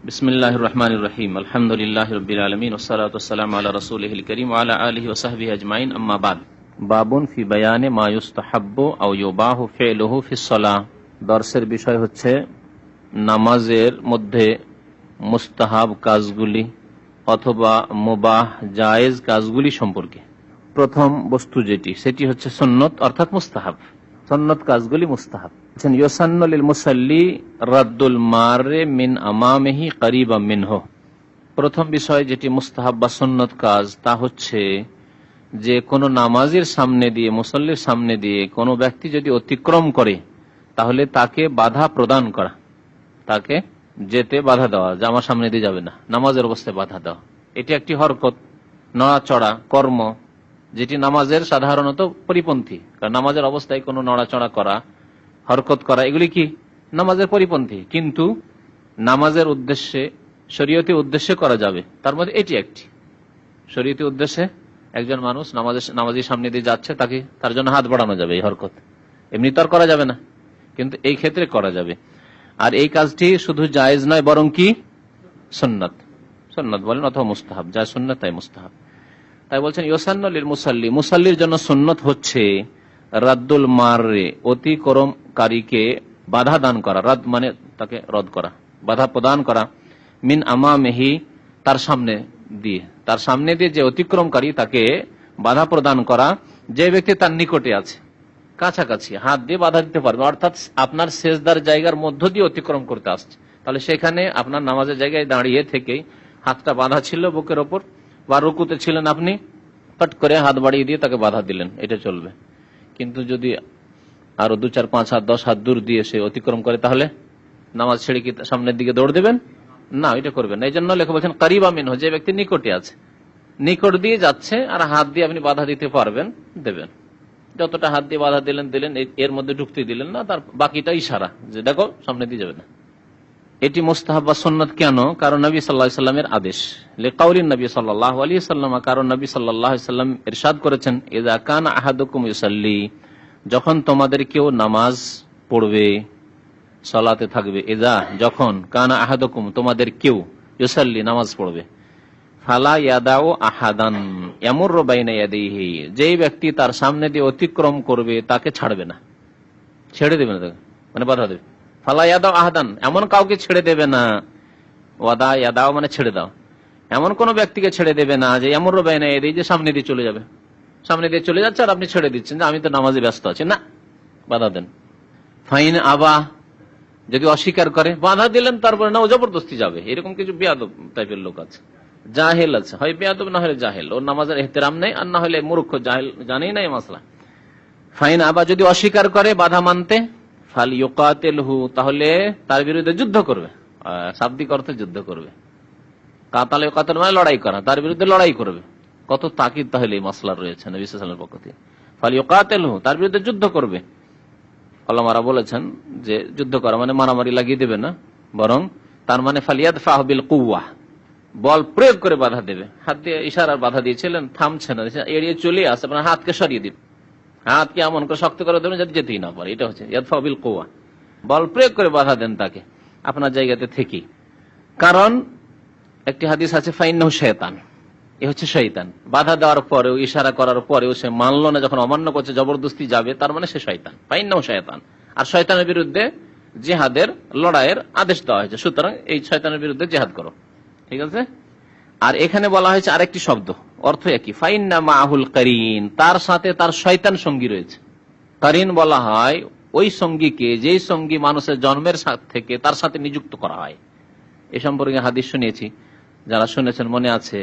বিসমিল্লাহির রহমানির রহিম আলহামদুলিল্লাহি রাব্বিল আলামিন ওয়াসসালাতু ওয়াসসালামু আলা রাসূলিহিল কারীম ওয়া আলা আলিহি ওয়া সাহবিহি আজমাইন আম্মা বাদ। বাবুন ফি বায়ানে মা ইউস্তাহাব্বু আও ইউবাহু ফি'লুহু ফিস সালাহ। দর্সের বিষয় হচ্ছে নামাজের মধ্যে মুস্তাহাব কাজগুলি অথবা মুবাহ জায়েজ কাজগুলি সম্পর্কে। প্রথম বস্তু যেটি সেটি হচ্ছে সুন্নত অর্থাৎ মুস্তাহাব। সুন্নত কাজগুলি মুস্তাহাব। ইউসান্নু লিল মুসাল্লি রাদ্দুল মারে মিন আমামিহি করিবাম মিনহু। প্রথম বিষয় যেটি মুস্তাহাব বা সুন্নত কাজ তা হচ্ছে যে কোন নামাজের সামনে দিয়ে, মুসল্লির সামনে দিয়ে কোনো ব্যক্তি যদি অতিক্রম করে তাহলে তাকে বাধা প্রদান করা, তাকে যেতে বাধা দেওয়া, যে আমার সামনে দিয়ে যাবে না, নামাজের অবস্থায় বাধা দেওয়া। এটি একটি হরকত, নড়াচড়া কর্ম, যেটি নামাজের সাধারণত পরিপন্থী। কারণ নামাজের অবস্থায় কোনো নড়াচড়া করা, হরকত করা এগুলি কি নামাজের পরিপন্থী, কিন্তু নামাজের উদ্দেশ্যে, শরীয়তি উদ্দেশ্যে করা যাবে। তার মধ্যে এটি একটি শরীয়তি উদ্দেশ্যে। একজন মানুষ নামাজের সামনে দিয়ে যাচ্ছে, তাকে তার জন্য হাত বাড়ানো যাবে, এই হরকত এমনি তো আর করা যাবে না, কিন্তু এই ক্ষেত্রে করা যাবে। আর এই কাজটি শুধু জায়েজ নয়, বরং কি সুন্নাত, সুন্নাত বলেন অথবা মুস্তাহাব, যা সুন্নাত তাই মুস্তাহাব। তাই বলছেন ইউসান্নু লিল মুসাল্লি, মুসাল্লির জন্য সুন্নত হচ্ছে রাদ্দুল মাররে, অতিক্রমকারীকে বাধা দান করা। রাদ মানে তাকে রদ করা, বাধা প্রদান করা। মিন আমামিহি, তার সামনে দিয়ে, তার সামনে দিয়ে যে অতিক্রমকারী তাকে বাধা প্রদান করা। যে ব্যক্তি তার নিকটে আছে, কাছাকাছি, হাত দিয়ে বাধা দিতে পারবে, অর্থাৎ আপনার সেজদার জায়গার মধ্য দিয়ে অতিক্রম করতে আসছে, তাহলে সেখানে আপনার নামাজের জায়গায় দাঁড়িয়ে থেকেই হাতটা বাঁধা ছিল বুকের ওপর, বা রুকুতে ছিলেন, আপনি পট করে হাত বাড়িয়ে দিয়ে তাকে বাধা দিলেন, এটা চলবে। কিন্তু যদি আরো 2, 4, 5 হাত 10 হাত দূর দিয়ে সে অতিক্রম করে, তাহলে নামাজ ছেড়ে কি সামনের দিকে দৌড় দেবেন? না, এটা করবেন না। এই জন্য লেখক বলছেন করিবা মিনহু, যে ব্যক্তি নিকটে আছে, নিকট দিয়ে যাচ্ছে আর হাত দিয়ে আপনি বাধা দিতে পারবেন, দেবেন। যতটা হাত দিয়ে বাধা দিলেন দিলেন, এর মধ্যে ঢুকতে দিলেন না, তার বাকিটা ইশারা যে দেখো সামনে দিয়ে যাবে না। এটি মুস্তাহাব বা সুন্নাত কেন? কারণ নবী সাল্লাল্লাহু আলাইহি সাল্লামের আদেশ, লিকাউলিন নবী সাল্লাল্লাহু আলাইহি সাল্লাম, কারণ নবী সাল্লাল্লাহু আলাইহি সাল্লাম ইরশাদ করেছেন, ইযা কানা আহাদুকুম ইউসাল্লি, যখন তোমাদের কেউ নামাজ পড়বে, সালাতে থাকবে, ইযা যখন, কানা আহাদুকুম তোমাদের কেউ, ইউসাল্লি নামাজ পড়বে, ফালা ইয়াদাউ আহাদান ইয়ামুরু বাইনা ইয়াদাইহি, যেই ব্যক্তি তার সামনে দিয়ে অতিক্রম করবে তাকে ছাড়বে না, ছেড়ে দেবে না, তাকে মানে বাধা দেবে। ফালা ইয়াদাউ আহাদান, এমন কাউকে ছেড়ে দেবে না। ওয়াদা ইয়াদাউ মানে ছেড়ে দাও, এমন কোন ব্যক্তিকে ছেড়ে দেবে না যে ইয়ামুরু বাইনা ইয়াদাইহি, যে সামনে দিয়ে চলে যাবে, সামনে দিয়ে চলে যাচ্ছে আর আপনি ছেড়ে দিচ্ছেন যে আমি তো নামাজে ব্যস্ত আছি, না, বাধা দেন। ফাইন আবা, যদি অস্বীকার করে, বাধা দিলেন তারপরে না, ও জবরদস্তি যাবে, এরকম কিছু বেয়াদব টাইপের লোক আছে, জাহেল আছে, হয় বেয়াদব না হলে জাহেল, ওর নামাজের এহতেরাম নেই, আর না হলে মূর্খ জাহেল, জানেই না এই মাসলা। ফাইন আবা, যদি অস্বীকার করে বাধা মানতে, ফাল ইউকাতিলহু, তাহলে তার বিরুদ্ধে যুদ্ধ করবে, শাব্দিক অর্থে যুদ্ধ করবে। কাতাল ইউকাতিল মানে লড়াই করা, তার বিরুদ্ধে লড়াই করবে। কত তাকিদ তাহলে এই মাসলা রয়েছে নবী সাল্লাল্লাহু আলাইহি ওয়াসাল্লামের পক্ষ থেকে। ফাল ইউকাতিলহু, তার বিরুদ্ধে যুদ্ধ করবে। ওলামারা বলেছেন যে যুদ্ধ করা মানে মারামারি লাগিয়ে দেবে না, বরং তার মানে ফালিয়াদফাহু বিল কুওয়া, বল প্রয়োগ করে বাধা দেবে। হাত দিয়ে ইশারার বাধা দিয়েছিলেন, থামছে না, এড়িয়ে চলে আসে, আপনার হাতকে সরিয়ে দিন, হাতকে এমন করে শক্ত করে দেবেন যাতে যেতেই না পারে। এটা হচ্ছে ইয়াদফাহু বিল কুওয়া, বল প্রয়োগ করে বাধা দেন তাকে আপনার জায়গাতে থেকে। কারণ একটি হাদিস আছে, ফাইন্নাহু শাইতান, এ হচ্ছে শয়তান। বাধা দেওয়ার পরেও, ইশারা করার পরেও সে মানলো না, যখন অমান্য করছে, জবরদস্তি যাবে, তার মানে সে শয়তান, ফাইন্নাহু শাইতান। আর শয়তানের বিরুদ্ধে জিহাদের, লড়াইয়ের আদেশ দেওয়া হয়েছে, সুতরাং এই শয়তানের বিরুদ্ধে জিহাদ করো, ঠিক আছে। আর এখানে বলা হয়েছে আরেকটি শব্দ, অর্থ একই, ফাইন্না মাহুল কারিন, তার সাথে তার শয়তান সঙ্গী রয়েছে। কারিন বলা হয় ওই সঙ্গীকে, যেই সঙ্গী মানুষের জন্মের থেকে তার সাথে নিযুক্ত করা হয়। এ সম্পর্কে হাদিস শুনিয়েছি, যারা শুনেছেন মনে আছে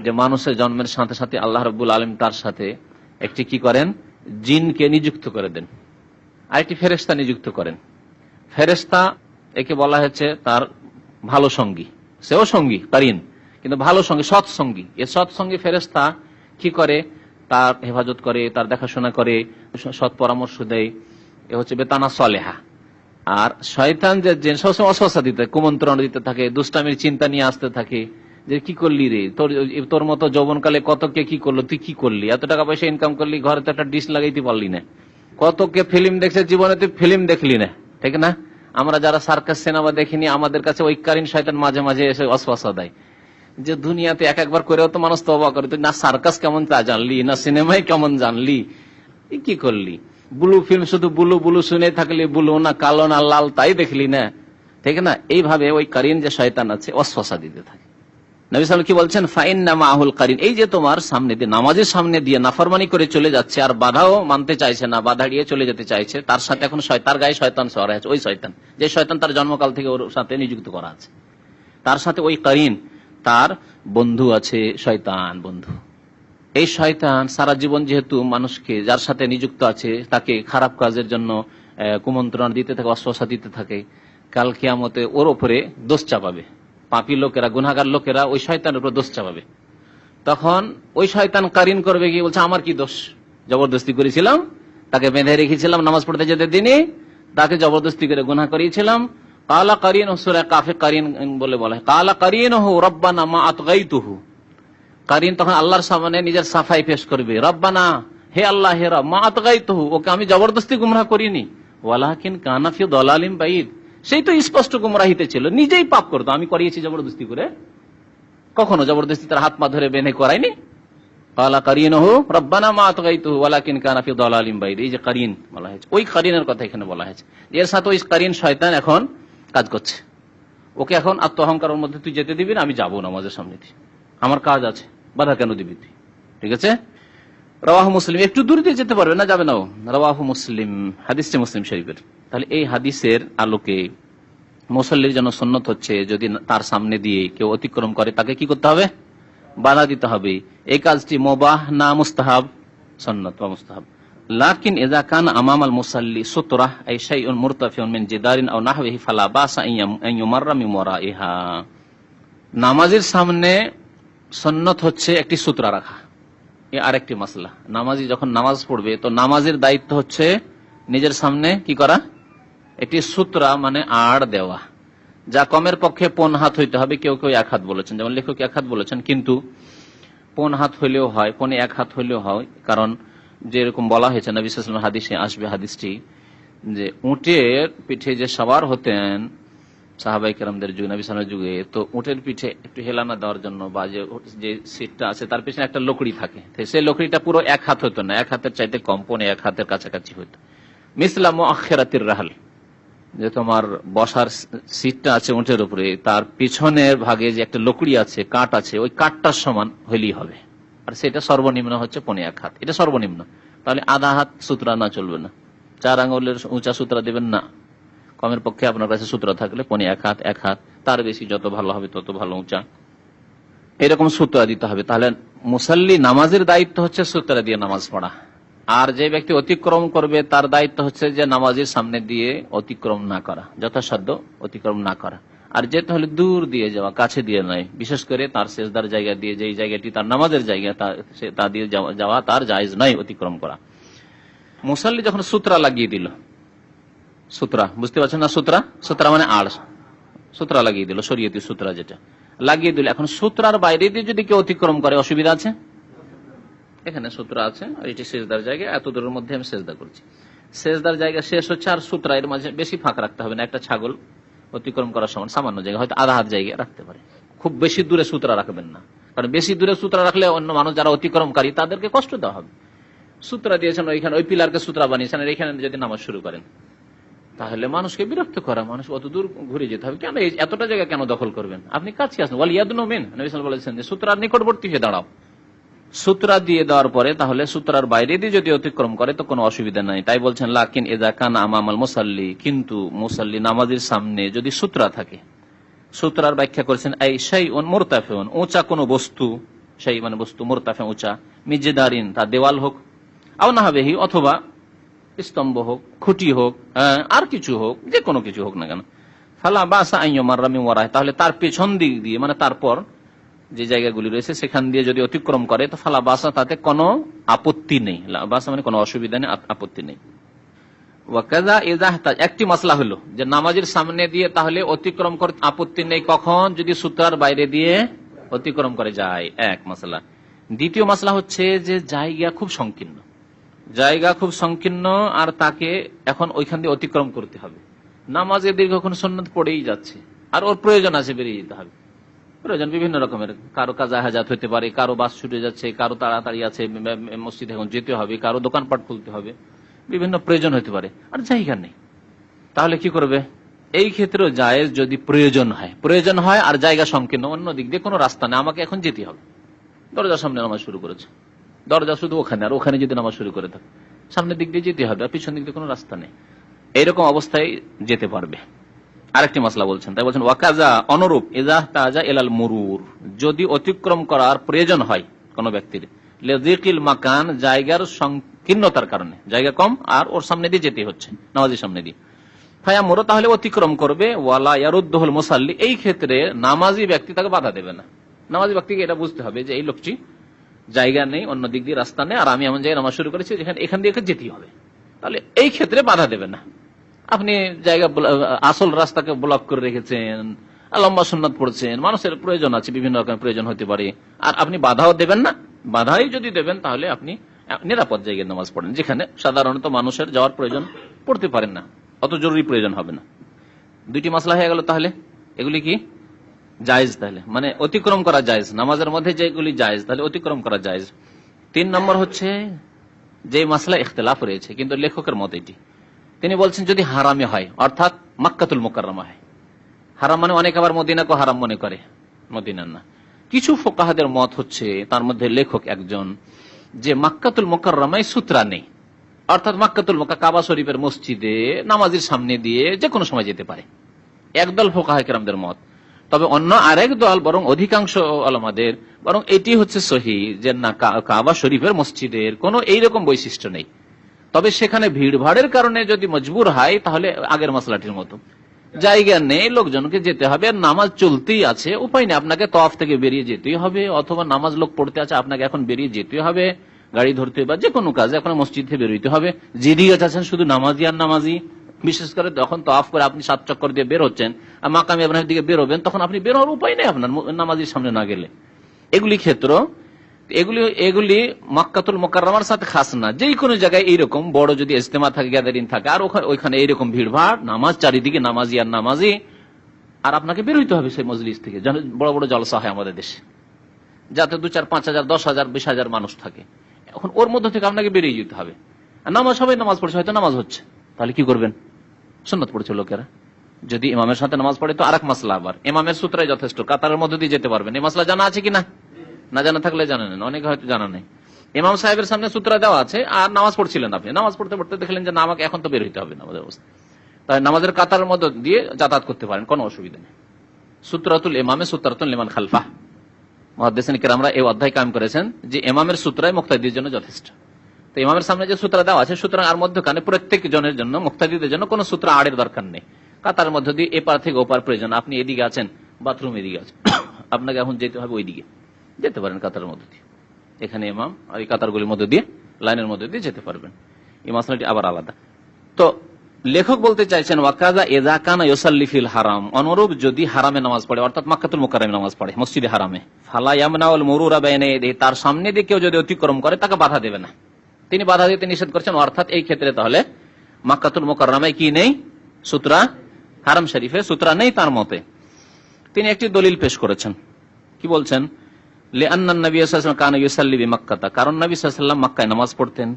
যে মানুষের জন্মের সাথে সাথে আল্লাহ রাব্বুল আলামিন তার সাথে একটি কি করেন, জিনকে নিযুক্ত করে দেন, আরেকটি ফেরেশতা নিযুক্ত করেন। ফেরেশতা একে বলা হয়েছে তার ভালো সঙ্গী, সেও সঙ্গী কারিন, কিন্তু ভালো সঙ্গী, সৎসঙ্গী। এ সৎসঙ্গী ফেরেশতা কি করে, তার হেফাজত করে, তার দেখাশোনা করে, সৎ পরামর্শ দেয়, এ হচ্ছে বেতানা সলেহা। আর শয়তান যে জিন সবসময় অসহসা দিতে, কুমন্ত্রণ দিতে থাকে, দুষ্টামির চিন্তা নিয়ে আসতে থাকে, যে কি করলি রে, তোর মতো যৌবনকালে কত কে কি করলো, তুই কি করলি, এত টাকা পয়সা ইনকাম করলি, ঘরে তো একটা ডিশ লাগাইতে পারলি না, কত কে ফিল্ম দেখছে জীবনে, তুই ফিল্ম দেখলি না, ঠিক না, আমরা যারা সার্কাস সিনেমা দেখিনি, আমাদের কাছে ওই কারিন শয়তান মাঝে মাঝে এসে ওয়াসওয়াসা দেয় যে দুনিয়াতে এক একবার করেও তো মানুষ তওবা করে, তুই না সার্কাস কেমন তা জানলি, না সিনেমায় কেমন জানলি, কি করলি? ব্লু ফিল্ম শুধু ব্লু ব্লু শুনে থাকলি, ব্লু না কালো না লাল তাই দেখলি না, ঠিক না? এইভাবে ওই কারিন যে শয়তান আছে ওয়াসওয়াসা দিতে থাকে। নবী সাল্লাল্লাহু আলাইহি ওয়াসাল্লাম কি বলছেন? ফাইন্না মাহুল কারিন, এই যে তোমার সামনে দিয়ে নামাজের সামনে দিয়ে নাফরমানি করে চলে যাচ্ছে আর বাধাও মানতে চাইছে না, বাধা দিয়ে চলে যেতে চাইছে, তার সাথে এখন তার গায়ে শয়তান সওয়ার আছে, ওই শয়তান যে শয়তান তার জন্মকাল থেকে ওর সাথে নিযুক্ত করা আছে, তার সাথে ওই কারিন তার বন্ধু আছে, শয়তান বন্ধু। এই শয়তান সারা জীবন যেহেতু মানুষকে যার সাথে নিযুক্ত আছে তাকে খারাপ কাজের জন্য কুমন্ত্রণা দিতে থাকে, অস্বসা দিতে থাকে, কাল কিয়ামতে ওর ওপরে দোষ চাপাবে। পাপী লোকেরা, গুনাহগার লোকেরা ওই শয়তানের উপর দোষ চাপাবে। তখন ওই শয়তান কারিন করবে কি, বলছে আমার কি দোষ, জবরদস্তি করেছিলাম, তাকে বেঁধে রেখেছিলাম নামাজ পড়তে যেতে দিনে, তাকে জবরদস্তি করে গুনাহ করিয়েছিলাম। কালা কারিন সূরা কাফে কারিন বলে বলা হয়, কালা কারিনহু রব্বানা মা আতগাইতুহু। কারিন তখন আল্লাহর সামনে নিজের সাফাই পেশ করবে, রব্বানা, হে আল্লাহ, হে রব, মা আতগাইতুহু, ওকে আমি জবরদস্তি গুমরাহ করিনি, ওয়ালাকিন কানা ফি দালালিম বাইদ, সেই তো স্পষ্ট গুমরাহিতে ছিল, নিজেই পাপ করতো, আমি করিয়েছি জবরদস্তি করে, কখনো জবরদস্তি তার হাত পা ধরে বেঁধে করাইনি। কালা কারিনহু রব্বানা মা আতগাইতুহু ওয়ালাকিন কানা ফি দালালিম বাইদ, এই যে কারিন বলা হয়েছে, ওই কারিনের কথা এখানে বলা হয়েছে। এর সাথে ওই কারিন শয়তান এখন কাজ করছে, ওকে এখন আত্ম অহংকারের মধ্যে তুই যেতে দিবি না, আমি যাবো নামাজের সামনে দিয়ে, আমার কাজ আছে, বাধা কেন দিবি তুই, ঠিক আছে? রাওয়াহু মুসলিম, একটু দূর দিয়ে যেতে পারবে না, যাবে না। রাওয়াহু মুসলিম, হাদিসটি মুসলিম শরীফের। তাহলে এই হাদিসের আলোকে মুসল্লির জন্য সুন্নত হচ্ছে যদি তার সামনে দিয়ে কেউ অতিক্রম করে তাকে কি করতে হবে? বাধা দিতে হবে। এই কাজটি মুবাহ না মুস্তাহাব? সুন্নত বা মুস্তাহাব। লাকিন ইযা কানা আমামাল মুসাল্লি সুতরাহ আই শাইউন মুরতাফিউন মিন জিদারিন আও নাহবিহি ফালা বাসা আন ইউমাররা মিন ওয়ারাইহা। নামাজের সামনে সুন্নত হচ্ছে একটি সূত্র রাখা। আরেকটি মাসলা, নামাজি যখন নামাজ পড়বে তো নামাজের দায়িত্ব হচ্ছে নিজের সামনে কি করা? একটি সূত্রা মানে আড় দেওয়া, যা কমের পক্ষে 5 হাত হইতে হবে, কেউ কেউ 1 হাত বলেছেন, যেমন লেখক 1 হাত বলেছেন, কিন্তু 5 হাত হইলেও হয়, 1 হাত হইলেও হয়। কারণ যেরকম বলা হয়েছে নবী সাল্লাল্লাহু আলাইহি ওয়াসাল্লাম হাদিসে আসবে হাদিসটি, যে উটের পিঠে যে সওয়ার হতেন সাহাবায়ে কেরামদের যুগে, নবী সাল্লাল্লাহু আলাইহি ওয়াসাল্লামের যুগে, তো উটের পিঠে একটু হেলানা দেওয়ার জন্য বা যে সিটটা আছে তার পিছনে একটা লকড়ি থাকে, সেই লকড়িটা পুরো 1 হাত হতো না, 1 হাতের চাইতে কম, 1 হাতের কাছাকাছি হতো। মিসলা মুআখিরাতির রাহল, যে তোমার বসার সিটটা আছে উটের উপরে, তার পিছনের ভাগে যে একটা লকড়ি আছে, কাঠ আছে, ওই কাঠটার সমান হইলেই হবে, আর সেটা সর্বনিম্ন হচ্ছে 1 হাত, এটা সর্বনিম্ন। তাহলে আধা হাত সূত্রা না চলবে না, 4 আঙ্গুলের উঁচা সূত্রা দেবেন না, কমের পক্ষে আপনার কাছে সূত্রা থাকলে 1 হাত, 1 হাত, তার বেশি যত ভালো হবে তত ভালো উঁচা, এরকম সূত্রা দিতে হবে। তাহলে মুসাল্লি নামাজের দায়িত্ব হচ্ছে সূত্রা দিয়ে নামাজ পড়া, আর যে ব্যক্তি অতিক্রম করবে তার দায়িত্ব হচ্ছে যে নামাজের সামনে দিয়ে অতিক্রম না করা, যথাসাধ্য অতিক্রম না করা। আর যেতে হলে দূর দিয়ে যাওয়া, কাছে দিয়ে নয়, বিশেষ করে তার সেজদার জায়গা দিয়ে, যেই জায়গাটি তার নামাজের জায়গা তা দিয়ে যাওয়া তার জায়েজ নয় অতিক্রম করা। মুসাল্লি যখন সূত্রা লাগিয়ে দিল, সূত্রা বুঝতে পারছেন না, সূত্রা মানে আড়, সূত্রা লাগিয়ে দিল, শরীয়তি সূত্রা যেটা লাগিয়ে দিল, এখন সূত্রার বাইরে দিয়ে যদি কেউ অতিক্রম করে অসুবিধা আছে? এখানে সূত্রা আছে আর এটি সেজদার জায়গা, এত দূরের মধ্যে আমি সেজদা করছি, সেজদার জায়গা শেষ হচ্ছে, আর সূত্রা এর মাঝে বেশি ফাঁক রাখতে হবে না, একটা ছাগল অতিক্রম করার সময় সামান্য জায়গা, হয়তো আধা হাত জায়গা রাখতে পারে, খুব বেশি দূরে সূত্রা রাখবেন না, কারণ বেশি দূরে সূত্রা রাখলে অন্য মানুষ যারা অতিক্রমকারী তাদেরকে কষ্ট দেওয়া হবে। সূত্রা দিয়েছেন ওইখানে, ওই পিলারকে সূত্রা বানিয়েছেন, আর এখানে যদি নামাজ শুরু করেন তাহলে মানুষকে বিরক্ত করা, মানুষ অত দূর ঘুরে যেতে হবে কেন, এতটা জায়গা কেন দখল করবেন, আপনি কাছে আসেন, ওয়াল ইয়াদুনু মিন, নবী সাল্লাল্লাহু আলাইহি ওয়াসাল্লাম বলেছেন যে সূত্রার নিকটবর্তী হয়ে দাঁড়াও। সূত্রা দিয়ে দেওয়ার পরে তাহলে সূত্রার বাইরে দিয়ে যদি অতিক্রম করে তো কোনো অসুবিধা নাই। তাই বলছেন লাকিন ইযা কানা আমামাল মুসাল্লি, কিন্তু মুসাল্লি নামাজের সামনে যদি সূত্রা থাকে, সূত্রার ব্যাখ্যা করেছেন আই শাইউন মুরতাফিউন, উঁচা কোনো বস্তু, শাই মানে বস্তু, মুরতাফি উঁচা, মিজদারিন তা দেওয়াল হোক, আও নাহবিহি অথবা স্তম্ভ হোক, খুঁটি হোক, আর কিছু হোক, যে কোনো কিছু হোক না কেন, ফালা বাসা আন ইউমাররা মিন ওয়ারাইহি, তাহলে তার পেছন দিক দিয়ে মানে তারপর যে জায়গাগুলি রয়েছে সেখান দিয়ে যদি অতিক্রম করে তো ফালা বাসা, তাতে কোনো আপত্তি নেই, বাসা মানে কোনো অসুবিধা নেই, আপত্তি নেই। ওয়াকাযা ইযা ইহতাজ, একটি মাসলা হলো যে নামাজের সামনে দিয়ে তাহলে অতিক্রম করতে আপত্তি নেই কখন, যদি সূত্রার বাইরে দিয়ে অতিক্রম করে যায়, এক মাসলা। দ্বিতীয় মাসলা হচ্ছে যে জায়গা খুব সংকীর্ণ, জায়গা খুব সংকীর্ণ, আর তাকে এখন ওইখান দিয়ে অতিক্রম করতে হবে, নামাজে দীর্ঘক্ষণ সুন্নত পড়েই যাচ্ছে, আর ওর প্রয়োজন আছে, বেরিয়ে যেতে হবে। প্রয়োজন বিভিন্ন রকমের, কারো কাজা হাজাত হতে পারে, কারো বাস ছুটে যাচ্ছে, কারো তাড়াতাড়ি আছে, মসজিদে এখন যেতে হবে, কারো দোকানপাট খুলতে হবে, বিভিন্ন প্রয়োজন হতে পারে, আর জায়গা নেই। তাহলে কি করবে? এই ক্ষেত্রে জায়েজ যদি প্রয়োজন হয় আর জায়গা সংকীর্ণ, অন্য দিক দিয়ে কোনো রাস্তা নেই, আমাকে এখন যেতে হবে। দরজার সামনে নামাজ শুরু করেছে, দরজা শুধু ওখানে, আর ওখানে যদি নামাজ শুরু করে থাকে, সামনের দিক দিয়ে যেতে হবে, আর পিছন দিক দিয়ে কোনো রাস্তা নেই, এইরকম অবস্থায় যেতে পারবে। আরেকটি মাসলা বলছেন, তাই বলছেন ওয়াকাজা অনুরূপ ইজা তাজা এলাল মুরুর, যদি অতিক্রম করার প্রয়োজন হয় কোন ব্যক্তির, লিযিকিল মাকান, জায়গার সংকীর্ণতার কারণে, জায়গা কম আর ওর সামনে দিয়ে যেতে হচ্ছে, নামাজের সামনে দিয়ে, ফায়ামুরু, তাহলে অতিক্রম করবে, ওয়ালা ইয়ারুদ্দুহুল মুসাল্লি, এই ক্ষেত্রে নামাজি ব্যক্তি তাকে বাধা দেবে না। নামাজি ব্যক্তিকে এটা বুঝতে হবে যে এই লোকটি জায়গা নেই, অন্য দিক দিয়ে রাস্তা নেই, আর আমি এমন জায়গায় নামাজ শুরু করেছি যেখানে এখান দিয়ে যেতেই হবে, তাহলে এই ক্ষেত্রে বাধা দেবে না। আপনি জায়গা আসল রাস্তাকে ব্লক করে রেখেছেন, লম্বা সুন্নাত পড়ছেন, মানুষের প্রয়োজন আছে, বিভিন্ন রকমের প্রয়োজন হতে পারে, আর আপনি বাধাও দেবেন না। বাধাই যদি দেবেন তাহলে আপনি নিরাপদ জায়গায় নামাজ পড়েন, যেখানে সাধারণত মানুষের যাওয়ার প্রয়োজন পড়তে পারেন না, অত জরুরি প্রয়োজন হবে না। দুইটি মাসলা হয়ে গেল। তাহলে এগুলি কি জায়েজ? তাহলে মানে অতিক্রম করা জায়েজ, নামাজের মধ্যে যেগুলি জায়েজ তাহলে অতিক্রম করা জায়েজ। 3 নম্বর হচ্ছে যে মাসলা ইখতিলাফ রয়েছে, কিন্তু লেখকের মত এটি, তিনি বলছেন যদি হারামে হয়, অর্থাৎ মক্কাতুল মুকাররমা হয়। হারাম মানে অনেক আবার মদিনাকে হারাম মনে করে, মদিনা না। কিছু ফুকাহাদের মত হচ্ছে, তার মধ্যে লেখক একজন, যে মক্কাতুল মুকাররমায় সূত্রা নেই, অর্থাৎ মক্কাতুল মুকাররমা কাবা শরীফের মসজিদে নামাজের সামনে দিয়ে যে কোনো সময় যেতে পারে, একদল ফুকাহা কেরামদের মত। তবে অন্য আরেক দল, বরং অধিকাংশ আলেমাদের, বরং এটি হচ্ছে সহিহ যে না, কাবা শরীফের মসজিদের কোনো এইরকম বৈশিষ্ট্য নেই, তবে সেখানে ভিড় ভাড়ের কারণে যদি মজবুর হয় তাহলে আগের মশলাটির মতো জায়গা নেই, লোকজনকে যেতে হবে, নামাজ চলতেই আছে, উপায় নেই, আপনাকে তওয়াফ থেকে বেরিয়ে যেতেই হবে, অথবা নামাজ লোক পড়তে আছে, আপনাকে এখন বেরিয়ে যেতে হবে, গাড়ি ধরতে বা যে কোনো কাজে এখন মসজিদ থেকে বেরোতে হবে। যেদিকে আছেন শুধু নামাজি আর নামাজি, বিশেষ করে যখন তওয়াফ করে আপনি 7 চক্কর দিয়ে বের হচ্ছেন আর মাকামে ইব্রাহিমের দিকে বেরোবেন, তখন আপনি বের হওয়ার উপায় নেই আপনার নামাজির সামনে না গেলে। এগুলি ক্ষেত্র, এগুলি মক্কাতুল মুকাররমার সাথে খাস না, যে কোনো জায়গায় এইরকম বড় যদি ইজতেমা থাকে, গ্যাদারিং থাকে, আর ওইখানে এইরকম ভিড় ভাড়, নামাজ চারিদিকে নামাজি আর নামাজি, আর আপনাকে বের হইতে হবে সেই মজলিস থেকে। বড় বড় জলসা হয় আমাদের দেশে, যাতে 2, 4, 5 হাজার, 10 হাজার, 20 হাজার মানুষ থাকে, এখন ওর মধ্যে থেকে আপনাকে বেরিয়ে যেতে হবে। নামাজ, সবাই নামাজ পড়ছে, হয়তো নামাজ হচ্ছে, তাহলে কি করবেন? সুন্নত পড়ছে লোকেরা, যদি ইমামের সাথে নামাজ পড়ে তো আরেক মাসলা, আবার ইমামের সূত্রাই যথেষ্ট, কাতারের মধ্যে দিয়ে যেতে পারবেন। এই মাসলা জানা আছে কিনা? না জানা থাকলে জানা নেন, অনেকে হয়তো জানা নেই। ইমাম সাহেবের সামনে সূত্র দেওয়া আছে, আর নামাজ পড়ছিলেন আপনি, নামাজ পড়তে পড়তে দেখলেন যে না, আমাকে এখন তো বের হইতে হবে নামাজের অবস্থা, তাই নামাজের কাতারের মধ্যে দিয়ে যাতায়াত করতে পারেন, কোনো অসুবিধা নেই। সূত্রাতুল ইমামে সূত্রাতুল লিমান খালফা, মুহাদ্দিসিন কিরামরা এই অধ্যায় কায়েম করেছেন যে ইমামের সূত্রাই মুক্তাদির জন্য যথেষ্ট। তো ইমামের সামনে যে সূত্র দেওয়া আছে, সুতরাং আর মধ্যখানে প্রত্যেক জনের জন্য, মুক্তাদিদের জন্য কোনো সূত্র আড়ের দরকার নেই। কাতারের মধ্যে দিয়ে এপার থেকে ওপার প্রয়োজন, আপনি এদিকে আছেন, বাথরুম এদিকে আছে, আপনাকে এখন যেতে হবে ওইদিকে, যেতে পারেন কাতারের মধ্যে দিয়ে। এখানে ইমাম আর এই কাতারগুলির মধ্যে দিয়ে, লাইনের মধ্যে দিয়ে যেতে পারবেন। এই মাসলাটি আবার আলাদা। তো লেখক বলতে চাইছেন ওয়াকাজা ইযা কানা ইউসাল্লি ফিল হারাম, অনুরূপ যদি হারামে নামাজ পড়ে, অর্থাৎ মক্কাতুল মুকাররমে নামাজ পড়ে, মসজিদে হারামে, ফালা ইয়ামনাউল মুরুরা বাইনা ইয়াদিহি, তার সামনে দিয়ে কেউ যদি অতিক্রম করে তাকে বাধা দেবে না, তিনি বাধা দিতে নিষেধ করছেন। অর্থাৎ এই ক্ষেত্রে তাহলে মক্কাতুল মুকাররমায় কি নেই? সূত্রা, হারাম শরীফে সূত্রা নেই তার মতে। তিনি একটি দলিল পেশ করেছেন, কি বলছেন? লিআন্না নবী সাল্লাল্লাহু আলাইহি ওয়াসাল্লাম কানা ইউসাল্লি বিমাক্কাতা, কারণ নবী সাল্লাল্লাহু আলাইহি ওয়াসাল্লাম মক্কায় নামাজ পড়তেন,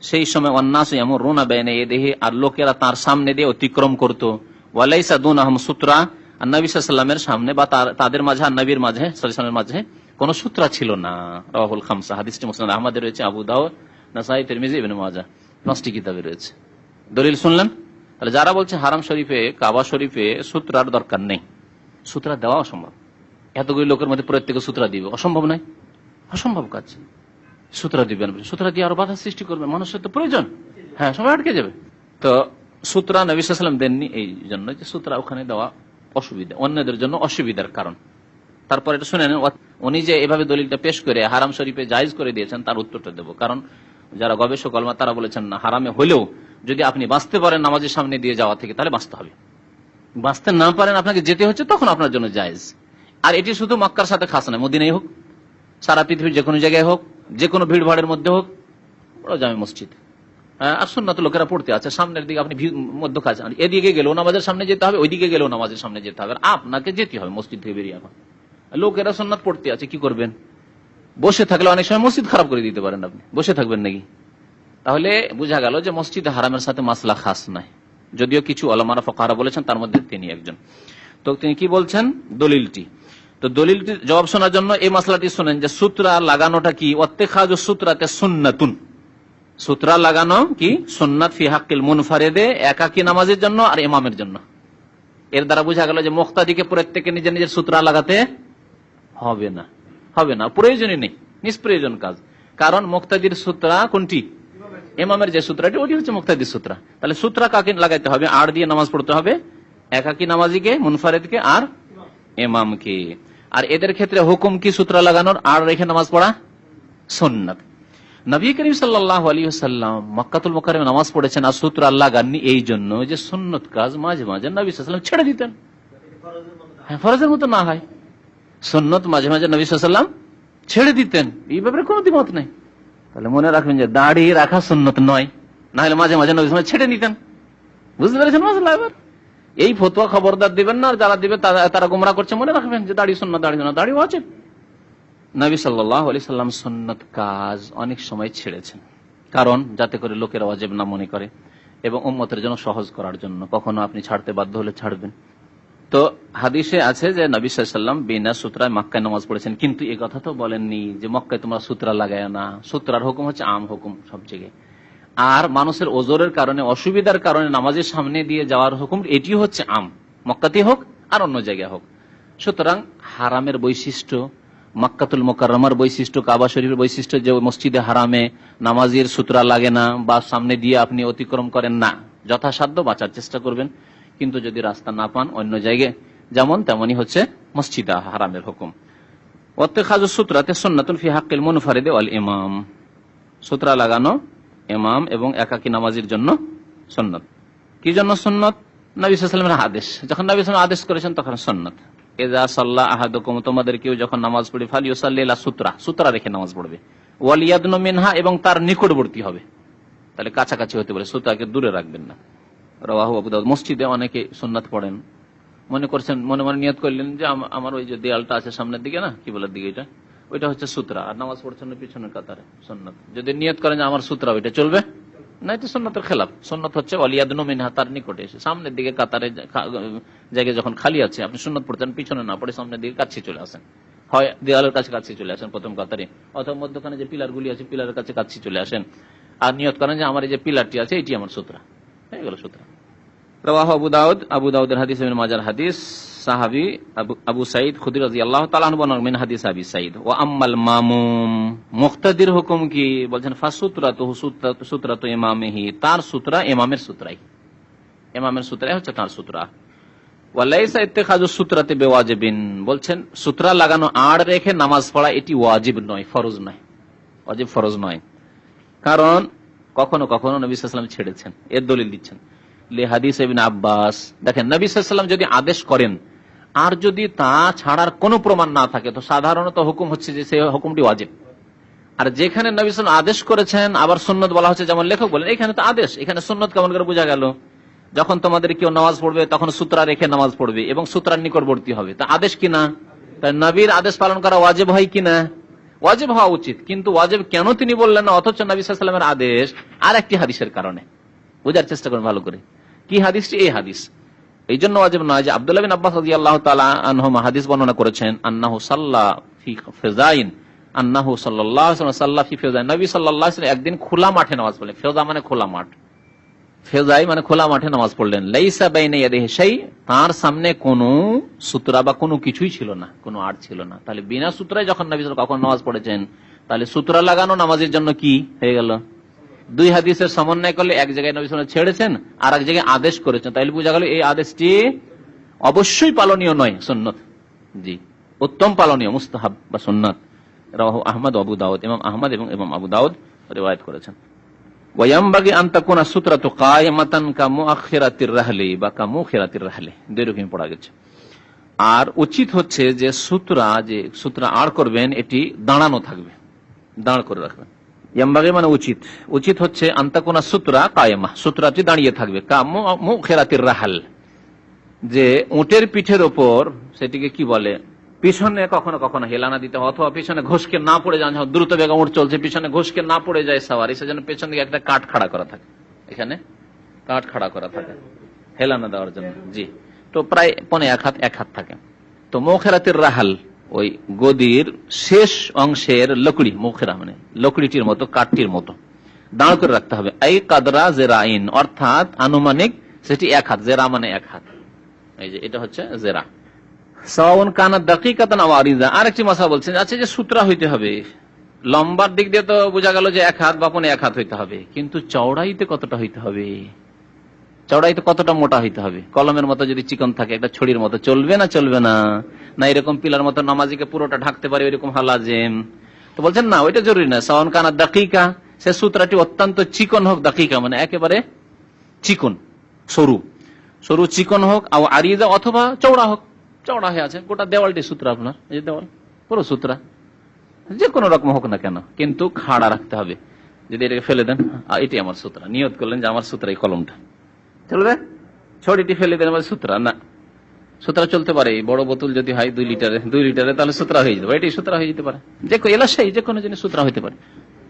সেই সময় ওয়ান্নাসু ইয়ামুরুনা বাইনা ইয়াদিহি, আর লোকেরা তার সামনে দিয়ে অতিক্রম করত, ওয়ালাইসা দুনাহুম সূত্রা, আর নবী সাল্লাল্লাহু আলাইহি ওয়াসাল্লামের সামনে বা তাদের মাঝে আর নবীর মাঝে সাল্লাল্লাহু আলাইহি ওয়াসাল্লামের মাঝে কোনো সূত্রা ছিল না। রাওয়াহুল খামসা, হাদিসটি মুসনাদ আহমদে রয়েছে, আবু দাউদ, নাসাই, তিরমিজি, ইবনে মাজাহ, 5টি কিতাবে রয়েছে। দলিল শুনলেন? তাহলে যারা বলছে হারাম শরীফে, কাবা শরীফে সূত্রার দরকার নেই, সূত্রা দেওয়া অসম্ভব, এতগুলি লোকের মধ্যে প্রত্যেকে সূত্রা দিবে, অসম্ভব নয়, অসম্ভব কাজ। সূত্রা দিবেন, সূত্রা দিয়ে আরো বাধা সৃষ্টি করবে, মানুষের তো প্রয়োজন, হ্যাঁ, সবাই আটকে যাবে। তো সূত্রা নবী সাল্লাল্লাহু আলাইহি ওয়াসাল্লাম দেননি, এই জন্য যে সূত্রা ওখানে দেওয়া অসুবিধা, অন্যদের জন্য অসুবিধার কারণ। তারপর এটা শুনে নেন, উনি যে এভাবে দলিলটা পেশ করে হারাম শরীফে জায়েজ করে দিয়েছেন, তার উত্তরটা দেবো। কারণ যারা গবেষক আলেমা তারা বলেছেন না, হারামে হলেও যদি আপনি বাঁচতে পারেন নামাজের সামনে দিয়ে যাওয়া থেকে, তাহলে বাঁচতে হবে। বাঁচতে না পারেন, আপনাকে যেতে হচ্ছে, তখন আপনার জন্য জায়েজ। আর এটি শুধু মক্কার সাথে খাস নয়, মদিনায় হোক, সারা পৃথিবীর যে কোনো জায়গায় হোক, যে কোনো ভিড় ভাড়ের মধ্যে হোক, বড় জামে মসজিদ, আর সুন্নাত লোকেরা পড়তে আছে, সামনের দিকে আপনি মধ্য কাজ, এদিকে গেলেও নামাজের সামনে যেতে হবে, ওইদিকে গেলেও নামাজের সামনে যেতে হবে, আর আপনাকে যেতে হবে মসজিদ থেকে বেরিয়ে। এখন লোকেরা সুন্নাত পড়তে আছে, কি করবেন? বসে থাকলে অনেক সময় মসজিদ খারাপ করে দিতে পারেন আপনি, বসে থাকবেন নাকি? তাহলে বোঝা গেল যে মসজিদ হারামের সাথে মাসলা খাস নাই, যদিও কিছু ওলামারা ফুকাহারা বলেছেন, তার মধ্যে তিনি একজন। তো তিনি কি বলছেন দলিলটি? তো দলিলটি জবাব শোনার জন্য এই মাসলাটি শুনেন যে সূত্রা লাগানোটা কি? ওয়াত্তেখাযু সূত্রাতে সুন্নাতুন, সূত্রা লাগানো কি সুন্নাত ফি হাক্কিল মুনফারিদে, একাকী নামাজের জন্য আর ইমামের জন্য। এর দ্বারা বোঝা গেল যে মুক্তাদিকে প্রত্যেকে নিজের নিজের সূত্রা লাগাতে হবে না, হবে না, প্রয়োজনই নেই, নিষ্প্রয়োজন কাজ। কারণ মুক্তাদির সূত্রা কোনটি? ইমামের যে সূত্রটি, ওটি হচ্ছে মুক্তাদির সূত্রা। তাহলে সূত্রা কাকে লাগাইতে হবে? আড় দিয়ে নামাজ পড়তে হবে, একাকী নামাজিকে, মুনফারিদকে আর ইমামকে। আর এদের ক্ষেত্রে হুকুম কি? সূত্রা লাগানোর, আড় রেখে নামাজ পড়া সুন্নাত। নবী করিম সাল্লাল্লাহু আলাইহি ওয়াসাল্লাম মক্কাতুল মুকাররমে নামাজ পড়েছেন আর সূত্রা লাগাননি, এই জন্য যে সুন্নত কাজ মাঝে মাঝে নবী সাল্লাল্লাহু আলাইহি ওয়াসাল্লাম ছেড়ে দিতেন। হ্যাঁ, ফরজের মতো না হয়, সুন্নত মাঝে মাঝে নবী সাল্লাল্লাহু আলাইহি ওয়াসাল্লাম ছেড়ে দিতেন, এই ব্যাপারে কোনো দ্বিমত নেই। তাহলে মনে রাখবেন যে দাড়ি রাখা সুন্নত নয়, না হলে মাঝে মাঝে নবী সাল্লাল্লাহু আলাইহি ওয়াসাল্লাম ছেড়ে নিতেন। বুঝতে পেরেছেন মাসলা? এবার এই ফতোয়া খবরদার দিবেন না, যারা দিবে তারা গোমরা করছে। মনে রাখবেন যে দাড়ি সুন্নাত, দাড়ি না, দাড়ি ওয়াজিব। নবী সাল্লাল্লাহু আলাইহি সাল্লাম সুন্নাত কাজ অনেক সময় ছেড়েছেন, কারণ যাতে করে লোকেরা ওয়াজিব না মনে করে এবং উম্মতের জন্য সহজ করার জন্য। কখনো আপনি ছাড়তে বাধ্য হলে ছাড়বেন। তো হাদিসে আছে যে নবী সাল্লাল্লাহু আলাইহি সাল্লাম বিনা সূত্রায় মক্কায় নামাজ পড়েছেন, কিন্তু এই কথা তো বলেননি যে মক্কায় তোমরা সূত্রা লাগায় না। সূত্রার হুকুম হচ্ছে আম হুকুম সব জায়গায়। আর মানুষের ওজরের কারণে, অসুবিধার কারণে নামাজের সামনে দিয়ে যাওয়ার হুকুম, এটি হচ্ছে আম, মক্কাতে হোক আর অন্য জায়গায় হোক। সুতরাং হারামের বৈশিষ্ট্য, মক্কাতুল মুকাররমার বৈশিষ্ট্য, কাবা শরীফের বৈশিষ্ট্য যে মসজিদে হারামে নামাজের সূত্রা লাগে না বা সামনে দিয়ে আপনি অতিক্রম করেন না, যথাসাধ্য বাঁচার চেষ্টা করবেন। কিন্তু যদি রাস্তা না পান অন্য জায়গায় যেমন, তেমনই হচ্ছে মসজিদে হারামের হুকুম। ওয়াত্তেখাযু সূত্রাতে সুন্নাতুন ফি হাক্কিল মুনফারিদি ওয়াল ইমাম, সূত্রা লাগানো ইমাম এবং একাকী নামাজের জন্য সুন্নাত। কি জন্য সুন্নাত? নবী সাল্লাল্লাহু আলাইহি ওয়াসাল্লামের আদেশ, যখন নবী সাল্লাল্লাহু আলাইহি ওয়াসাল্লাম আদেশ করেছেন তখন সুন্নাত। ইযা সাল্লা আহাদুকুম, তোমাদের কেউ যখন নামাজ পড়ে, ফালিয়ুসাল্লি ইলা সূত্রা, সূত্রা রেখে নামাজ পড়বে, ওয়াল ইয়াদনু মিনহা, এবং তার নিকটবর্তী হবে। তাহলে কাছাকাছি হতে পারে, সূত্রাকে দূরে রাখবেন না। রাওয়াহু আবু দাউদ। মসজিদে অনেকে সুন্নাত পড়েন, মনে করছেন, মনে মনে নিয়ত করলেন যে আমার ওই যে দেয়ালটা আছে সামনের দিকে, না কিবলার দিকে, এটা ওইটা হচ্ছে সূত্রা, আর নামাজ পড়ছেন পিছনের কাতারে, সুন্নাত। যদি নিয়ত করেন যে আমার সূত্রা, ওইটা চলবে না, এটা সুন্নাতের খেলাফ। সুন্নাত হচ্ছে ওয়াল ইয়াদনু মিনহা, তার নিকটে এসে, সামনের দিকে কাতারে জায়গায় যখন খালি আছে আপনি সুন্নাত পড়তেন, পিছনে না পড়ে সামনের দিকে কাছে চলে আসেন, হয় দেয়ালের কাছে কাছে চলে আসেন প্রথম কাতারে, অথবা মধ্যখানে যে পিলার গুলি আছে পিলারের কাছে কাছে চলে আসেন, আর নিয়ত করেন যে আমার এই যে পিলারটি আছে এটি আমার সূত্রা, হয়ে গেল সূত্রা। রাওয়াহু আবু দাউদ, আবু দাউদের হাদিস, ইবনে মাজার হাদিস, সাহাবী আবু সাঈদ খুদরি রাদিয়াল্লাহু তাআলা আনহু বর্ণনা মিন হাদিস আবি সাঈদ। ওয়া আম্মাল মামুম, মুক্তাদির হুকুম কি? বলছেন ফাসুতরাতুহু, সূত্রাতু ইমামিহি, তার সূত্রা ইমামের সূত্রাই, ইমামের সূত্রাই হচ্ছে তার সূত্রা। ওয়া লাইসা ইত্তিখাযু সূত্রাতি বিওয়াজিবিন, বলছেন সূত্রা লাগানো আড় রেখে নামাজ পড়া এটি ওয়াজিব নয়, ফরজ নয়, ওয়াজিব ফরজ নয়। কারণ কখনো কখনো নবী সাল্লাল্লাহু আলাইহি ওয়াসাল্লাম ছেড়েছেন, এর দলিল দিচ্ছেন হাদিস ইবনে আব্বাস। দেখেন নবী সাল্লাল্লাহু আলাইহি ওয়াসাল্লাম যদি আদেশ করেন আর যদি তা ছাড়ার কোনো প্রমাণ না থাকে, তো সাধারণত হুকুম হচ্ছে যে সেই হুকুমটি ওয়াজিব। আর যেখানে নবী সাল্লাল্লাহু আলাইহি ওয়াসাল্লাম আদেশ করেছেন আবার সুন্নাত বলা হচ্ছে, যেমন লেখক বলেন এখানে তো আদেশ, এখানে সুন্নাত কেমন করে বোঝা গেল? যখন তোমাদের কেউ নামাজ পড়বে তখন সূত্রা রেখে নামাজ পড়বে এবং সূত্রার নিকটবর্তী হবে, তা আদেশ কিনা? তাই নবীর আদেশ পালন করা ওয়াজিব হয় কিনা? ওয়াজিব হওয়া উচিত। কিন্তু ওয়াজিব কেন তিনি বললেন না, অথচ নবী সাল্লাল্লাহু আলাইহি ওয়াসাল্লামের আদেশ আর একটি হাদিসের কারণে? বোঝার চেষ্টা করুন ভালো করে, কি হাদিসটি? এই হাদিস এই জন্য ওয়াজিব নয় যে আব্দুল্লাহ বিন আব্বাস রাদিয়াল্লাহু তাআলা আনহুমা হাদিস বর্ণনা করেছেন, আন্নাহু সাল্লা ফি ফিজাইন, আন্নাহু সাল্লাল্লাহু আলাইহি ওয়াসাল্লাম সাল্লা ফি ফিজাইন, নবী সাল্লাল্লাহু আলাইহি ওয়াসাল্লাম একদিন খোলা মাঠে নামাজ পড়লেন। ফিজা মানে খোলা মাঠ, ফিজাই মানে খোলা মাঠে নামাজ পড়লেন। লাইসা বাইনা ইয়াদিহি শাই, তার সামনে কোনো সূত্রা বা কোনো কিছুই ছিল না, কোনো আড় ছিল না। তাহলে বিনা সূত্রায় যখন নবী সাল্লাল্লাহু আলাইহি ওয়াসাল্লাম কখন নামাজ পড়েছেন, তাহলে সূত্রা লাগানো নামাজের জন্য কি হয়ে গেল? দুই হাদিসের সমন্বয় করলে এক জায়গায় নবী সাল্লাল্লাহু আলাইহি ওয়াসাল্লাম ছেড়েছেন আর এক জায়গায় আদেশ করেছেন, তাইলে বোঝা গেল এই আদেশটি অবশ্যই পালনীয় নয়, সুন্নাত, জি উত্তম পালনীয়, মুস্তাহাব বা সুন্নাত। রাওয়াহু আহমদ, আবু দাউদ, ইমাম আহমদ এবং ইমাম আবু দাউদ রিওয়ায়াত করেছেন। ওয়ায়ামবাগি আন তাকুনা সূত্রাতু কায়মাতান কামুআখিরাতির রাহলি বা কামুখিরাতির রাহলি, দুই রকম পড়া গেছে। আর উচিত হচ্ছে যে সূত্রা আড় করবেন এটি দাঁড়ানো থাকবে, দাঁড় করে রাখবেন, ইয়ামবাগি মানে উচিত, উচিত হচ্ছে আন্তাকুনা সূত্রা কায়েমা, সূত্রাটি দাঁড়িয়ে থাকবে, মুখেরাতির রাহাল, যে উটের পিঠের ওপর সেটিকে কি বলে, পিছনে কখনো কখনো হেলানা দিতে হয়, অথবা পিছনে ঘষকে না পড়ে যায়, দ্রুত বেগে উঠ চলছে, পিছনে ঘষকে না পড়ে যায় সাওয়ারি, সেজন্য পেছন দিকে একটা কাঠ খাড়া করা থাকে, এখানে কাঠ খাড়া করা থাকে হেলানা দেওয়ার জন্য। জি, তো প্রায় 1.5 হাত থাকে। তো মুখেরাতির রাহাল ওই গদির শেষ অংশের লকড়ি, মুখেরা মানে লকড়িটির মতো, কাঠটির মতো দাঁড় করে রাখতে হবে। এই কাদরা জেরাইন, অর্থাৎ আনুমানিক সেটি 1 হাত, জেরা মানে 1 হাত, এই যে এটা হচ্ছে জেরা। সাওয়াউন কানা দাকিকাতান আও আরিজা, আরেকটি মাসা বলছেন, আচ্ছা যে সূত্রা হইতে হবে, লম্বার দিক দিয়ে তো বোঝা গেল যে 1 হাত বা 1.5 হাত হইতে হবে, কিন্তু চওড়াইতে কতটা হইতে হবে, চওড়াইতে কতটা মোটা হইতে হবে? কলমের মতো যদি চিকন থাকে, একটা ছড়ির মতো, চলবে না চলবে না? না এরকম পিলার মতো নামাজিকে পুরোটা ঢাকতে পারে এরকম হালাজেম? তো বলছেন না, ওইটা জরুরি না। সাওয়াউন কানা দাকিকা, সে সূত্রটি অত্যন্ত চিকন হোক, দাকিকা মানে একেবারে চিকন, সরু সরু চিকন হোক, আর আরিজা অথবা চওড়া হোক, চওড়া হয়ে আছে গোটা দেওয়ালটি সূত্র, আপনার এই যে দেওয়াল পুরো সূত্রা, যে কোনো রকম হোক না কেন, কিন্তু খাড়া রাখতে হবে। যদি এটাকে ফেলে দেন, এটি আমার সূত্রা, নিয়ত করলেন যে আমার সূত্রা এই কলমটা, চলবে? ছড়িটি ফেলে দেন আমার সূত্রা না, সূত্রা চলতে পারে। বড় বোতল যদি হয় 2 লিটারে তাহলে সূত্রা হয়ে যেতে পারে, এটি সূত্রা হয়ে যেতে পারে, যে এলাশাই যে কোনো জিনিস সূত্রা হইতে পারে,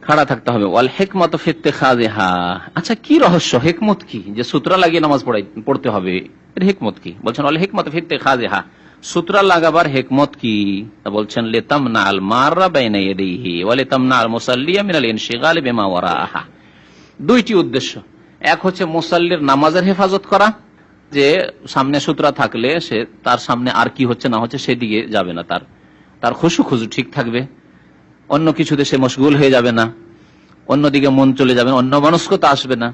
খাড়া থাকতে হবে। ওয়াল হিকমাতু ফি ইত্তিখাযিহা, আচ্ছা কি রহস্য, হিকমত কি যে সূত্রা লাগিয়ে নামাজ পড়তে হবে, এর হিকমত কি? বলছেন ওয়াল হিকমাতু ফি ইত্তিখাযিহা, সূত্রা লাগাবার হিকমত কি? বলছেন লিতামনা আল মাররা বাইনা ইয়াদিহি ওয়া লিতামনা আল মুসাল্লিয়া মিনাল ইনশিগাল বিমা ওয়ারাআহা। 2টি উদ্দেশ্য, এক হচ্ছে মুসাল্লির নামাজের হেফাজত করা, যে সামনে সূত্রা থাকলে সে তার সামনে আর কি হচ্ছে না হচ্ছে সেদিকে যাবে না, তার খুশু ঠিক থাকবে, অন্য কিছুতে সে মশগুল হয়ে যাবে না, অন্যদিকে মন চলে যাবে না, অন্য মনস্কতা আসবে না।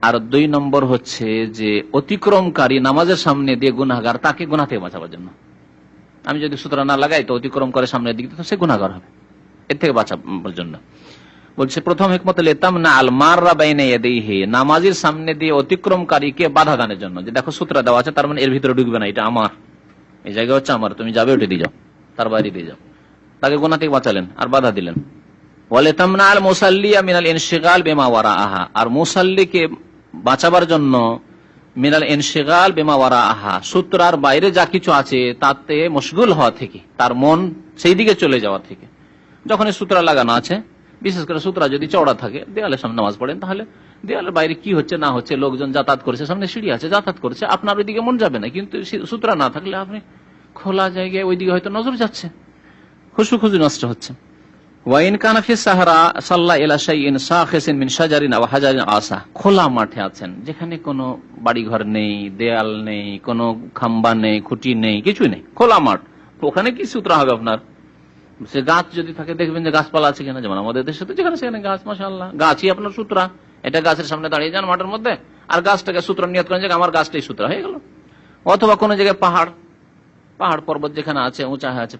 আর 2 নম্বর হচ্ছে যে অতিক্রমকারী নামাজের সামনে দিয়ে গুনাহগার, তাকে গুনাহ থেকে বাঁচাবার জন্য। আমি যদি সূত্র না লাগাই তো অতিক্রম করে সামনের দিকে, তো সে গুনাহগার হবে, এর থেকে বাঁচাবার জন্য। বলছে প্রথম হিকমত লিতামনা আল মাররা বাইনা ইয়াদিহি, নামাজের সামনে দিয়ে অতিক্রমকারীকে বাধা দানের জন্য, যে দেখো সূত্র দেওয়া আছে, তার মানে এর ভিতরে ঢুকবে না, এটা আমার, এই জায়গা হচ্ছে আমার, তুমি যাবে ওটা দিয়ে যাও, তার বাইরে দিয়ে যাও, তাকে গুনাহ থেকে বাঁচালেন আর বাধা দিলেন। ওয়ালিতামনা আল মুসাল্লিয়া মিনাল ইনশিগাল বিমা ওয়ারাআহা, আর মুসাল্লিকে বাঁচাবার জন্য মিনাল ইনশিগাল বিমা ওয়ারাআহা, সূত্রার বাইরে যা কিছু আছে তাতে মশগুল হওয়া থেকে, তার মন সেই দিকে চলে যাওয়া থেকে। যখন সূত্রা লাগানো আছে, বিশেষ করে সূত্রা যদি চওড়া থাকে, দেয়ালের সামনে নামাজ পড়েন, তাহলে দেয়ালের বাইরে কি হচ্ছে না হচ্ছে, লোকজন যাতায়াত করছে, সামনে সিঁড়ি আছে যাতায়াত করছে, আপনার ওইদিকে মন যাবে না। কিন্তু সূত্রা না থাকলে আপনি খোলা জায়গায় ওইদিকে হয়তো নজর যাচ্ছে, খুশু নষ্ট হচ্ছে। ওয়াইন কানা ফি সাহরা সাল্লা ইলা শাইইন সাখিসিন মিন শাজারিন আও হাজারিন আসা, খোলা মাঠে আছেন, যেখানে কোনো বাড়িঘর নেই, দেয়াল নেই, কোনো খাম্বা নেই, খুঁটি নেই, কিছুই নেই, খোলা মাঠ, ওখানে কি সূত্রা হবে আপনার? সে গাছ যদি থাকে, দেখবেন যে গাছপালা আছে কিনা, যেমন আমাদের দেশে তো যেখানে সেখানে গাছ, মাশাআল্লাহ, গাছই আপনার সূত্রা। এটা গাছের সামনে দাঁড়িয়ে যান মাঠের মধ্যে, আর গাছটাকে সূত্র নিয়ত করেন যে আমার গাছটাই সূত্রা হয়ে গেল। অথবা কোনো জায়গায় পাহাড় পর্বত যেখানে আছে, উঁচা হয়ে আছে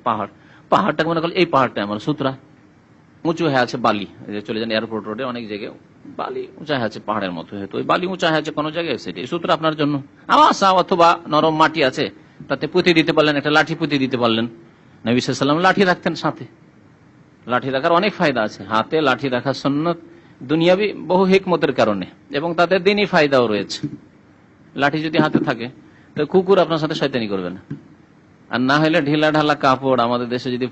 পাহাড়টাকে মনে করল এই পাহাড়টা আমার সূত্রা, উঁচু হয়ে আছে বালি, চলে যান এয়ারপোর্ট রোডে অনেক জায়গায় বালি উঁচা হয়ে আছে পাহাড়ের মতো, হয়তো ওই বালি উঁচা হয়ে আছে কোনো জায়গায়, সেটি সূত্র আপনার জন্য। আশা অথবা নরম মাটি আছে, তাতে পুঁতে দিতে পারলেন, একটা লাঠি পুঁতে দিতে পারলেন। নবী সাল্লাল্লাহু আলাইহি ওয়াসাল্লাম লাঠি রাখতেন সাথে, লাঠি রাখার অনেক ফায়দা আছে, হাতে লাঠি রাখা সুন্নাত দুনিয়াবি বহু হিকমতের কারণে, এবং তাদের দিনই ফায়দাও রয়েছে। লাঠি যদি হাতে থাকে তো কুকুর আপনার সাথে শয়তানি করবে না, আর না হলে ঢিলা ঢালা কাপড় আমাদের দেশে যদি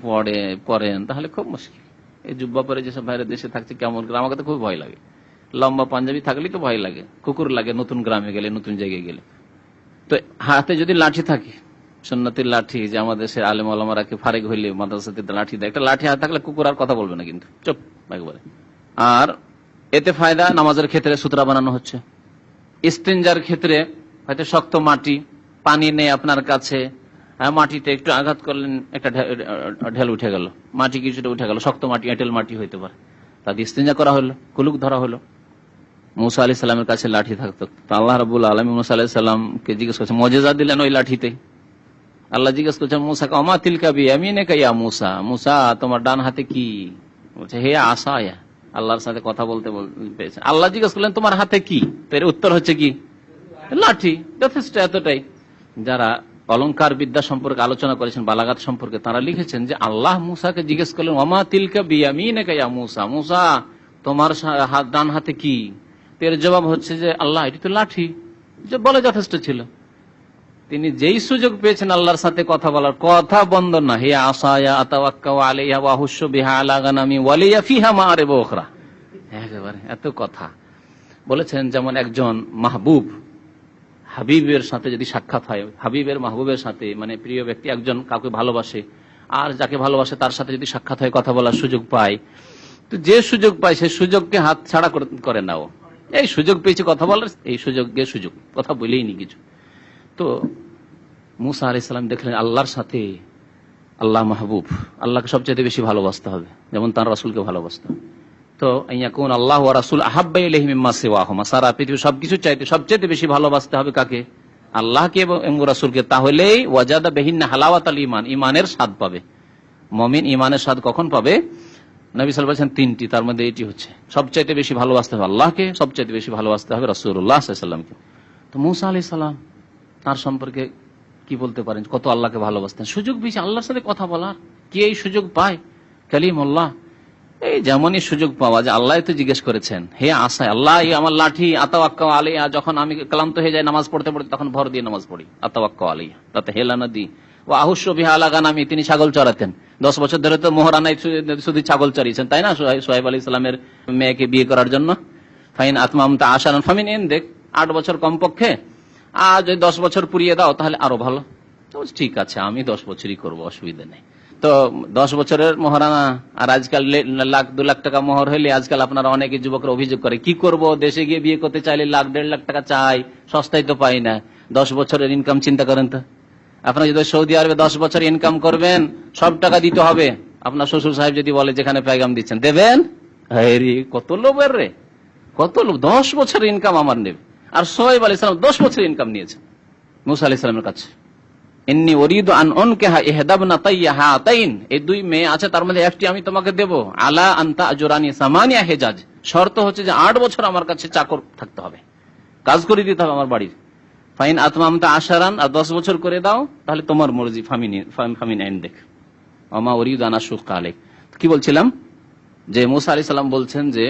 পরেন তাহলে খুব মুশকিল। এই জুব্বা পরে যেসব বাইরের দেশে থাকছে কেমন করে, আমাকে তো খুব ভয় লাগে, লম্বা পাঞ্জাবি থাকলেই তো ভয় লাগে, কুকুর লাগে নতুন গ্রামে গেলে, নতুন জায়গায় গেলে। তো হাতে যদি লাঠি থাকে, সুন্নতির লাঠি, যে আমাদের দেশের আলেম ওলামারা ফারেক হইলে মাদ্রাসাতে লাঠি দেয়, একটা লাঠি হাতে থাকলে কুকুর আর কথা বলবে না, কিন্তু চুপ একবারে। আর এতে ফায়দা, নামাজের ক্ষেত্রে সূত্রা বানানো হচ্ছে, ইস্তেঞ্জার ক্ষেত্রে হয়তো শক্ত মাটি, পানি নেই আপনার কাছে, মাটিতে একটু আঘাত করলেন, একটা ঢেল উঠে গেল, মাটি কিছুটা উঠে গেল, শক্ত মাটি, এঁটেল মাটি হইতে পারে, তাতে ইস্তেঞ্জা করা হলো, কুলুক ধরা হলো। মুসা আলাইহিস সালামের কাছে লাঠি থাকতো, তো আল্লাহ রাব্বুল আলামিন মুসা আলাইহিস সালামকে জিজ্ঞেস করছেন, মুজিজা দিলেন ওই লাঠিতে। আল্লাহ জিজ্ঞেস করছেন মুসাকে, ওমা তিলকা বিয়ামিনিকা ইয়া মুসা, মুসা তোমার ডান হাতে কি? বলছে হে আসায়া, আল্লাহর সাথে কথা বলতে পেরেছেন। আল্লাহ জিজ্ঞেস করলেন তোমার হাতে কি? তো এর উত্তর হচ্ছে কি? লাঠি। যথেষ্ট, এতটাই। যারা অলংকার বিদ্যা সম্পর্কে আলোচনা করেছেন, বালাগাত সম্পর্কে, তারা লিখেছেন যে আল্লাহ মুসাকে জিজ্ঞেস করলেন ওমা তিলকা বিয়ামিনিকা ইয়া মুসা, মুসা তোমার ডান হাতে কি? এর জবাব হচ্ছে যে আল্লাহ, এটি তো লাঠি। যে বলে যথেষ্ট ছিল। তিনি যেই সুযোগ পেয়েছেন আল্লাহর সাথে কথা বলার, কথা বন্ধ না। হে আসায়া আতাওয়াক্কাউ আলাইহা ওয়া আহুশু বিহা আলা গানামি ওয়া লিয়া ফিহা মাআরিব উখরা। একেবারে এত কথা বলেছেন। যেমন একজন মাহবুব হাবিবের সাথে যদি সাক্ষাৎ হয়, হাবিবের মাহবুবের সাথে, মানে প্রিয় ব্যক্তি একজন কাউকে ভালোবাসে, আর যাকে ভালোবাসে তার সাথে যদি সাক্ষাৎ হয়, কথা বলার সুযোগ পায়, তো যে সুযোগ পায় সেই সুযোগকে হাত ছাড়া করে নাও। এই সুযোগ পেয়েছে কথা বলার, এই সুযোগ কথা বলেই নি কিছু। তো মুসা আলাইহিস সালাম দেখলেন আল্লাহর সাথে আল্লাহ মাহবুব, আল্লাহকে সবচেয়ে বেশি ভালোবাসতে হবে, যেমন তার রাসূলকে ভালোবাসতে হবে। তো ইয়াকুন আল্লাহ ওয়া রাসূল আহাব্বা ইলাইহি মিম্মা সিওয়াহুমা, সারা পৃথিবীর সবকিছু চাইতে সবচেয়ে বেশি ভালোবাসতে হবে কাকে? আল্লাহকে এবং রাসূলকে। তাহলেই ওয়াজাদা বিহিন্না হালাওয়াতাল ঈমান, ঈমানের স্বাদ পাবে মুমিন। ঈমানের স্বাদ কখন পাবে? নবী সাল্লাল্লাহু আলাইহি ওয়াসাল্লাম বলেছেন তিনটি, তার মধ্যে এটি হচ্ছে সবচাইতে বেশি ভালোবাসতে হবে আল্লাহকে, সবচাইতে বেশি ভালোবাসতে হবে রাসূলুল্লাহ সাল্লাল্লাহু আলাইহি ওয়াসাল্লামকে। তো মুসা আলাইহিস সালাম তার সম্পর্কে কি বলতে পারেন? কত আল্লাহকে ভালোবাসতেন। সুযোগ পেয়েছে আল্লাহর সাথে কথা বলার। কে এই সুযোগ পায়? কালিমুল্লাহ। এই যেমনই সুযোগ পাওয়া যায়, আল্লাহ তো জিজ্ঞেস করেছেন, হে আসায় আল্লাহ, আমার লাঠি আতাওয়াক্কাউ আলাইহা, যখন আমি ক্লান্ত হয়ে যাই নামাজ পড়তে পড়তে, তখন ভর দিয়ে নামাজ পড়ি, আতাওয়াক্কাউ আলাইহা, তাতে হেলা না দিই। ও আহুশু বিহা আলা গানামি, তিনি ছাগল চড়াতেন। 10 বছর ধরে তো মোহরানায় শুধু ছাগল চড়িয়েছেন, তাই না? সোহাইব আলাইহিস সালামের মেয়েকে বিয়ে করার জন্য। ফাইন আতমামতা আশারান ফামিন ইনদিক, 8 বছর কমপক্ষে, আর যদি 10 বছর পুরিয়ে দাও তাহলে আরো ভালো। ঠিক আছে, আমি 10 বছরই করবো, অসুবিধা নেই। তো 10 বছরের মোহরানা, আর আজকাল 1,00,000 2,00,000 টাকা মোহর হলে আজকাল আপনারা অনেকে যুবকরা অভিযোগ করে, কি করব, দেশে গিয়ে বিয়ে করতে চাইলে 1,00,000 1,50,000 টাকা চাই, সস্তায় তো পাই না। 10 বছরের ইনকাম চিন্তা করেন তো। আপনারা যদি সৌদি আরবে 10 বছর ইনকাম করবেন, সব টাকা দিতে হবে। আপনার শ্বশুর সাহেব যদি বলে যেখানে পেগাম দিচ্ছেন দেবেন, কত লোভের রে, কত লোভ। 10 বছর ইনকাম আমার নেবে। আর সোহাইব আলাইহিস সালাম 10 বছর ইনকাম নিয়েছেন মুসা আলাইহিস সালামের কাছে। ইন্নী উরিদু আন উনকিহা ইহদাবনাতাইয়া হাতাইন, এই 2 মেয়ে আছে, তার মধ্যে একটি আমি তোমাকে দেব। আলা আনতা আজরানি সামানিয়া হিজাজ, শর্ত হচ্ছে যে 8 বছর আমার কাছে চাকর থাকতে হবে, কাজ করে দিতে হবে আমার বাড়ির। ফাইন আতমামতা আশারান, আর 10 বছর করে দাও, তাহলে তোমার মর্জি। ফামিন ইনদিক ওমা উরিদু আন আশুক্কা আলাইক। কি বলছিলাম? যে মুসা আলাইহিস সালাম বলছেন যে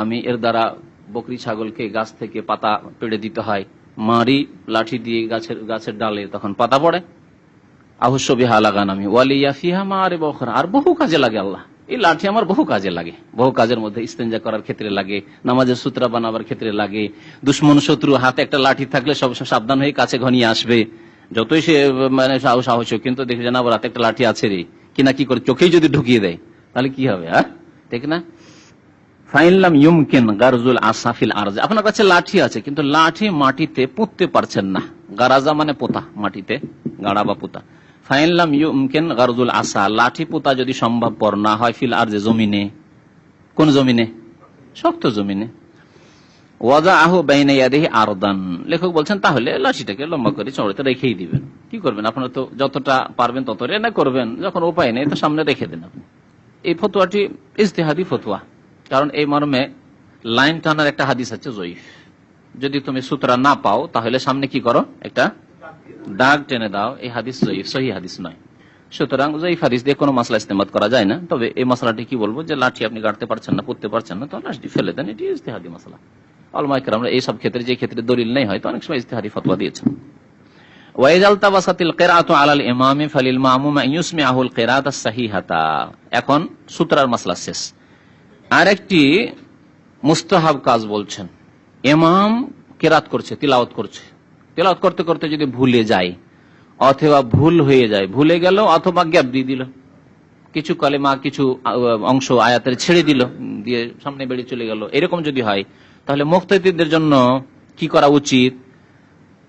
আমি এর দ্বারা বকরি ছাগলকে গাছ থেকে পাতা পেড়ে দিতে হয়, মারি লাঠি দিয়ে গাছের ডালে, তখন পাতা পড়ে। আহুশু বিহা আলা গানামি ওয়া লিয়া ফিহা মাআরিব উখরা, আর বহু কাজে লাগে আল্লাহ, এই লাঠি আমার বহু কাজে লাগে। বহু কাজের মধ্যে ইস্তেঞ্জা করার ক্ষেত্রে লাগে, নামাজের সূত্রা বানাবার ক্ষেত্রে লাগে, দুশ্মন শত্রু হাতে একটা লাঠি থাকলে সব সাবধান হয়ে কাছে ঘনিয়ে আসবে, যতই সে মানে সাহস, কিন্তু দেখে জানা হাতে একটা লাঠি আছে রে, কিনা কি করে চোখেই যদি ঢুকিয়ে দেয় তাহলে কি হবে? হ্যাঁ, ঠিক না? ফাইনলাম ইউমকিন গারজুল আসাফিল আরজ, আপনার কাছে লাঠি আছে কিন্তু লাঠি মাটিতে পুঁততে পারছেন না। গারাজা মানে পোতা, মাটিতে গাড়া বা পোতা। ফাইনলাম ইউমকিন গারজুল আসা, লাঠি পোতা যদি সম্ভবপর না হয়, ফিল আরজে, জমিনে। কোন জমিনে? শক্ত জমিনে। ওয়াজাআহু বাইনা ইয়াদিহি আরদান, লেখক বলছেন তাহলে লাঠিটাকে লম্বা করে চওড়াতে রেখেই দিবেন। কি করবেন? আপনারা তো যতটা পারবেন তত রেনা করবেন, যখন উপায় নেই তো সামনে রেখে দেন আপনি। এই ফতোয়াটি ইজতিহাদি ফতোয়া, কারণ এই মর্মে লাইন টানার একটা হাদিস আছে জয়ীফ। যদি তুমি সূত্রা না পাও তাহলে সামনে কি করো, একটা দাগ টেনে দাও। এই হাদিস জয়ীফ, সহি হাদিস নয়। সুতরাং জয়ীফ হাদিস দিয়ে কোনো মাসলা ইস্তেমাদ করা যায় না। তবে এই মশলাটি কি বলবো, যে লাঠি আপনি গাড়তে পারছেন না, পুঁততে পারছেন না, তো লাঠি ফেলে দেন, এটি ইজতিহাদি মশলা। উলামায়ে কেরাম এইসব ক্ষেত্রে, যে ক্ষেত্রে দলিল নেই হয়তো, অনেক সময় ইজতিহাদি ফতোয়া দিয়েছেন। ওয়াইজাল তাবাসাতিল কিরাআতু আলাল ইমামি ফালিল মামুম ইউসমিআহুল কিরাআতাস সাহিহাতা। এখন সূত্রার মাসলা শেষ। আরেকটি মুস্তাহাব কাজ বলছেন, ইমাম কিরাত করছে, তিলাওয়াত করছে, তিলাওয়াত করতে করতে যদি ভুলে যায় অথবা ভুল হয়ে যায়, ভুলে গেল অথবা গ্যাপ দিয়ে দিল, কিছু কালেমা কিছু অংশ আয়াতের ছেড়ে দিল, দিয়ে সামনে বেরিয়ে চলে গেল, এরকম যদি হয় তাহলে মুক্তাদিদের জন্য কি করা উচিত?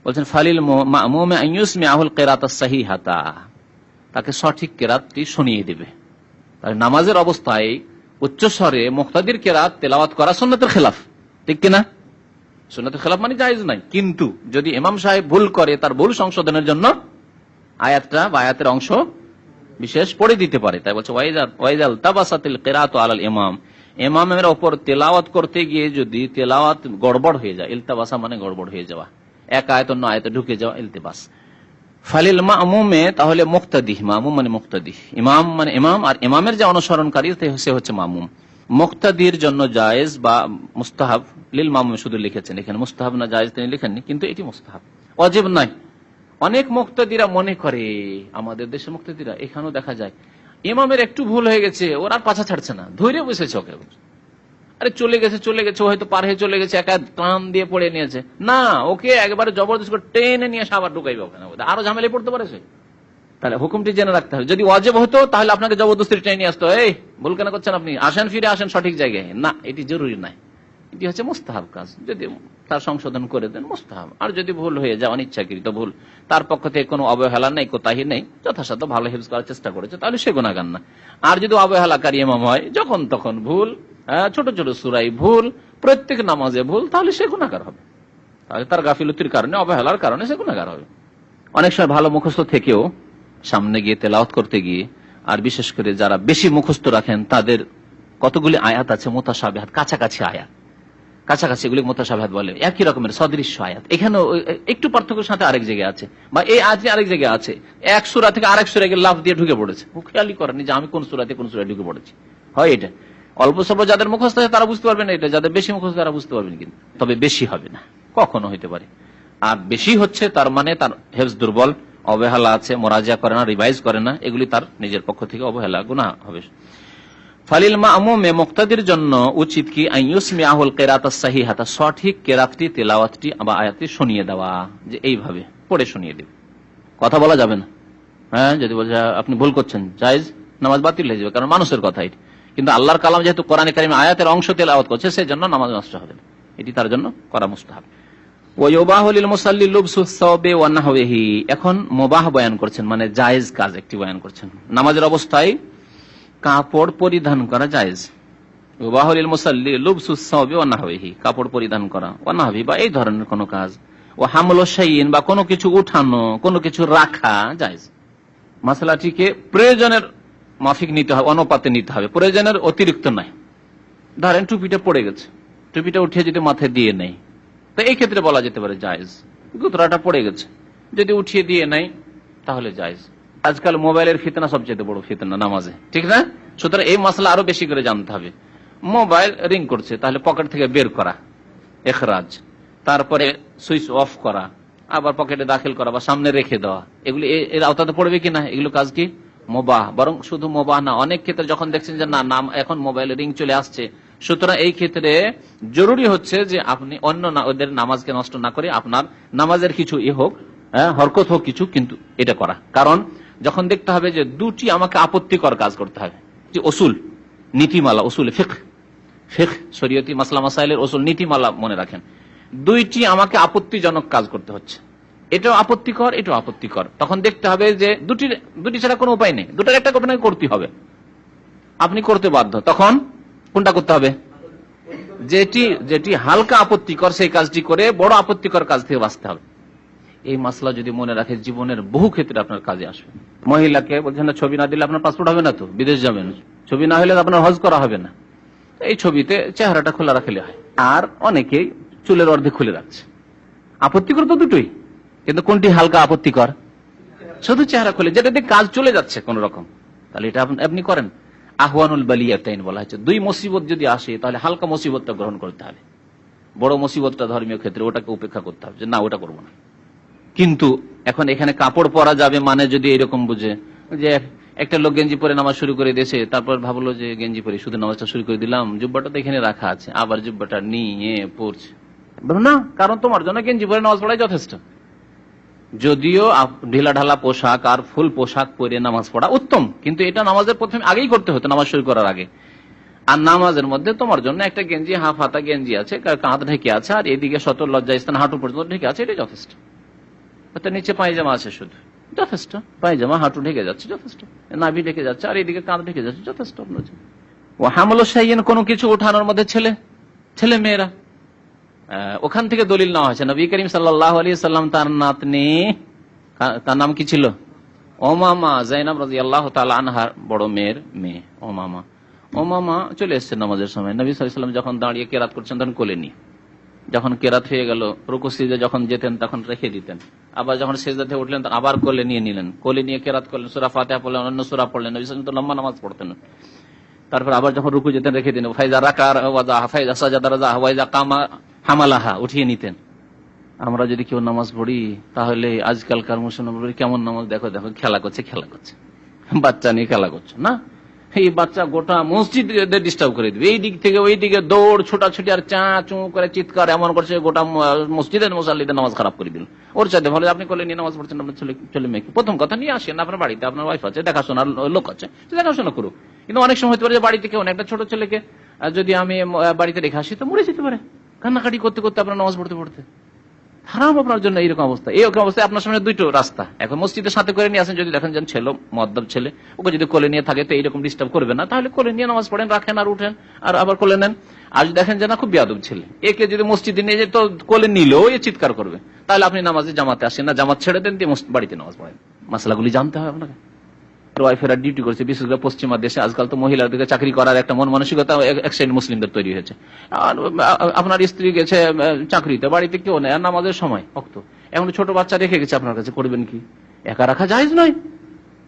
বলছেন ফালিল মামুম ইউসমিআহুল কিরাআতাস সাহিহাতা, তাকে সঠিক কিরাতটি শুনিয়ে দেবে। তাহলে নামাজের অবস্থায় উচ্চস্বরে মুক্তাদির কিরাত তেলাওয়াত করা সুন্নাতের খেলাফ, ঠিক কিনা? সুন্নাতের খেলাফ মানে জায়েজ নাই। কিন্তু যদি ইমাম সাহেব ভুল করে, তার ভুল সংশোধনের জন্য আয়াতটা বা আয়াতের অংশ বিশেষ পড়ে দিতে পারে। তাই বলছে ওয়াইজাল তাবাসাতিল কিরাআতু আলাল ইমাম, ইমামের উপর তেলাওয়াত করতে গিয়ে যদি তেলাওয়াত গড়বড় হয়ে যায়, ইলতিবাসা মানে গড়বড় হয়ে যাওয়া, এক আয়াত অন্য আয়াতে ঢুকে যাওয়া, ইলতিবাস। ফালিল মামুমে, তাহলে মুক্তাদি, মামুম মানে মুক্তাদি, ইমাম মানে ইমাম, আর ইমামের যে অনুসরণকারী সে হচ্ছে মামুম। মুক্তাদির জন্য জায়েজ বা মুস্তাহাব, লিল মামুম শুধু লিখেছেন, এখানে মুস্তাহাব না জায়েজ তিনি লিখেননি, কিন্তু এটি মুস্তাহাব, ওয়াজিব নয়। অনেক মুক্তাদিরা মনে করে, আমাদের দেশে মুক্তাদিরা এখানেও দেখা যায়, ইমামের একটু ভুল হয়ে গেছে, ওরা পাছা ছাড়ছে না, ধৈর্য বসেছে ওকে, আরে চলে গেছে, হয়তো পার হয়ে চলে গেছে, একা টান দিয়ে পড়ে নিয়েছে, না ওকে একবারে জবরদস্ত করে টেনে নিয়ে আবার ঢুকাইবে ওখানে, আরো ঝামেলায় পড়তে পারে সে। তাহলে হুকুমটি জেনে রাখতে হবে। যদি ওয়াজিব হতো তাহলে আপনাকে জবরদস্তি টেনে নিয়ে আসতো, এই ভুল কেন করছেন আপনি, আসেন ফিরে আসেন সঠিক জায়গায়, না এটি জরুরি নাই, এটি হচ্ছে মুস্তাহাব কাজ, যদি তার সংশোধন করে দেন মুস্তাহাব। আর যদি ভুল হয়ে যায়, অনিচ্ছাকৃত ভুল, তার পক্ষ থেকে কোনো অবহেলা নেই, কোতাহি নেই, যথাসাধ্য ভালো হেফজ করার চেষ্টা করেছে, তাহলে সে গুনাহগার না। আর যদি অবহেলাকারী ইমাম হয়, যখন তখন ভুল, ছোট ছোট সূরায় ভুল, প্রত্যেক নামাজে ভুল, তাহলে সে গুনাহগার হবে, তাহলে তার গাফিলতির কারণে, অবহেলার কারণে সে গুনাহগার হবে। অনেক সময় ভালো মুখস্থ থেকেও সামনে গিয়ে তেলাওয়াত করতে গিয়ে, আর বিশেষ করে যারা বেশি মুখস্থ রাখেন তাদের কতগুলি আয়াত আছে মুতাশাবিহাত, কাছাকাছি আয়াত, কাছাকাছি এগুলি মুতাশাবিহাত বলে, একই রকমের সদৃশ্য আয়াত, এখানে একটু পার্থক্যের সাথে আরেক জায়গায় আছে, বা এই আয়াতটি আরেক জায়গায় আছে, এক সূরা থেকে আরেক সূরায় লাফ দিয়ে ঢুকে পড়েছে, ও খেয়ালই করেনি যে আমি কোন সূরাতে কোন সূরায় ঢুকে পড়েছি। হয় এটা অল্প স্বল্প যাদের মুখস্থ আছে তারা বুঝতে পারবেন, এটা যাদের বেশি মুখস্থ তারা বুঝতে পারবেন, কিন্তু তবে বেশি হবে না, কখনো হইতে পারে। আর বেশি হচ্ছে তার মানে তার হেফজ দুর্বল, অবহেলা আছে, মোরাজা করে না, রিভাইজ করে না, এগুলি তার নিজের পক্ষ থেকে অবহেলা, গুনাহ হবে। ফালিল মামুমে, মুক্তাদির জন্য উচিত কি আইয়ুসমিআহুল কিরাআতাস সাহিহাতা, সঠিক কিরাতটি, তেলাওয়াতটি বা আয়াতটি শুনিয়ে দেওয়া, যে এইভাবে পড়ে শুনিয়ে দেবে, কথা বলা যাবে না। হ্যাঁ, যদি বলছে আপনি ভুল করছেন, জায়েজ, নামাজ বাতিল হয়ে যাবে, কারণ মানুষের কথা এটি, কিন্তু আল্লাহর কালাম যেহেতু কোরআনে কারীম আয়াতের অংশ তেলাওয়াত করছে, সেজন্য নামাজ নষ্ট হবে না, এটি তার জন্য করা মুস্তাহাব। এখন মুবাহ বয়ান করছেন, মানে জায়েজ কাজ একটি বয়ান করছেন, নামাজের অবস্থায় কাপড় পরিধান করা জায়েজ। কাপড় পরিধান করা, ওয়ানাহবিহি বা এই ধরনের কোন কাজ, ও হামলু শাইইন বা কোনো কিছু উঠানো, কোনো কিছু রাখা জায়েজ। মাসলাটিকে প্রয়োজনের মাফিক নিতে হবে, অনুপাতে নিতে হবে, প্রয়োজনের অতিরিক্ত নয়। ধরেন টুপিটা পড়ে গেছে, টুপিটা উঠিয়ে যদি মাথায় দিয়ে নেই, তো এই ক্ষেত্রে বলা যেতে পারে জায়েজ। গুতরাটা পড়ে গেছে, যদি উঠিয়ে দিয়ে নাই তাহলে জায়েজ। আজকাল মোবাইলের ফিতনা সবচেয়ে বড় ফিতনা নামাজে, ঠিক না? সুতরাং এই মশলা আরো বেশি করে জানতে হবে। মোবাইল রিং করছে, তাহলে পকেট থেকে বের করা, এখরাজ, তারপরে সুইচ অফ করা, আবার পকেটে দাখিল করা বা সামনে রেখে দেওয়া, এগুলি এর আওতাতে পড়বে কিনা? এগুলো কাজ কি মুবাহ। বরং শুধু মুবাহ না, অনেক ক্ষেত্রে যখন দেখছেন যে না নাম এখন মোবাইলে রিং চলে আসছে, সুতরাং এই ক্ষেত্রে জরুরি হচ্ছে যে আপনি অন্য ওদের নামাজকে নষ্ট না করে আপনার নামাজের কিছু হোক, হরকত হোক কিছু, কিন্তু এটা করা। কারণ যখন দেখতে হবে যে দুটি আমাকে আপত্তিকর কাজ করতে হবে, যে অসুল নীতিমালা, অসুল ফিকহ শরীয়তি মাসলা মাসাইলের অসুল নীতিমালা মনে রাখেন, দুইটি আমাকে আপত্তিজনক কাজ করতে হচ্ছে, এটাও আপত্তিকর, এটাও আপত্তিকর, তখন দেখতে হবে যে দুটি ছাড়া কোনো উপায় নেই, দুটার একটা আপনাকে করতে হবে, আপনি করতে বাধ্য, তখন কোনটা করতে হবে? যেটি হালকা আপত্তিকর সেই কাজটি করে বড় আপত্তিকর কাজ থেকে বাঁচতে হবে। এই মাসলা যদি মনে রাখে জীবনের বহু ক্ষেত্রে আপনার কাজে আসবে। মহিলাকে বলছেন না ছবি না দিলে আপনার পাসপোর্ট হবে না, তো বিদেশ যাবেন, ছবি না হলে আপনার হজ করা হবে না, এই ছবিতে চেহারাটা খোলা রাখলে হয়। আর অনেকেই চুলের অর্ধেক খুলে রাখছে, আপত্তিকর তো দুটোই, কিন্তু কোনটি হালকা আপত্তিকর? শুধু চেহারা খুলে, যেটাতে কাজ চলে যাচ্ছে কোন রকম, তাহলে এটা আপনি করেন। আহওয়ানুল বালিয়াতাইন বলা হচ্ছে, দুই মুসিবত যদি আসে তাহলে হালকা মুসিবতটা গ্রহণ করতে হবে, বড় মুসিবতটা ধর্মীয় ক্ষেত্রে ওটাকে উপেক্ষা করতে হবে, যে না ওটা করবো না। কিন্তু এখন এখানে কাপড় পরা যাবে মানে যদি এরকম বুঝে যে একটা লোক গেঞ্জি পরে নামাজ শুরু করে দিয়েছে, তারপর ভাবলো যে গেঞ্জি পরে শুধু নামাজটা শুরু করে দিলাম, জুব্বাটা তো এখানে রাখা আছে, আবার জুব্বাটা নিয়ে পড়ছে না, কারণ তোমার জন্য গেঞ্জি পরে নামাজ পড়াই যথেষ্ট। যদিও ঢিলা ঢালা পোশাক আর ফুল পোশাক পরে নামাজ পড়া উত্তম, কিন্তু এটা নামাজের প্রথমে আগেই করতে হতো, নামাজ শুরু করার আগে। আর নামাজের মধ্যে তোমার জন্য একটা গেঞ্জি, হাফ হাতা গেঞ্জি আছে, কাঁধ ঢেকে আছে, আর এদিকে সতর লজ্জা স্থান হাঁটু পর্যন্ত ঢেকে আছে, এটা যথেষ্ট। নিচে পায়জামা আছে শুধু, যথেষ্ট, পায়জামা হাঁটু ঢেকে যাচ্ছে যথেষ্ট, নাভি ঢেকে যাচ্ছে, আর এদিকে কাঁধ ঢেকে যাচ্ছে যথেষ্ট। ও হামলু শাইইন, কোনো কিছু ওঠানোর মধ্যে ছেলে মেয়েরা, ওখান থেকে দলিল নেওয়া হয়েছে। নবী করিম সাল্লাল্লাহু আলাইহি সাল্লাম তার নাতনি, তার নাম কি ছিল? উমামা, যায়েনাব রাদিয়াল্লাহু তাআলা আনহার বড় মেয়ের মেয়ে উমামা চলে এসেছে নামাজের সময়। নবী সাল্লাল্লাহু আলাইহি ওয়াসাল্লাম যখন দাঁড়িয়ে কেরাত করছেন তখন কোলে নিয়ে, যখন কেরাত হয়ে গেল রুকু সিজদা যখন যেতেন তখন রেখে দিতেন, আবার যখন সিজদা থেকে উঠলেন আবার কোলে নিয়ে নিলেন, কোলে নিয়ে কেরাত করলেন, সূরা ফাতিহা পড়লেন, অন্য সূরা পড়লেন। নবী সাল্লাল্লাহু আলাইহি ওয়াসাল্লাম তো লম্বা নামাজ পড়তেন, তারপর আবার যখন রুকু যেতেন রেখে দিন, ফাইজা রাকা ওয়াজাহা ফাইজা সাজাদা রাজাহা ওয়াইজা কামা হামালাহা, উঠিয়ে নিতেন। আমরা যদি কেউ নামাজ পড়ি তাহলে আজকালকার মুসলমান কেমন নামাজ, দেখো দেখো খেলা করছে, বাচ্চা নিয়ে খেলা করছে না, এই বাচ্চা গোটা মসজিদ ডিস্টার্ব করে দিবে, এই দিক থেকে ওই দিকে দৌড় ছোটাছুটি আর চা চু করে চিৎকার এমন করছে, গোটা মসজিদের মুসাল্লিদের নামাজ খারাপ করে দিল। ওর চাইতে ভালো আপনি কোলে নিয়ে নামাজ পড়ছেন আপনার ছেলে মেয়েকে, প্রথম কথা নিয়ে আসেন আপনার বাড়িতে, আপনার ওয়াইফ আছে, দেখাশোনার লোক আছে, দেখাশোনা করুক। কিন্তু অনেক সময় হতে পারে যে বাড়িতে কেউ না, একটা ছোট ছেলেকে যদি আমি বাড়িতে রেখে আসি তো মরে যেতে পারে কান্নাকাটি করতে করতে, আপনার নামাজ পড়তে পড়তে হারাম আপনার জন্য। এইরকম অবস্থা, এইরকম অবস্থায় আপনার সামনে দুটো রাস্তা, এখন মসজিদের সাথে করে নিয়ে আসেন, যদি দেখেন যেন ছেলে মদ্যপ ছেলে, ওকে যদি কোলে নিয়ে থাকে তো এইরকম ডিস্টার্ব করবে না, তাহলে কোলে নিয়ে নামাজ পড়েন, রাখেন আর উঠেন আর আবার কোলে নেন। আর যদি দেখেন যে না খুব বেয়াদব ছেলে, একে যদি মসজিদে নিয়ে যেত কোলে নিলেও এ চিৎকার করবে, তাহলে আপনি নামাজে জামাতে আসেন না, জামাত ছেড়ে দেন দিয়ে বাড়িতে নামাজ পড়েন। মশলাগুলি জানতে হবে আপনাকে। ওয়াইফেরা ডিউটি করছে, বিশেষ করে পশ্চিমা দেশে আজকাল তো মহিলাদেরকে চাকরি করার একটা মন মানসিকতা এক শ্রেণী মুসলিমদের তৈরি হয়েছে। আর আপনার স্ত্রী গেছে চাকরিতে, বাড়িতে কেউ নেই, আর নামাজের সময় অক্ত, এখন ছোট বাচ্চা রেখে গেছে আপনার কাছে, করবেন কি? একা রাখা জায়েজ নয়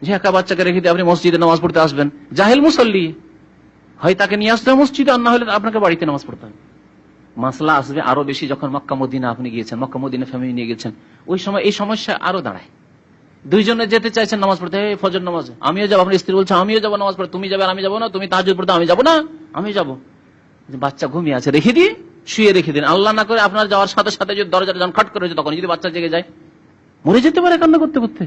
যে একা বাচ্চাকে রেখে দিয়ে আপনি মসজিদে নামাজ পড়তে আসবেন। জাহেল মুসল্লি, হয় তাকে নিয়ে আসতে হবে মসজিদে, আর না হলে আপনাকে বাড়িতে নামাজ পড়তে হবে। মাসলা আসবে আরো বেশি যখন মক্কা মদিনা আপনি গিয়েছেন, মক্কা মদিনা ফ্যামিলি নিয়ে গেছেন, ওই সময় এই সমস্যা আরো দাঁড়ায়। দুইজনে যেতে চাইছেন নামাজ পড়তে, ফজর নামাজ, আমিও যাবো, আপনার স্ত্রী বলছে আমিও যাবো নামাজ পড়তে, তুমি যাবে আমি যাবো না, তুমি তাহাজ্জুদ পড়তে আমি যাবো না, আমি যাবো। বাচ্চা ঘুমিয়ে আছে, রেখে দিয়ে শুয়ে রেখে দিন, আল্লাহ না করে আপনার যাওয়ার সাথে সাথে যদি দরজাটা যখন খট করেছে তখন যদি বাচ্চা জেগে যায়, মরে যেতে পারে কান্না করতে করতে।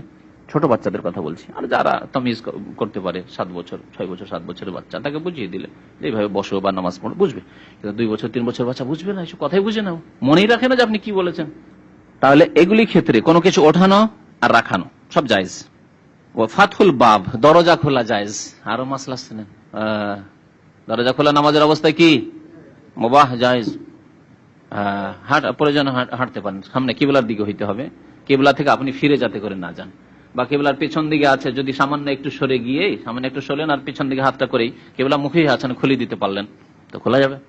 ছোট বাচ্চাদের কথা বলছি, আর যারা তামিজ করতে পারে 7 বছর 6 বছর 7 বছরের বাচ্চা, তাকে বুঝিয়ে দিলে এইভাবে বসো বা নামাজ পড়ো বুঝবে। কিন্তু 2 বছর 3 বছর বাচ্চা বুঝবে না, এসব কথাই বুঝে নাও, মনেই রাখে না যে আপনি কি বলেছেন। তাহলে এগুলি ক্ষেত্রে কোনো কিছু ওঠানো আর রাখানো সব জায়েজ। ও ফাতহুল বাব, দরজা খোলা জায়েজ। আরো মাসলা শুনেন, দরজা খোলা নামাজের অবস্থায় কি মুবাহ জায়েজ। প্রয়োজন হাঁটতে পারেন, সামনে কিবলার দিকে হইতে হবে, কিবলা থেকে আপনি ফিরে যাতে করে না যান, বা কেবলার পেছন দিকে আছে যদি সামান্য একটু সরে গিয়ে সামান্য একটু সরলেন আর পেছন দিকে হাতটা করেই কেবলা মুখে আছেন খুলে দিতে পারলেন তো খোলা যাবে।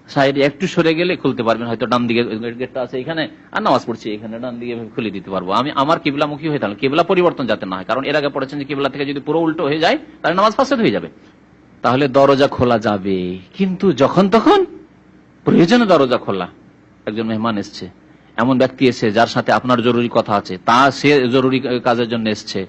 সাইডে একটু সরে গেলে খুলতে পারবেন, হয়তো ডান দিকে গেটটা আছে এখানে আর নামাজ পড়ছি এখানে, ডান দিকে খুলে দিতে পারবো আমি, আমার কিবলা মুখী হয়ে থাকলে কিবলা পরিবর্তন যাতে না হয়, কারণ এর আগে পড়েছেন যে কিবলা থেকে যদি পুরো উল্টো হয়ে যায় তাহলে নামাজ ফাসাদ হয়ে যাবে। তাহলে দরজা খোলা যাবে, কিন্তু যখন তখন প্রয়োজনে দরজা খোলা। একজন মেহমান এসছে, এমন ব্যক্তি এসে যার সাথে আপনার জরুরি কথা আছে, তা সে জরুরি কাজের জন্য এসছে,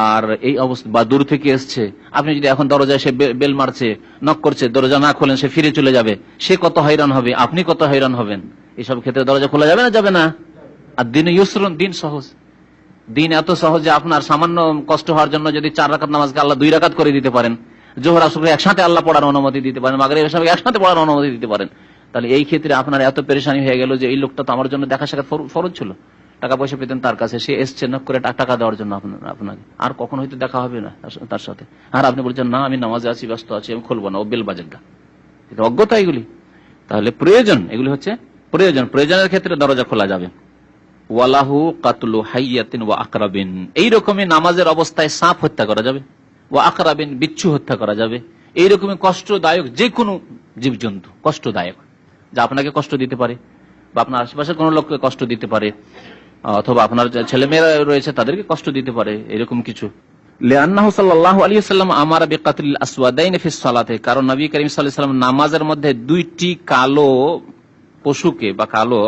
আর এই অবস্থা বা দূর থেকে এসছে, আপনি যদি এখন দরজায় সে বেল মারছে নক করছে, দরজা না খোলেন সে ফিরে চলে যাবে, সে কত হয়রান হবে, আপনি কত হয়রান হবেন। এইসব ক্ষেত্রে দরজা খোলা যাবে না, যাবে না। আর দিন ইউসরুন, দিন সহজ, দিন এত সহজ যে আপনার সামান্য কষ্ট হওয়ার জন্য যদি 4 রাকাত নামাজকে আল্লাহ 2 রাকাত করে দিতে পারেন, জোহর আসর একসাথে আল্লাহ পড়ার অনুমতি দিতে পারেন, মাগরিব এশা একসাথে পড়ার অনুমতি দিতে পারেন, তাহলে এই ক্ষেত্রে আপনার এত পেরেশানি হয়ে গেল যে এই লোকটা তো আমার জন্য দেখা সাক্ষাৎ ফরজ ছিল, টাকা পয়সা পেতেন তার কাছে, সে এসছে নক করে টাকা দেওয়ার জন্য আপনাকে, আর কখন হয়তো দেখা হবে না তার সাথে, আর আপনি বলছেন না আমি নামাজে আছি, ব্যস্ত আছি, আমি খুলবো না, ও বেল বাজেন না, এটা অজ্ঞতা এগুলি। তাহলে প্রয়োজন, এগুলি হচ্ছে প্রয়োজন, প্রয়োজনের ক্ষেত্রে দরজা খোলা যাবে। ওয়ালাহু কাতলু হাইয়াতিন ওয়া আকরাবিন, এইরকমই নামাজের অবস্থায় সাপ হত্যা করা যাবে, ওয়া আকরাবিন বিচ্ছু হত্যা করা যাবে, এইরকমই কষ্টদায়ক যে কোনো জীবজন্তু, কষ্টদায়ক যা আপনাকে কষ্ট দিতে পারে বা আপনার আশেপাশে কোনো লোককে কষ্ট দিতে পারে, অথবা আপনার ছেলে মেয়েরা রয়েছে তাদেরকে কষ্ট দিতে পারে, এরকম কিছু। লিআন্নাহু সাল্লাল্লাহু আলাইহি ওয়াসাল্লাম আমারা বিকাতলিল আসওয়াদাইন ফিস সালাতে, কারণ নবী করিম সাল্লাল্লাহু আলাইহি ওয়াসাল্লাম নামাজের মধ্যে 2টি কালো পশুকে বা কালো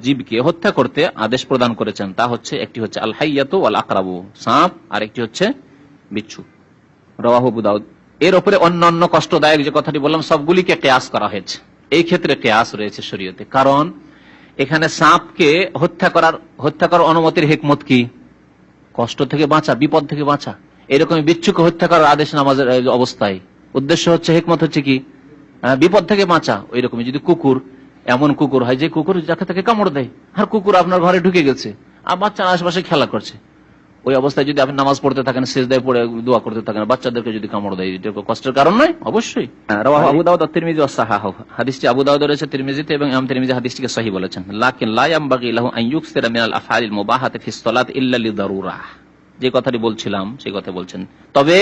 জীবকে হত্যা করতে আদেশ প্রদান করেছেন। তা হচ্ছে একটি হচ্ছে আল হাইয়াতু ওয়াল আকরাবু, সাপ, আর একটি হচ্ছে বিচ্ছু। রাওয়াহু আবু দাউদ। এর উপরে অন্যান্য কষ্টদায়ক যে কথাটি বললাম সবগুলিকে কিয়াস করা হয়েছে, এই ক্ষেত্রে কিয়াস রয়েছে শরীয়তে, কারণ এখানে সাপকে হত্যা করার অনুমতির হিকমত কি? কষ্ট থেকে বাঁচা, বিপদ থেকে বাঁচা। এরকম বিচ্ছুকে হত্যা করার আদেশ নামাজের অবস্থায় উদ্দেশ্য হচ্ছে, হিকমত হচ্ছে কি? বিপদ থেকে বাঁচা। ওই রকমই যদি কুকুর, এমন কুকুর হয় যে কুকুর যাকে তাকে কামড় দেয়, আর কুকুর আপনার ঘরে ঢুকে গেছে আর বাচ্চারা আশেপাশে খেলা করছে, ওই অবস্থায় যদি আপনি নামাজ পড়তে থাকেন, সিজদায় পড়ে দোয়া করতে থাকেন, বাচ্চাদেরকে যদি কামড় দেয়, এটা কষ্টের কারণ নয়? অবশ্যই। রাওয়াহু আবু দাউদ আর তিরমিজি ওয়া সাহাহু, হাদিসটি আবু দাউদ রয়েছে তিরমিজিতে এবং ইমাম তিরমিজি হাদিসটিকে সহিহ বলেছেন। লাকিন লা ইয়ামবাগি লাহু আন ইউকসিরা মিনাল আফআলিল মুবাহাতি ফিস সালাত ইল্লা লিদারুরাহ, যে কথাটি বলছিলাম সেই কথা বলছেন। তবে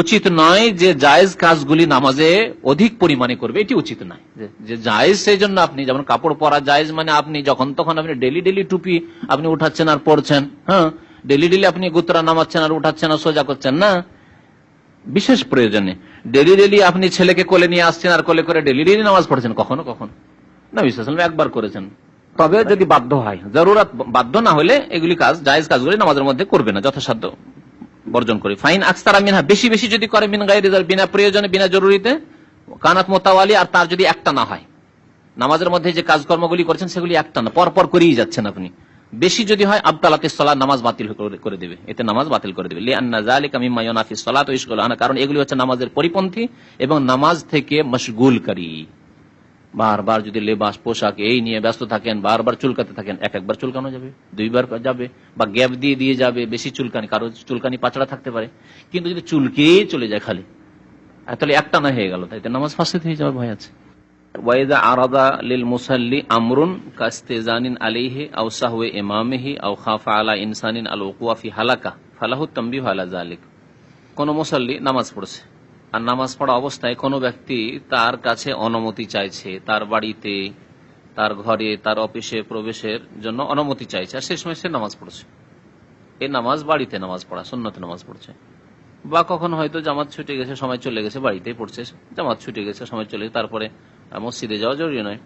উচিত নয় যে জায়েজ কাজগুলি নামাজে অধিক পরিমাণে করবে, এটি উচিত নয়। যে জায়েজ সেই জন্য আপনি, যেমন কাপড় পরা জায়েজ, মানে আপনি যখন তখন আপনি ডেলি টুপি আপনি উঠাচ্ছেন আর পরছেন, হ্যাঁ, ডেলি আপনি গুতরা নামাচ্ছেন আর উঠাচ্ছেন আর সোজা করছেন না, বিশেষ প্রয়োজনে। ডেলি ডেলি আপনি ছেলেকে কোলে নিয়ে আসছেন আর কোলে করে ডেলি ডেলি নামাজ পড়ছেন, কখনো কখনো নবী সাল্লাল্লাহু আলাইহি ওয়াসাল্লাম একবার করেছেন। তবে যদি বাধ্য হয়, জরুরত, বাধ্য না হলে এগুলি কাজ, জায়েজ কাজগুলি নামাজের মধ্যে করবে না, যথাসাধ্য বর্জন করে। ফাইন আকসারা মিনহা, বেশি বেশি যদি করে, মিন গায়রি, বিনা প্রয়োজনে, বিনা জরুরিতে, কানাত মোতাওয়ালি, আর তার যদি একটা না হয়, নামাজের মধ্যে যে কাজকর্মগুলি করছেন সেগুলি একটা না, পরপর করেই যাচ্ছেন আপনি, বেশি যদি হয় আবতালাতিস সালাত, নামাজ বাতিল করে দেবে, এতে নামাজ বাতিল করে দেবে। লিআন্না যালিকা মিম্মা ইউনাফিস সালাত ওয়া ইশগুল আনহা, কারণ এগুলি হচ্ছে নামাজের পরিপন্থী এবং নামাজ থেকে মশগুলকারী। বারবার যদি লেবাস, পোশাক এই নিয়ে ব্যস্ত থাকেন, বারবার চুলকাতে থাকেন, একবার চুলকানো যাবে, দুইবার যাবে, বা গ্যাপ দিয়ে দিয়ে যাবে, বেশি চুলকানি, কারো চুলকানি পাচড়া থাকতে পারে, কিন্তু যদি চুলকেই চলে যায় খালি, তাহলে একটা না হয়ে গেল, তাইতে নামাজ ফাসিদ হয়ে যাওয়ার ভয় আছে। ওয়াইদা আরাদা লিল মুসাল্লি আমরুন কাস্তেজানিন আলাইহি আও সাহওয়ে ইমামিহি আও খাফা আলা ইনসানিন আল ওকুয়া ফি হালাকা ফালাহু তানবিহু আলা যালিক। কোন মুসাল্লি নামাজ পড়ছে, আর নামাজ পড়া অবস্থায় কোনো ব্যক্তি তার কাছে অনুমতি চাইছে, তার বাড়িতে, তার ঘরে, তার অফিসে প্রবেশের জন্য অনুমতি চাইছে, আর সেই সময় সে নামাজ পড়ছে। এই নামাজ বাড়িতে নামাজ পড়া, সুন্নত নামাজ পড়ছে। বা কখন হয়তো জামাত ছুটে গেছে, সময় চলে গেছে, বাড়িতেই পড়ছে, জামাত ছুটে গেছে, সময় চলে গেছে, তারপরে মসজিদে যাওয়া জরুরি নয়,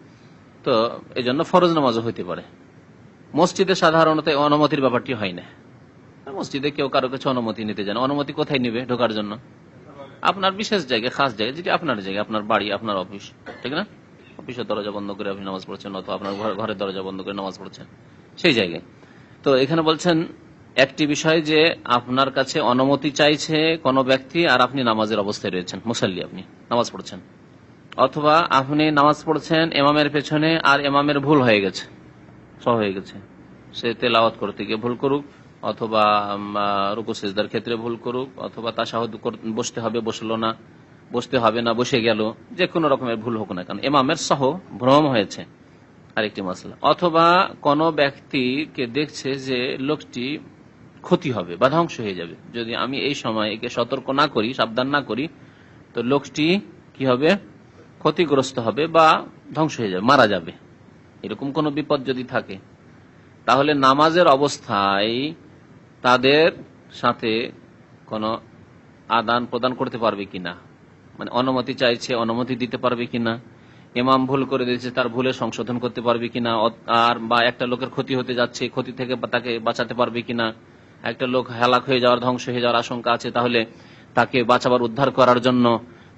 তো এই জন্য ফরজ নামাজও হইতে পারে। মসজিদে সাধারণত অনুমতির ব্যাপারটি হয় না, মসজিদে কেউ কারো কাছে অনুমতি নিতে যান, অনুমতি কোথায় নিবে ঢোকার জন্য? আপনার বিশেষ জায়গায়, খাস জায়গায়, যেটি আপনার জায়গা, আপনার বাড়ি, আপনার অফিস, ঠিক না? অফিসের দরজা বন্ধ করে আপনি নামাজ পড়ছেন, অথবা আপনার ঘরের দরজা বন্ধ করে নামাজ পড়ছেন, সেই জায়গায়। তো এখানে বলছেন একটি বিষয় যে আপনার কাছে অনুমতি চাইছে কোনো ব্যক্তি, আর আপনি নামাজের অবস্থায় রয়েছেন, মুসাল্লি, আপনি নামাজ পড়ছেন, অথবা আপনি নামাজ পড়ছেন ইমামের পেছনে, আর ইমামের ভুল হয়ে গেছে, সহ হয়ে গেছে, সে তেলাওয়াত করতে গিয়ে ভুল করুক, অথবা রুকু সিজদার ক্ষেত্রে ভুল করুক, অথবা তাশাহুদ বসতে হবে বসলো না, বসতে হবে না বসে গেল, যে কোনো রকমের ভুল হোক না কেন, ইমামের সহ ভ্রম হয়েছে, আরেকটি মাসলা। অথবা কোন ব্যক্তিকে দেখছে যে লোকটি ক্ষতি হবে বা ধ্বংস হয়ে যাবে, যদি আমি এই সময় একে সতর্ক না করি, সাবধান না করি, তো লোকটি কি হবে? ক্ষতিগ্রস্ত হবে বা ধ্বংস হয়ে যাবে, মারা যাবে। এরকম কোন বিপদ যদি থাকে, তাহলে নামাজের অবস্থায় তাদের সাথে কোনো আদান প্রদান করতে পারবে কিনা, মানে অনুমতি চাইছে, অনুমতি দিতে পারবে কিনা, ইমাম ভুল করে দিয়েছে, তার ভুলে সংশোধন করতে পারবে কিনা, আর বা একটা লোকের ক্ষতি হতে যাচ্ছে, ক্ষতি থেকে তাকে বাঁচাতে পারবে কিনা, একটা লোক হেলাক হয়ে যাওয়ার, ধ্বংস হয়ে যাওয়ার আশঙ্কা আছে, তাহলে তাকে বাঁচাবার, উদ্ধার করার জন্য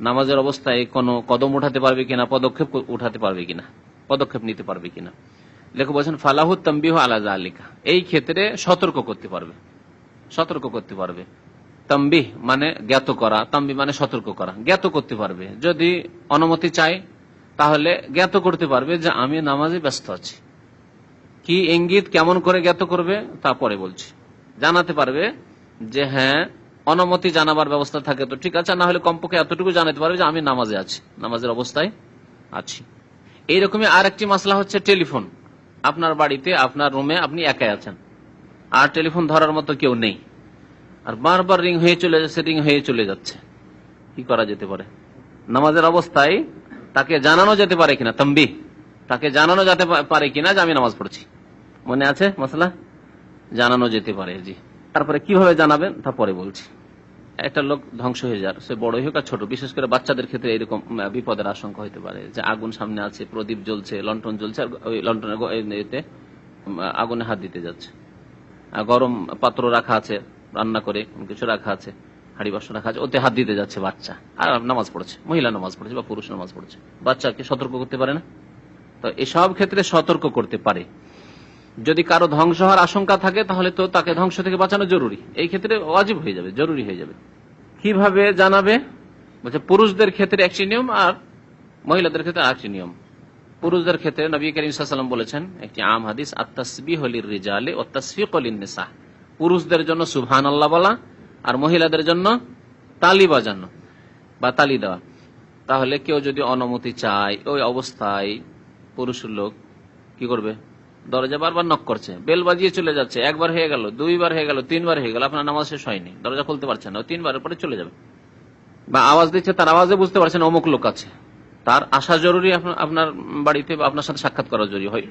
নামাজের অবস্থায় কোনো কদম উঠাতে পারবে কিনা, পদক্ষেপ উঠাতে পারবে কিনা, পদক্ষেপ নিতে পারবে কিনা। লেখক বলছেন ফালাহু তানবিহু আলা যালিকা, এই ক্ষেত্রে সতর্ক করতে পারবে, সতর্ক করতে পারবে। তানবিহ মানে জ্ঞাত করা, তানবিহ মানে সতর্ক করা, জ্ঞাত করতে পারবে। যদি অনুমতি চায় তাহলে জ্ঞাত করতে পারবে যে আমি নামাজে ব্যস্ত আছি। কি ইঙ্গিত, কেমন করে জ্ঞাত করবে তা পরে বলছি। জানাতে পারবে যে হ্যাঁ, অনুমতি জানাবার ব্যবস্থা থাকে তো ঠিক আছে, না হলে কমপক্ষে এতটুকু জানাতে পারবে যে আমি নামাজে আছি, নামাজের অবস্থায় আছি। এইরকমই আর একটি মাসলা হচ্ছে টেলিফোন। আপনার বাড়িতে, আপনার রুমে আপনি একাই আছেন, আর টেলিফোন ধরার মতো কেউ নেই, আর বারবার রিং হয়ে চলে যাচ্ছে, রিং হয়ে চলে যাচ্ছে, কি করা যেতে পারে? নামাজের অবস্থায় তাকে জানানো যেতে পারে কিনা, তানবিহ, তাকে জানানো যেতে পারে কিনা যে আমি নামাজ পড়ছি। মনে আছে মাসলা? জানানো যেতে পারে, জি। তারপরে কিভাবে জানাবেন তা পরে বলছি। একটা লোক ধ্বংস হয়ে যার, সে বড় হোক আর ছোট, বিশেষ করে বাচ্চাদের ক্ষেত্রে এরকম বিপদের আশঙ্কা হতে পারে যে আগুন সামনে আছে, প্রদীপ জ্বলছে, লন্ঠন জ্বলছে, আর ওই লন্ঠনের আগুনে হাত দিতে যাচ্ছে, গরম পাত্র রাখা আছে, রান্না করে কিছু রাখা আছে, হাড়ি বাসন রাখা আছে, ওতে হাত দিতে যাচ্ছে বাচ্চা, আর নামাজ পড়ছে, মহিলা নামাজ পড়ছে বা পুরুষ নামাজ পড়ছে, বাচ্চাকে সতর্ক করতে পারে না? তো এসব ক্ষেত্রে সতর্ক করতে পারে। যদি কারো ধ্বংস হওয়ার আশঙ্কা থাকে তাহলে তো তাকে ধ্বংস থেকে বাঁচানো জরুরি, এই ক্ষেত্রে ওয়াজিব হয়ে যাবে, জরুরি হয়ে যাবে। কিভাবে জানাবে? বলছে পুরুষদের ক্ষেত্রে একটি নিয়ম আর মহিলাদের ক্ষেত্রে আরেকটি নিয়ম। পুরুষদের ক্ষেত্রে নবী করিম সাল্লাল্লাহু আলাইহি ওয়াসাল্লাম বলেছেন, একটি আম হাদিস, আত-তাসবিহু লির-রিজালি ওয়া তাসফিকু লিন-নিসা, পুরুষদের জন্য সুবহানাল্লাহ বলা আর মহিলাদের জন্য তালি বাজানো বা তালি দেওয়া। তাহলে কেউ যদি অনুমতি চায়, ওই অবস্থায় পুরুষ লোক কি করবে? দরজা বারবার নক করছে, বেল বাজিয়ে চলে যাচ্ছে, একবার হয়ে গেল, দুইবার হয়ে গেল, তিনবার হয়ে গেল, আপনার নামাজ শেষ হয়নি, দরজা খুলতে পারছেন না, তিনবারের পরে চলে যাবে। বা আওয়াজ দিচ্ছে, তার আওয়াজে বুঝতে পারছেন অমুক লোক আছে, তার আসা জরুরি, আপনার বাড়িতে আপনার সাথে সাক্ষাৎ করা জরুরি হয়,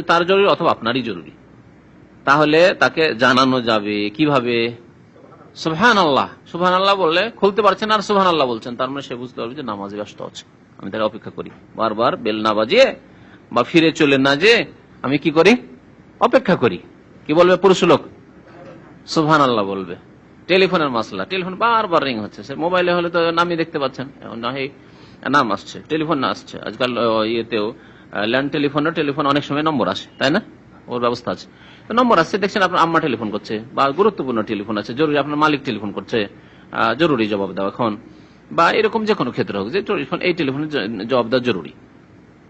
তার জরুরি অথবা আপনারই জরুরি, তাহলে তাকে জানানো যাবে। কিভাবে? সুবহানাল্লাহ সুবহানাল্লাহ বললে খুলতে পারছেন আর সুবহানাল্লাহ বলছেন, তার মানে সে বুঝতে পারবে যে নামাজে ব্যস্ত আছে, আমি তাহলে অপেক্ষা করি। বারবার বেল না বাজিয়ে বা ফিরে চলে না যে আমি কি করি, অপেক্ষা করি। কি বলবে পুরুষ লোক? সুবহানাল্লাহ বলবে। টেলিফোনের মাসলা, টেলিফোন বারবার রিং হচ্ছে, সে মোবাইলে হলে তো নামই দেখতে পাচ্ছেন, নাম আসছে, টেলিফোন না আসছে। আজকাল ইয়েতেও ল্যান্ড টেলিফোন অনেক সময় নম্বর আসে, তাই না? ওর ব্যবস্থা আছে, নম্বর আসছে, দেখছেন আপনার আম্মা টেলিফোন করছে বা গুরুত্বপূর্ণ টেলিফোন আছে, জরুরি আপনার মালিক টেলিফোন করছে, জরুরি জবাব দেওয়া এখন, বা এরকম যে কোনো ক্ষেত্রে হোক যে এই টেলিফোনের জবাব দেওয়া জরুরি।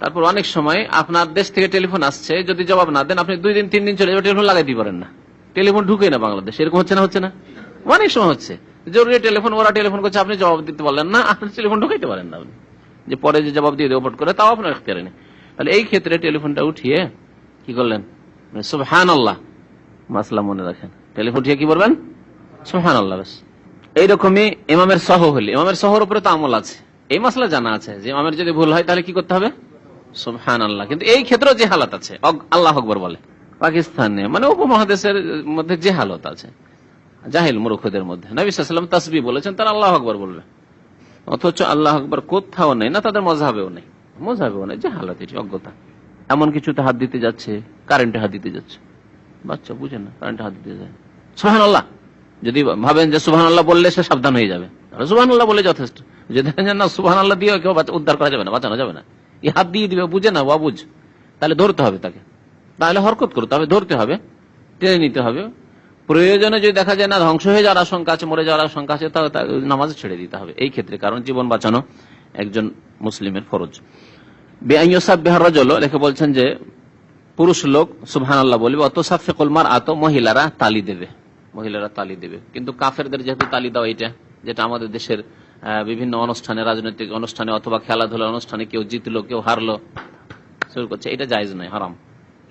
তারপর অনেক সময় আপনার দেশ থেকে টেলিফোন আসছে, যদি জবাব না দেন আপনি 2 দিন 3 দিন চলে যাবে, টেলিফোন লাগাইতে পারেন না, টেলিফোন ঢুকে না বাংলাদেশ। এরকম হচ্ছে না? হচ্ছে না? অনেক সময় হচ্ছে জরুরি টেলিফোন, ওরা টেলিফোন করছে, আপনি জবাব দিতে পারলেন না, আপনি টেলিফোন ঢুকাইতে পারেন না, আপনি যে পরে যে জবাব দিয়ে দেবো করে, তাও আপনার এখতিয়ারে নেই। তাহলে এই ক্ষেত্রে টেলিফোনটা উঠিয়ে কি করলেন, সুবহানাল্লাহ মাসলা মনে রাখেন, টেলিফোন উঠিয়ে কি বলবেন, সুবহানাল্লাহ। ব্যাস এইরকমই ইমামের সহ হলে, ইমামের সহর উপরে তো আমল আছে, এই মাসলা জানা আছে যে ইমামের যদি ভুল হয় তাহলে কি করতে হবে, সুবহানাল্লাহ। কিন্তু এই ক্ষেত্রেও যে হালাত আছে, আল্লাহু আকবার বলে, পাকিস্তানে মানে উপমহাদেশের মধ্যে যে হালত আছে জাহিল মূর্খদের মধ্যে, নবী সাল্লাল্লাহু আলাইহি ওয়াসাল্লাম তাসবিহ বলেছেন, তারা আল্লাহু আকবার বলবে, অথচ আল্লাহু আকবার কোথাও নেই, না তাদের মযহাবেও নেই, যে হালত, এটি অজ্ঞতা। এমন কিছুতে হাত দিতে যাচ্ছে, কারেন্টে হাত দিতে যাচ্ছে, বাচ্চা বুঝে না, কারেন্টে হাত দিতে যায়, সুবহানাল্লাহ। যদি ভাবেন যে সুবহানাল্লাহ বললে সে সাবধান হয়ে যাবে, সুবহানাল্লাহ বলে যথেষ্ট। যদি দেখেন না সুবহানাল্লাহ দিয়ে কেউ উদ্ধার করা যাবে না, বাঁচানো যাবে না, এই হাত দিয়ে দিবে, বুঝে না অবুঝ, তাহলে ধরতে হবে তাকে, তাহলে হরকত করতে হবে, ধরতে হবে, টেনে নিতে হবে। প্রয়োজনে যদি দেখা যায় না ধ্বংস হয়ে যাওয়ার আশঙ্কা আছে, মরে যাওয়ার আশঙ্কা আছে, তাহলে নামাজ ছেড়ে দিতে হবে এই ক্ষেত্রে, কারণ জীবন বাঁচানো একজন মুসলিমের ফরজ। লেখে বলছেন যে পুরুষ লোক সুবহানাল্লাহ বলবে, অত সাফিকুল মারআত, মহিলারা তালি দেবে, মহিলারা তালি দেবে। কিন্তু কাফেরদের যেহেতু তালি দেওয়া, এটা যেটা আমাদের দেশের বিভিন্ন অনুষ্ঠানে, রাজনৈতিক অনুষ্ঠানে অথবা খেলাধুলার অনুষ্ঠানে কেউ জিতলো কেউ হারলো শুরু করছে, এটা জায়েজ নয়, হারাম।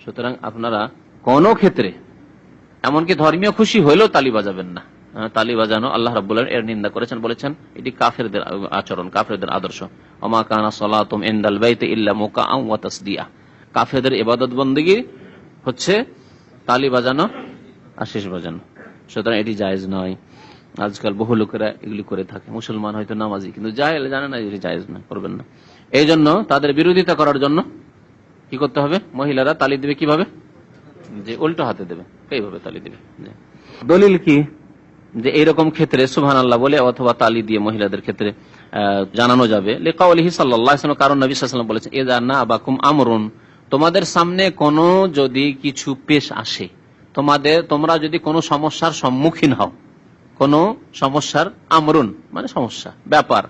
সুতরাং আপনারা কোন ক্ষেত্রে, এমনকি ধর্মীয় খুশি হইলেও তালি বাজাবেন না। তালি বাজানো আল্লাহ রাব্বুল আলামিন এর নিন্দা করেছেন, বলেছেন এটি কাফেরদের আচরণ, কাফেরদের আদর্শ। ওমা কানা সালাতুম ইনদাল বাইতি ইল্লা মুকাআম ওয়া তাসদিয়া, কাফেরদের ইবাদত বন্দেগী হচ্ছে তালি বাজানো আর শেষ বাজানো। সুতরাং এটি জায়েজ নয়। আজকাল বহু লোকেরা এগুলি করে থাকে, মুসলমান হয়তো নামাজি, কিন্তু জাহেল জানে না এটি জায়েজ নয়, করবেন না। এই জন্য তাদের বিরোধিতা করার জন্য কি করতে হবে, মহিলারা তালি দেবে কিভাবে, যে উল্টো হাতে দেবে, এইভাবে তালি দেবে। দলিল কি যে এইরকম ক্ষেত্রে সুবহানাল্লাহ বলে অথবা তালি দিয়ে মহিলাদের ক্ষেত্রে জানানো যাবে, লিকাউলিহি সাল্লাল্লাহু আলাইহি ওয়াসাল্লাম, কারণ নবী সাল্লাল্লাহু আলাইহি ওয়াসাল্লাম বলেছেন, ইযা নাবাকুম আমরুন, তোমাদের সামনে কোনো যদি কিছু পেশ আসে, তোমরা যদি কোনো সমস্যার সম্মুখীন হও, কোন সমস্যার, আমরুন মানে সমস্যা, ব্যাপার,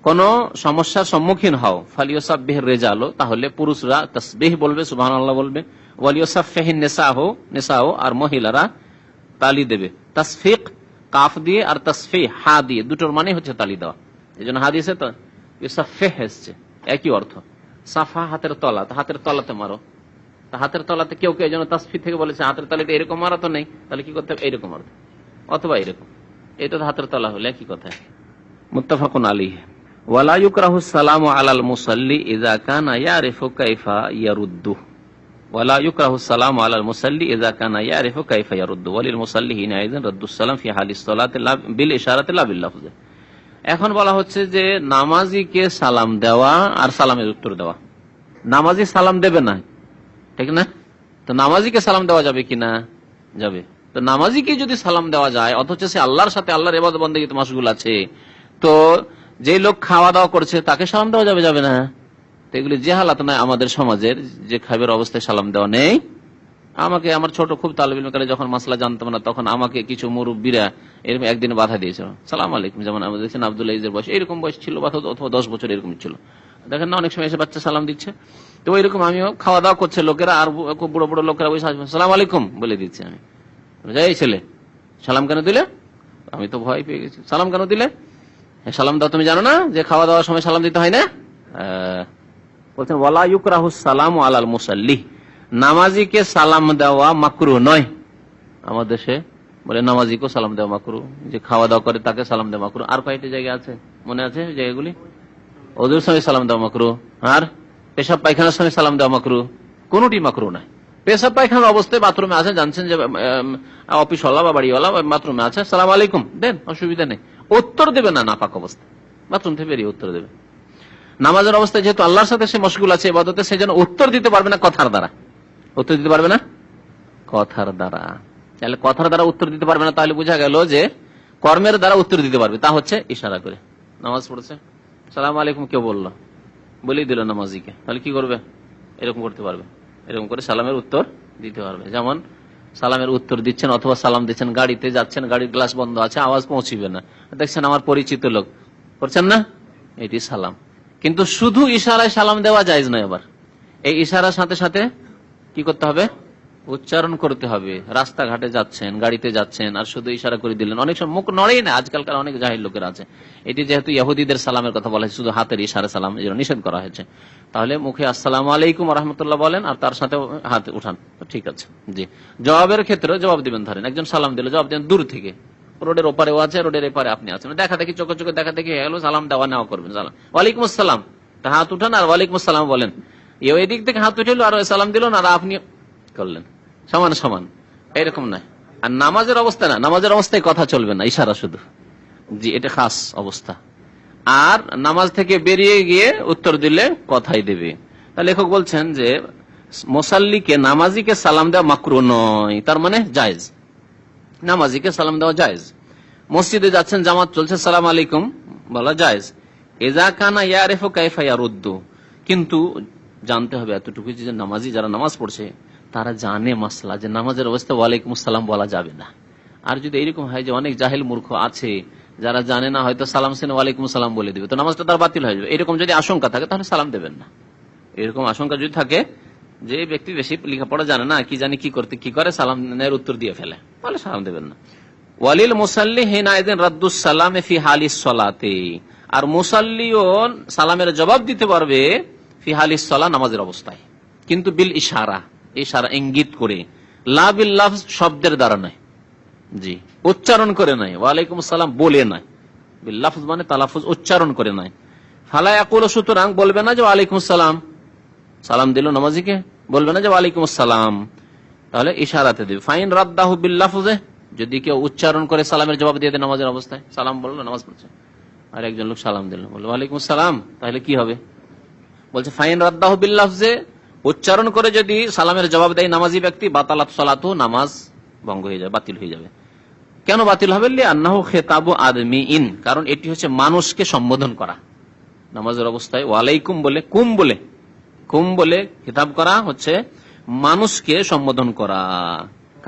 কোন সমস্যার সম্মুখীন হও, ফালিয়াসাব্বিহ রিজালু, তাহলে পুরুষরা তাসবিহ বলবে, সুবহানাল্লাহ বলবে, ওয়ালিয়াসাফিহিন নিসাও, আর মহিলারা তালি দেবে। তাসফিক কাফ দিয়ে আর তাসফিহ হা দিয়ে, দুটোর মানে হচ্ছে তালি দেওয়া। এই জন্য হাদিসে তো ইউসাফিহ এসছে, একই অর্থ। সাফা হাতের তলা, হাতের তলাতে মারো, হাতের তলাতে কেউ কেউ যেন তাসফিহ থেকে বলেছে হাতের তলাতে এরকম মারা তো নেই, তাহলে কি করতে হবে, এইরকম অর্থ, অথবা এরকম, এটা তো হাতের তলা হলে একই কথা। মুত্তাফাকুন আলাইহি। ওয়ালা ইউকরাহু সালামু আলাল মুসাল্লি ইযা কানা ইয়ারিফু কাইফা ইয়ারুদ্দু, ওয়ালা ইউকরাহু সালামু আলাল মুসাল্লি ইযা কানা ইয়ারিফু কাইফা ইয়ারুদ্দু, ওয়ালিল মুসাল্লি হিনাইযান রাদ্দুস সালাম ফি হালিস সালাতি বিল ইশারাতি লা বিল লাফজ। এখন বলা হচ্ছে যে নামাজিকে সালাম দেওয়া আর সালামের উত্তর দেওয়া। নামাজি সালাম দেবে না, ঠিক না? তো নামাজিকে সালাম দেওয়া যাবে কিনা? যাবে। তো নামাজিকে যদি সালাম দেওয়া যায় অথচ সে আল্লাহর সাথে, আল্লাহর ইবাদত বন্দেগীতে মাশগুল আছে, তো যে লোক খাওয়া দাওয়া করছে তাকে সালাম দেওয়া যাবে, যাবে না? তো এগুলি যে হালাত নয় আমাদের সমাজের, যে খাবের অবস্থায় সালাম দেওয়া নেই। আমাকে আমার ছোট খুব তালিব ইলমে যখন মাসলা জানতাম না, তখন আমাকে কিছু মুরব্বীরা এরকম একদিন বাধা দিয়েছিল, সালাম আলাইকুম, যেমন আমাদের দেখছেন আব্দুল্লাহ ইজের বয়স এরকম বয়স ছিল, অথবা 10 বছর এরকম ছিল, দেখেন না অনেক সময় এসে বাচ্চা সালাম দিচ্ছে। তো ওইরকম আমিও খাওয়া দাওয়া করছে লোকেরা, আর খুব বড় বড় লোকেরা বসে সালাম আলাইকুম বলে দিচ্ছে। আমি যাই ছেলে সালাম কেন দিলে? আমি তো ভয় পেয়ে গেছি, সালাম কেন দিলে? সালাম দাও, তুমি জানো না যে খাওয়া দাওয়ার সময় সালাম দিতে হয় না? বলছেন ওয়ালা ইউকরাহু সালামু আলাল মুসাল্লি, নামাজিকে সালাম দেওয়া মাকরুহ নয়। আমাদের দেশে বলে নামাজিকেও সালাম দেওয়া মাকরুহ, যে খাওয়া দাওয়া করে তাকে সালাম দেওয়া মাকরুহ। আর কয়েকটি জায়গা আছে, মনে আছে জায়গাগুলি? ওদের সময় সালাম দেওয়া মাকরুহ, আর পেশাব পায়খানার সময় সালাম দেওয়া মাকরুহ, কোনটি মাকরুহ নয়। পেশাব পায়খানার অবস্থায় বাথরুমে আছে, জানছেন যে অফিসওয়ালা বা বাড়িওয়ালা বাথরুমে আছে, সালাম আলাইকুম দেন, অসুবিধা নেই। উত্তর দেবে না নাপাক অবস্থা, বাথরুম থেকে বেরিয়ে উত্তর দেবে। নামাজের অবস্থায় যেহেতু আল্লাহর সাথে সে মশগুল আছে ইবাদতে, সেই জন্য উত্তর দিতে পারবে না কথার দ্বারা। উত্তর দিতে পারবে না কথার দ্বারা। তাহলে কথার দ্বারা উত্তর দিতে পারবে না, তাহলে বোঝা গেল যে কর্মের দ্বারা উত্তর দিতে পারবে, তা হচ্ছে ইশারা করে। নামাজ পড়ছে, সালাম আলাইকুম কেউ বললো, বলেই দিল নামাজিকে, তাহলে কি করবে? এরকম করতে পারবে, এরকম করে সালামের উত্তর দিতে পারবে। যেমন সালামের উত্তর দিচ্ছেন অথবা সালাম দিচ্ছেন, গাড়িতে যাচ্ছেন, গাড়ির গ্লাস বন্ধ আছে, আওয়াজ পৌঁছিবে না, দেখছেন আমার পরিচিত লোক, করছেন না, এটি সালাম। কিন্তু শুধু ইশারায় সালাম দেওয়া জায়েজ নয়। আবার এই ইশারার সাথে সাথে কি করতে হবে? উচ্চারণ করতে হবে। রাস্তাঘাটে যাচ্ছেন, গাড়িতে যাচ্ছেন, আর শুধু ইশারা করে দিলেন, অনেক সময় মুখ নড়েই না, আজকালকার অনেক জাহিল লোকের আছে। এটি যেহেতু ইহুদিদের সালামের কথা বলা হয়েছে, শুধু হাতের ইশারা সালাম, এই জন্য নিষেধ করা হয়েছে। তাহলে মুখে আসসালামু আলাইকুম রহমতুল্লাহ বলেন, আর তার সাথে হাত উঠান, ঠিক আছে। জি, জবাবের ক্ষেত্রে জবাব দিবেন, ধরেন একজন সালাম দিল, জবাব দেন দূর থেকে, রোডের ওপারেও আছে, রোডের এপারে আপনি আছেন, দেখা দেখি চোখে চোখে দেখা দেখি হলো, সালাম দেওয়া নেওয়া করবেন, সালাম ওয়ালাইকুম আসসালাম, তা হাত উঠান আর ওয়ালাইকুম আসসালাম বলেন। এদিক থেকে হাত উঠেল আর সালাম দিল না, আর আপনি করলেন, সমান সমান, এরকম নয়। আর নামাজের অবস্থা না, নামাজের অবস্থায় কথা চলবে না, ইশারা শুধু। জি, এটা খাস অবস্থা। আর নামাজ থেকে বেরিয়ে গিয়ে উত্তর দিলে কথাই দেবে। তা লেখক বলছেন যে মুসাল্লিকে, নামাজিকে সালাম দেওয়া মাকরুহ নয়, তার মানে জায়েজ, নামাজিকে সালাম দেওয়া জায়েজ। মসজিদে যাচ্ছেন, জামাত চলছে, সালাম আলাইকুম বলা জায়েজ। এজা কানা ইয়ারিফু কাইফা ইয়ারুদ্দু, কিন্তু জানতে হবে এতটুকু যে নামাজি যারা নামাজ পড়ছে তারা জানে মাসলা, যে নামাজের অবস্থায় ওয়ালাইকুম আসসালাম বলা যাবে না। আর যদি এরকম হয় যে অনেক জাহেল মূর্খ আছে যারা জানে না, হয়তো সালাম সেনে ওয়ালাইকুম সালাম বলে দিবে, তো নামাজটা তার বাতিল হয়ে যাবে। এরকম যদি আশঙ্কা থাকে তাহলে সালাম দেবেন না। এরকম আশঙ্কা যদি থাকে যে ব্যক্তি বেশি লেখাপড়া জানে না, কি জানি কি করতে কি করে, সালামের উত্তর দিয়ে ফেলে, তাহলে সালাম দেবেন না। ওয়ালিল মুসাল্লি হিনা ইযিন রাদ্দুস সালামে ফি হালিস সালাতি, আর মুসাল্লিও সালামের জবাব দিতে পারবে ফি হালিস সালাহ, নামাজের অবস্থায়, কিন্তু বিল ইশারা, ইশারা ইঙ্গিত করে, লা বিল লাফজ, শব্দের দ্বারা নয়। জি, উচ্চারণ করে নয়, ওয়ালাইকুম আসসালাম বলে নয়, বিল লাফজ মানে তালাফুজ, উচ্চারণ করে নয়। ফালা ইয়াকুলু, সুতরাং বলবে না যে ওয়ালাইকুম আসসালাম, সালাম দিল নামাজিকে, বলবে না যে ওয়ালাইকুম আসসালাম, তাহলে ইশারাতে দেবে। ফাইন রাদ্দাহু বিল লাফজে, যদি কেউ উচ্চারণ করে সালামের জবাব দিয়ে দেয় নামাজের অবস্থায়, সালাম বললো, নামাজ পড়ছে, আর একজন লোক সালাম দিল, বললো ওয়ালাইকুম আসসালাম, তাহলে কি হবে? বলছে ফাইন রাদ্দাহু বিল লাফজে, উচ্চারণ করে যদি সালামের জবাব দেয় নামাজি ব্যক্তি, বাতালাত সালাতু, নামাজ ভঙ্গ হয়ে যাবে, বাতিল হয়ে যাবে। কেন বাতিল হবে? লিআন্নাহু খিতাবু আদমিইন, কারণ এটি হচ্ছে মানুষকে সম্বোধন করা। নামাজের অবস্থায় ওয়ালাইকুম বলে, কুম বলে খিতাব করা হচ্ছে মানুষকে সম্বোধন করা,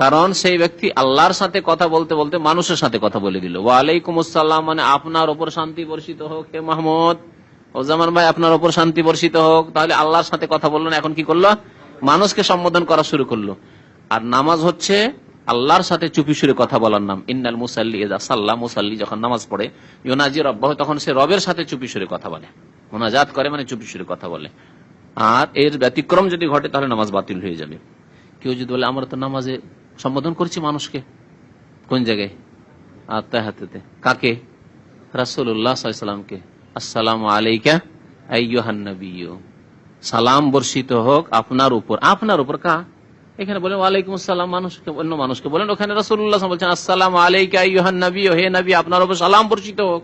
কারণ সেই ব্যক্তি আল্লাহর সাথে কথা বলতে বলতে মানুষের সাথে কথা বলে দিল। ওয়ালাইকুম আসসালাম মানে আপনার ওপর শান্তি বর্ষিত হোক হে মাহমুদ, ও জামান ভাই আপনার ওপর শান্তি বর্ষিত হোক। তাহলে আল্লাহর সাথে কথা বললো না, এখন কি করলো? মানুষকে সম্বোধন করা শুরু করলো। আর নামাজ হচ্ছে আল্লাহর সাথে চুপি সুরে কথা বলার নাম। ইন্নাল মুসাল্লি ইযা সাল্লা, মুসাল্লি যখন নামাজ পড়ে, ইউনাজি রাব্বাহু, তখন সে রবের সাথে চুপি সুরে কথা বলে, মুনাজাত করে, মানে চুপি সুরে কথা বলে। আর এর ব্যতিক্রম যদি ঘটে তাহলে নামাজ বাতিল হয়ে যাবে। কেউ যদি বলে আমরা তো নামাজে সম্বোধন করছি মানুষকে, কোন জায়গায়? আত্তাহাতে। কাকে? রাসূলুল্লাহ সাল্লাল্লাহু আলাইহি ওয়াসাল্লামকে। আসসালামু আলাইকা আইয়ুহান নাবিয়্যু, সালাম বর্ষিত হোক আপনার উপর। আপনার উপর কা? এখানে বলেন ওয়ালাইকুম আসসালাম, মানুষকে, অন্য মানুষকে বলেন। ওখানে রাসূলুল্লাহ সাল্লাল্লাহু আলাইহি ওয়াসাল্লাম বলছেন আসসালামু আলাইকা আইয়ুহান নাবিয়্যু, হে নবী আপনার উপর সালাম বর্ষিত হোক।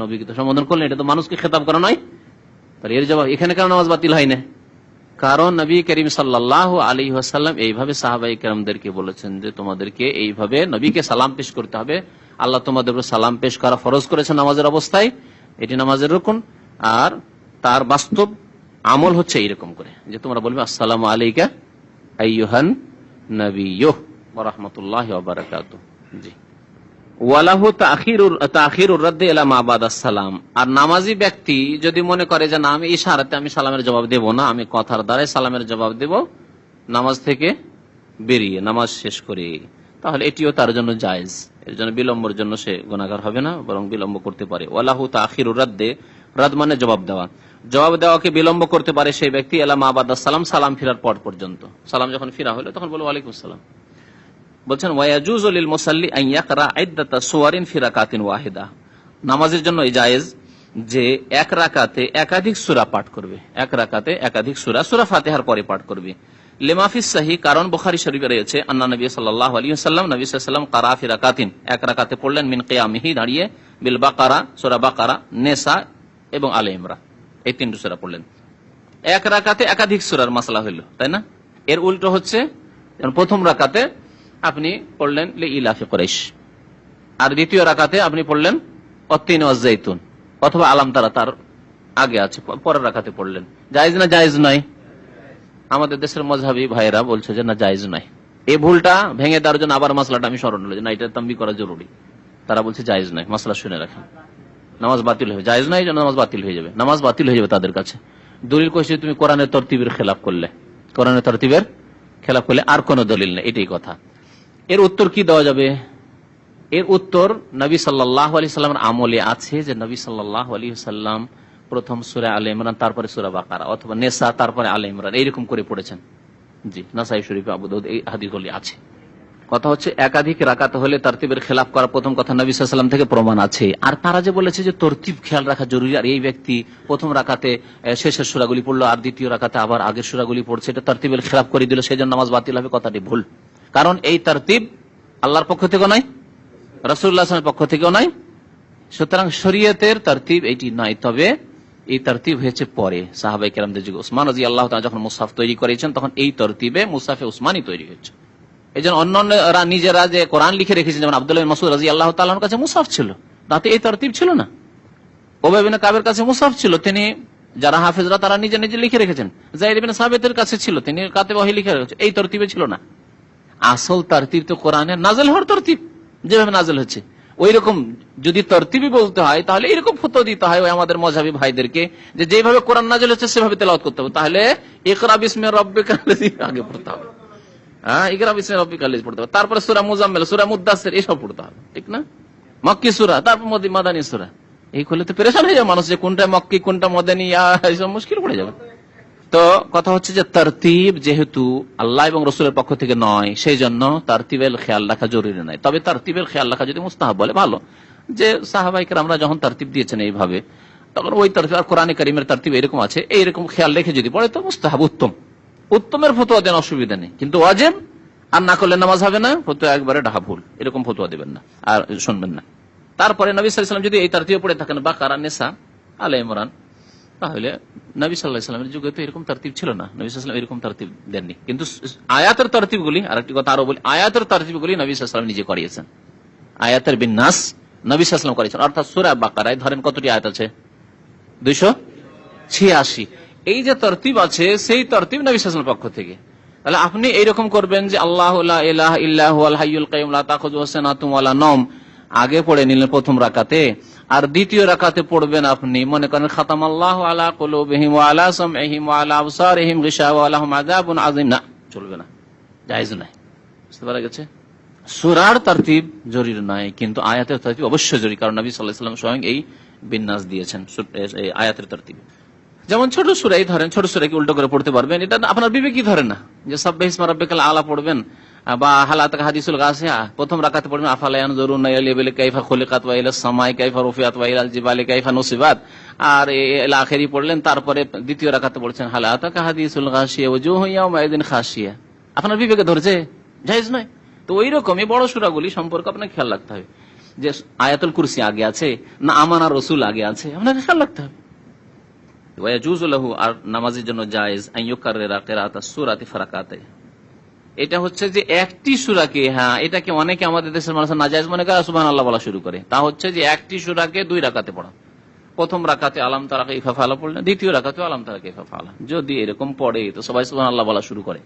নবীকে তো সম্বোধন করলেন, এটা তো মানুষকে খেতাব করা নয়। তাহলে এর জবাব এখানে কেন নামাজ বাতিল হয় না? কারণ নবী করিম সাল্লাল্লাহু আলাইহি ওয়াসাল্লাম এইভাবে সাহাবায়ে কেরামদেরকে বলেছেন যে তোমাদেরকে এইভাবে নবীকে সালাম পেশ করতে হবে। আল্লাহ তোমাদের উপর সালাম পেশ করা ফরজ করেছে নামাজের অবস্থায়, এটি নামাজের রুকন। আর তার বাস্তব আমল হচ্ছে এইরকম করে যে তোমরা বলবে আসসালামু আলাইকা আইয়ুহান নাবিয়্যু ওয়া রাহমাতুল্লাহি ওয়া বারাকাতুহু। জি, ওয়ালাহু তাখিরুর রাদ্দি ইলা মা বাদাস সালাম। আর নামাজি ব্যক্তি যদি মনে করে যে না, আমি ইশারাতে আমি সালামের জবাব দেব না, আমি কথার দ্বারাই সালামের জবাব দেব নামাজ থেকে বেরিয়ে, নামাজ শেষ করে, তাহলে এটিও তার জন্য জায়েজ। এর জন্য বিলম্বের জন্য সে গুনাহগার হবে না, বরং বিলম্ব করতে পারে। ওয়ালাহু তাখিরুর রাদ্দি, রাদ মানে জবাব দেওয়া, জবাব দেওয়াকে বিলম্ব করতে পারে সেই ব্যক্তি ইলা মা বাদাস সালাম, সালাম ফিরার পর পর্যন্ত। সালাম যখন ফিরা হলো তখন বলো ওয়ালাইকুম আসসালাম। বলছেন ওয়ায়াজুজু লিল মুসাল্লি আন ইয়াকরা ইদ্দাতা সুওয়ারিন ফি রাকাতিন ওয়াহিদা, নামাজের জন্য এই জায়েজ যে এক রাকাতে একাধিক সূরা পাঠ করবে, এক রাকাতে একাধিক সূরা, সূরা ফাতিহার পরে পাঠ করবে। লিমাফিস সাহি, কারণ বুখারী শরীফে রয়েছে আন্না নবী সাল্লাল্লাহু আলাইহি ওয়াসাল্লাম, নবী সাল্লাল্লাহু আলাইহি ওয়াসাল্লাম কারা ফি রাকাতিন, এক রাকাতে পড়লেন, মিন কিয়ামিহি, দাঁড়িয়ে, বিল বাকারা, সূরা বাকারা, নিসা এবং আলে ইমরান, এই তিনটি সূরা পড়লেন। এক রাকাতে একাধিক সূরার মাসলা হইল, তাই না? এর উল্টো হচ্ছে প্রথম রাকাতে আপনি পড়লেন লিইলাফি কুরাইশ, আর দ্বিতীয় রাকাতে আপনি পড়লেন অত্তিন ওয়াজ জাইতুন, অথবা আলাম তারা তার আগে আছে, পরের রাকাতে পড়লেন। জায়েজ না জায়েজ নয়? আমাদের দেশের মযহাবী ভাইরা বলছে যে না, জায়েজ নয়। এই ভুলটা ভেঙে দেওয়ার জন্য আবার মাসলাটা আমি স্মরণ হলো যে না, এটা তাম্বি করা জরুরি। তারা বলছে জায়েজ নয়, মাসলা শুনে রাখেন, নামাজ বাতিল হবে। জায়েজ নয়, নামাজ বাতিল হয়ে যাবে, নামাজ বাতিল হয়ে যাবে তাদের কাছে। দলিল কইছে তুমি কোরআনের তরতিবের খেলাফ করলে, কোরআনের তরতিবের খেলাফ করলে, আর কোন দলিল নেই, এটাই কথা। এর উত্তর কি দেওয়া যাবে? এর উত্তর নবী সাল্লাল্লাহু আলাইহি সাল্লামের আমলে আছে যে নবী সাল্লাল্লাহু আলাইহি সাল্লাম প্রথম সূরা আলে ইমরান, তারপরে সূরা বাকারা, অথবা নিসা, তারপরে আলে ইমরান, এইরকম করে পড়েছেন। জি, নাসাই শরীফে, আবু দাউদ, এই হাদিসগুলি আছে। কথা হচ্ছে একাধিক রাকাত হলে তরতিবের খেলাফ করা প্রথম কথা নবী সাল্লাল্লাহু আলাইহি ওয়াসাল্লাম থেকে প্রমাণ আছে। আর তারা যে বলেছে যে তরতিব খেয়াল রাখা জরুরি, আর এই ব্যক্তি প্রথম রাকাতে শেষের সূরাগুলি পড়লো আর দ্বিতীয় রাকাতে আবার আগের সূরাগুলি পড়ছে, এটা তরতিবের খেলাফ করে দিল, সেজন্য নামাজ বাতিল হবে, কথাটি ভুল। কারণ এই তরতিব আল্লাহর পক্ষ থেকেও নয়, রাসূলুল্লাহ সাল্লাল্লাহু আলাইহি ওয়াসাল্লামের পক্ষ থেকেও নয়, সুতরাং শরীয়তের তরতিব এইটি নয়। তবে এই তরতিব হয়েছে পরে সাহাবায়ে কেরামদের যুগে। উসমান রাদিয়াল্লাহু তাআলা যখন মুসহাফ তৈরি করেছেন, তখন এই তরতিবে মুসহাফে উসমানী তৈরি হয়েছে। এই জন্য অন্যান্যরা নিজেরা যে কোরআন লিখে রেখেছেন, যেমন আব্দুল্লাহ বিন মাসউদ রাদিয়াল্লাহু তাআলার কাছে মুসহাফ ছিল, তাতে এই তরতিব ছিল না। উবাই বিন কাবের কাছে মুসহাফ ছিল, তিনি, যারা হাফেজরা তারা নিজে নিজে লিখে রেখেছেন। যায়েদ বিন সাবিতের কাছে ছিল, তিনি কাতেব ওহী লিখে রেখেছেন। এই তরতিবে ছিল না। আসল তরতিব তো কোরআনের নাযিল হওয়ার তরতিব, যেভাবে নাযিল হচ্ছে ওই রকম যদি তরতিবই বলতে হয়, তাহলে এরকম ফতোয়া দিতে হয় ওই আমাদের মাযহাবী ভাইদেরকে, যে যেভাবে কোরআন নাযিল হচ্ছে সেভাবে তেলাওয়াত করতে হবে। তাহলে ইকরা বিসমি রাব্বিকাল্লাযী আগে পড়তে হবে, ইকরা বিসমি রাব্বিকাল্লাযী পড়তে হবে, তারপরে সূরা মুজাম্মিল, সূরা মুদ্দাসসির, এসব পড়তে হবে, ঠিক না? মক্কি সূরা, তারপর মাদানী সূরা। এই করলে তো পেরেশান হয়ে যাবে মানুষ, যে কোনটা মক্কি কোনটা মাদানী, এইসব মুশকিল পড়ে যাবে। তো কথা হচ্ছে যে তরতিব যেহেতু আল্লাহ এবং রাসূলের পক্ষ থেকে নয়, সেই জন্য তরতিবের খেয়াল রাখা জরুরি নয়। তবে তরতিবের খেয়াল রাখা যদি মুস্তাহাব বলে ভালো, যে সাহাবায়ে কেরামরা যখন তরতিব দিয়েছেন এইভাবে, তখন ওই তরতিব, আর কোরআনে কারীমের তরতিব এরকম আছে, এইরকম খেয়াল রেখে যদি পড়ে তো মুস্তাহাব, উত্তম। উত্তমের ফতোয়া দেন, অসুবিধা নেই, কিন্তু ওয়াজিব আর না করলে নামাজ হবে না, ফতোয়া একবারে ডাহা ভুল, এরকম ফতোয়া দেবেন না আর শুনবেন না। তারপরে নবী সাল্লাল্লাহু আলাইহি ওয়াসাল্লাম যদি এই তরতিবে পড়ে থাকেন, বাকারা, নিসা, আলে ইমরান, তাহলে নবী সাল্লাল্লাহু আলাইহি ওয়াসাল্লামের যুগে তো এরকম তরতিব ছিল না, নবী সাল্লাল্লাহু আলাইহি ওয়াসাল্লাম এরকম তরতিব দেননি। কিন্তু আয়াতের তরতিবগুলি, আরেকটি কথা আরো বলি, আয়াতের তরতিবগুলি নবী সাল্লাল্লাহু আলাইহি ওয়াসাল্লাম নিজে করিয়েছেন। আয়াতের বিন্যাস নবী সাল্লাল্লাহু আলাইহি ওয়াসাল্লাম করিয়েছেন। অর্থাৎ সূরা বাকারায় ধরেন কতটি আয়াত আছে? 286। এই যে তরতিব আছে, সেই তরতিব নবী সাল্লাল্লাহু আলাইহি ওয়াসাল্লামের পক্ষ থেকে। তাহলে আপনি এইরকম করবেন যে আল্লাহু লা ইলাহা ইল্লা হুয়াল হাইয়ুল কাইয়ুম লা তাখুযুহু সিনাতুন ওয়ালা নাওম, আগে পড়ে নিলেন প্রথম রাকাতে, আর দ্বিতীয় রাকাতে পড়বেন আপনি, মনে করেন খাতামাল্লাহু আলা কুলুবিহিম ওয়া আলা সামইহিম ওয়া আলা আবসারিহিম গিশাওয়া ওয়া লাহুম আযাবুন আযীম, না, চলবে না, জায়েজ নয়। বুঝতে পারা গেছে? সূরার তরতিব জরুরি নয়, কিন্তু আয়াতের তরতিব অবশ্যই জরুরি, কারণ নবী সাল্লাল্লাহু আলাইহি ওয়াসাল্লাম স্বয়ং এই বিন্যাস দিয়েছেন এই আয়াতের তরতিব। যেমন ছোট সূরাই ধরেন, ছোট সূরাকে উল্টো করে পড়তে পারবেন, এটা আপনার বিবেকই ধরে না, যে সাব্বিহিসমা রাব্বিকাল আলা পড়বেন, বা হালাতাকা হাদিসুল গাসিয়া প্রথম রাকাতে পড়বেন, আফালা ইয়ানজুরুনা ইলাল ইবিলি কাইফা খুলিকাত ওয়া ইলাস সামাই কাইফা রুফিআত ওয়া ইলাল জিবালি কাইফা নুসিবাত, আর ইলা আখিরি পড়লেন। তারপরে দ্বিতীয় রাকাতে পড়ছেন হালাতাকা হাদিসুল গাসিয়া ওয়াজুহু ইয়াউমা ইযিন খাসিয়া। আপনার বিবেকে ধরেছে? জায়েজ নয়। তো ওই রকমই বড় সূরাগুলি সম্পর্কে আপনাকে খেয়াল রাখতে হবে, যে আয়াতুল কুরসি আগে আছে না আমানা রাসূল আগে আছে, আপনাকে খেয়াল রাখতে হবে। ওয়ায়াজুজু লাহু, আর নামাজের জন্য জায়েজ আন ইউকাররিরা কিরাআতাস সূরাতি ফারাকাতাই, এটা হচ্ছে যে একটি সূরাকে, এটাকে অনেকে আমাদের দেশের মানুষ নাজায়েজ মনে করে, সুবহানাল্লাহ বলা শুরু করে। তা হচ্ছে যে একটি সূরাকে দুই রাকাতে পড়া, প্রথম রাকাতে আলাম তারা কাইফা ফাআলা পড়লেন, দ্বিতীয় রাকাতে আলাম তারা কাইফা ফাআলা। যদি এরকম পড়ে তো সবাই সুবহানাল্লাহ বলা শুরু করে